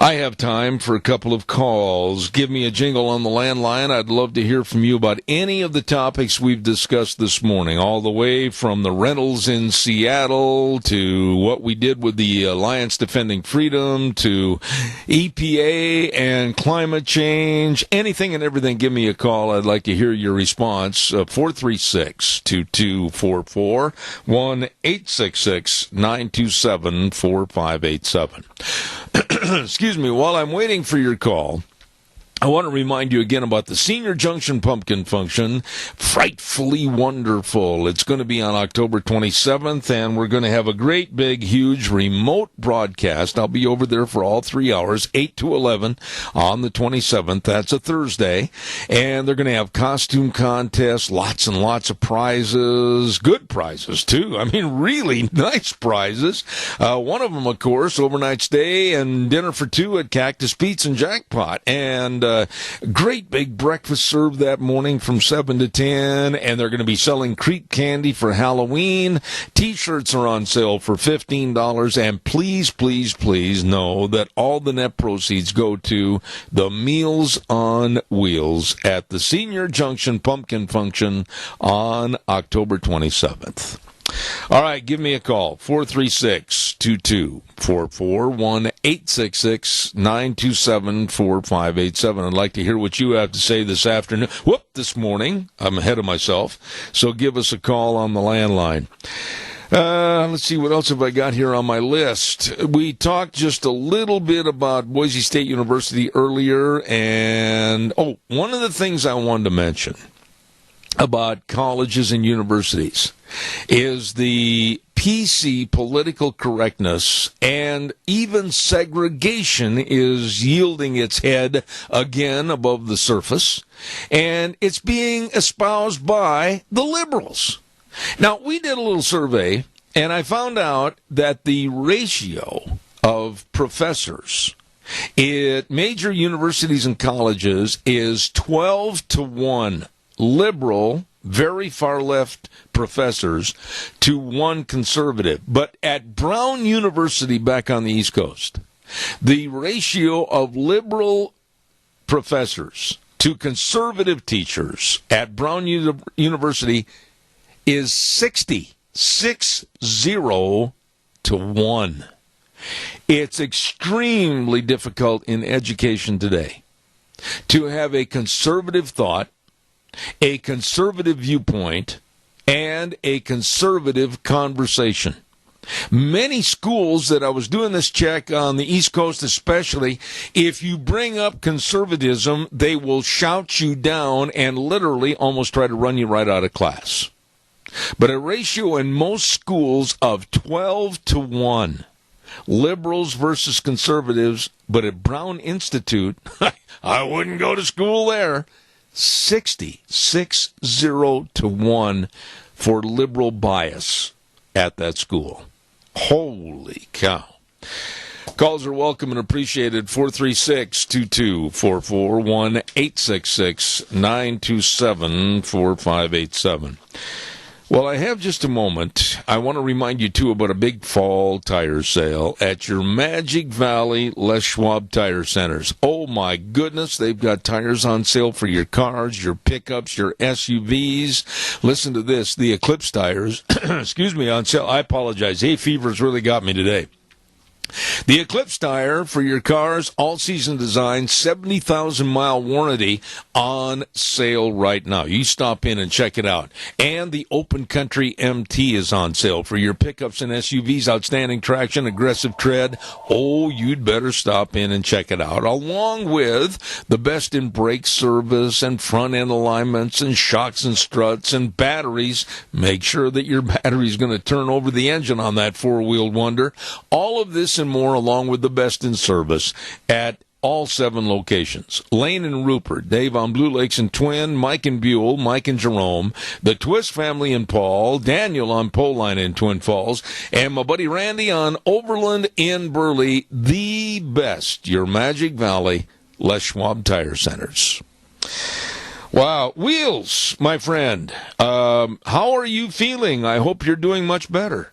I have time for a couple of calls. Give me a jingle on the landline. I'd love to hear from you about any of the topics we've discussed this morning, all the way from the rentals in Seattle to what we did with the Alliance Defending Freedom to EPA and climate change, anything and everything. Give me a call. I'd like to hear your response. 436-2244, 1-866-927-4587. Excuse me, while I'm waiting for your call, I want to remind you again about the Senior Junction Pumpkin Function, Frightfully Wonderful. It's going to be on October 27th, and we're going to have a great, big, huge remote broadcast. I'll be over there for all 3 hours, 8 to 11 on the 27th. That's a Thursday. And they're going to have costume contests, lots and lots of prizes, good prizes, too. I mean, really nice prizes. One of them, of course, overnight stay and dinner for two at Cactus Pete's and Jackpot. And great big breakfast served that morning from 7 to 10, and they're going to be selling Creek candy for Halloween. T-shirts are on sale for $15, and please, please, please know that all the net proceeds go to the Meals on Wheels at the Senior Junction Pumpkin Function on October 27th. All right, give me a call, 436-2244, 1-866-927-4587. I'd like to hear what you have to say this afternoon. This morning. I'm ahead of myself. So give us a call on the landline. Let's see, what else have I got here on my list? We talked just a little bit about Boise State University earlier, and, one of the things I wanted to mention about colleges and universities is the PC political correctness, and even segregation is yielding its head again above the surface, and it's being espoused by the liberals. Now, we did a little survey, and I found out that the ratio of professors at major universities and colleges is 12 to 1. Liberal, very far left professors to one conservative. But at Brown University back on the East Coast, the ratio of liberal professors to conservative teachers at Brown University is 60 to 1. It's extremely difficult in education today to have a conservative thought, a conservative viewpoint, and a conservative conversation. Many schools that I was doing this check on the East Coast especially, if you bring up conservatism, they will shout you down and literally almost try to run you right out of class. But a ratio in most schools of 12 to 1, liberals versus conservatives, but at Brown Institute, I wouldn't go to school there. 60 to 1 for liberal bias at that school. Holy cow. Calls are welcome and appreciated. 436-2244, 1-866-927-4587. Well, I have just a moment. I want to remind you, too, about a big fall tire sale at your Magic Valley Les Schwab Tire Centers. Oh, my goodness, they've got tires on sale for your cars, your pickups, your SUVs. Listen to this, the Eclipse tires, on sale. I apologize. Hay fever's really got me today. The Eclipse tire for your cars, all-season design, 70,000-mile warranty on sale right now. You stop in and check it out. And the Open Country MT is on sale for your pickups and SUVs, outstanding traction, aggressive tread. Oh, you'd better stop in and check it out, along with the best in brake service and front-end alignments and shocks and struts and batteries. Make sure that your battery's going to turn over the engine on that four-wheeled wonder. All of this and more, along with the best in service at all 7 locations. Lane and Rupert, Dave on Blue Lakes and Twin, Mike and Buell, Mike and Jerome, the Twist family in Paul, Daniel on Pole Line in Twin Falls, and my buddy Randy on Overland in Burley. The best, your Magic Valley Les Schwab Tire Centers. Wow. Wheels, my friend, how are you feeling? I hope you're doing much better.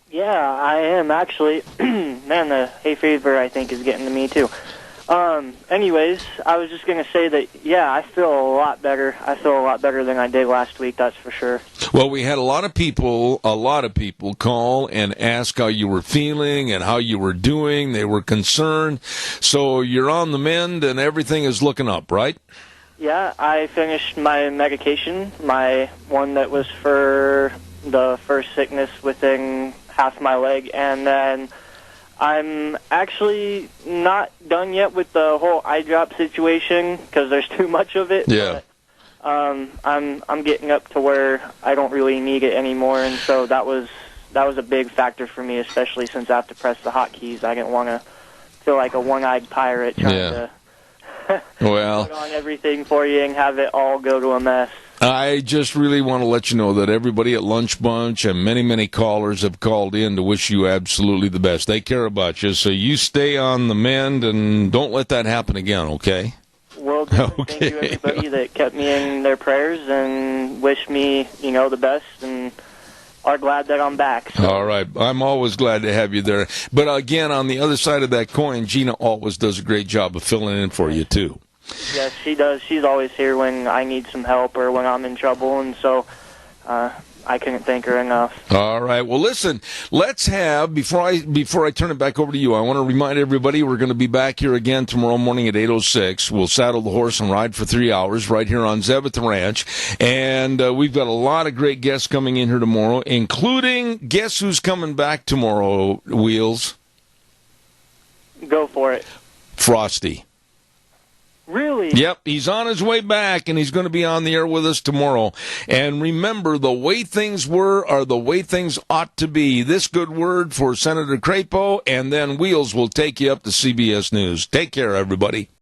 Yeah, I am actually. Man, the hay fever, I think, is getting to me, too. Anyways, I was just going to say that, yeah, I feel a lot better. I feel a lot better than I did last week, that's for sure. Well, we had a lot of people call and ask how you were feeling and how you were doing. They were concerned. So you're on the mend and everything is looking up, right? Yeah, I finished my medication, my one that was for the first sickness within half my leg, and then I'm actually not done yet with the whole eye drop situation because there's too much of it. Yeah. But, I'm getting up to where I don't really need it anymore, and so that was a big factor for me, especially since I have to press the hotkeys. I didn't want to feel like a one-eyed pirate trying to well, put on everything for you and have it all go to a mess. I just really want to let you know that everybody at Lunch Bunch and many, many callers have called in to wish you absolutely the best. They care about you, so you stay on the mend and don't let that happen again, okay? Well, thank you everybody that kept me in their prayers and wished me, the best and are glad that I'm back. So. All right. I'm always glad to have you there. But again, on the other side of that coin, Gina always does a great job of filling in for you, too. Yes, she does. She's always here when I need some help or when I'm in trouble, and so I couldn't thank her enough. All right. Well, listen, let's have, before I turn it back over to you, I want to remind everybody we're going to be back here again tomorrow morning at 8:06. We'll saddle the horse and ride for 3 hours right here on Zeb at the Ranch. And we've got a lot of great guests coming in here tomorrow, including, guess who's coming back tomorrow, Wheels? Go for it. Frosty. Really? Yep, he's on his way back, and he's going to be on the air with us tomorrow. And remember, the way things were are the way things ought to be. This good word for Senator Crapo, and then Wheels will take you up to CBS News. Take care, everybody.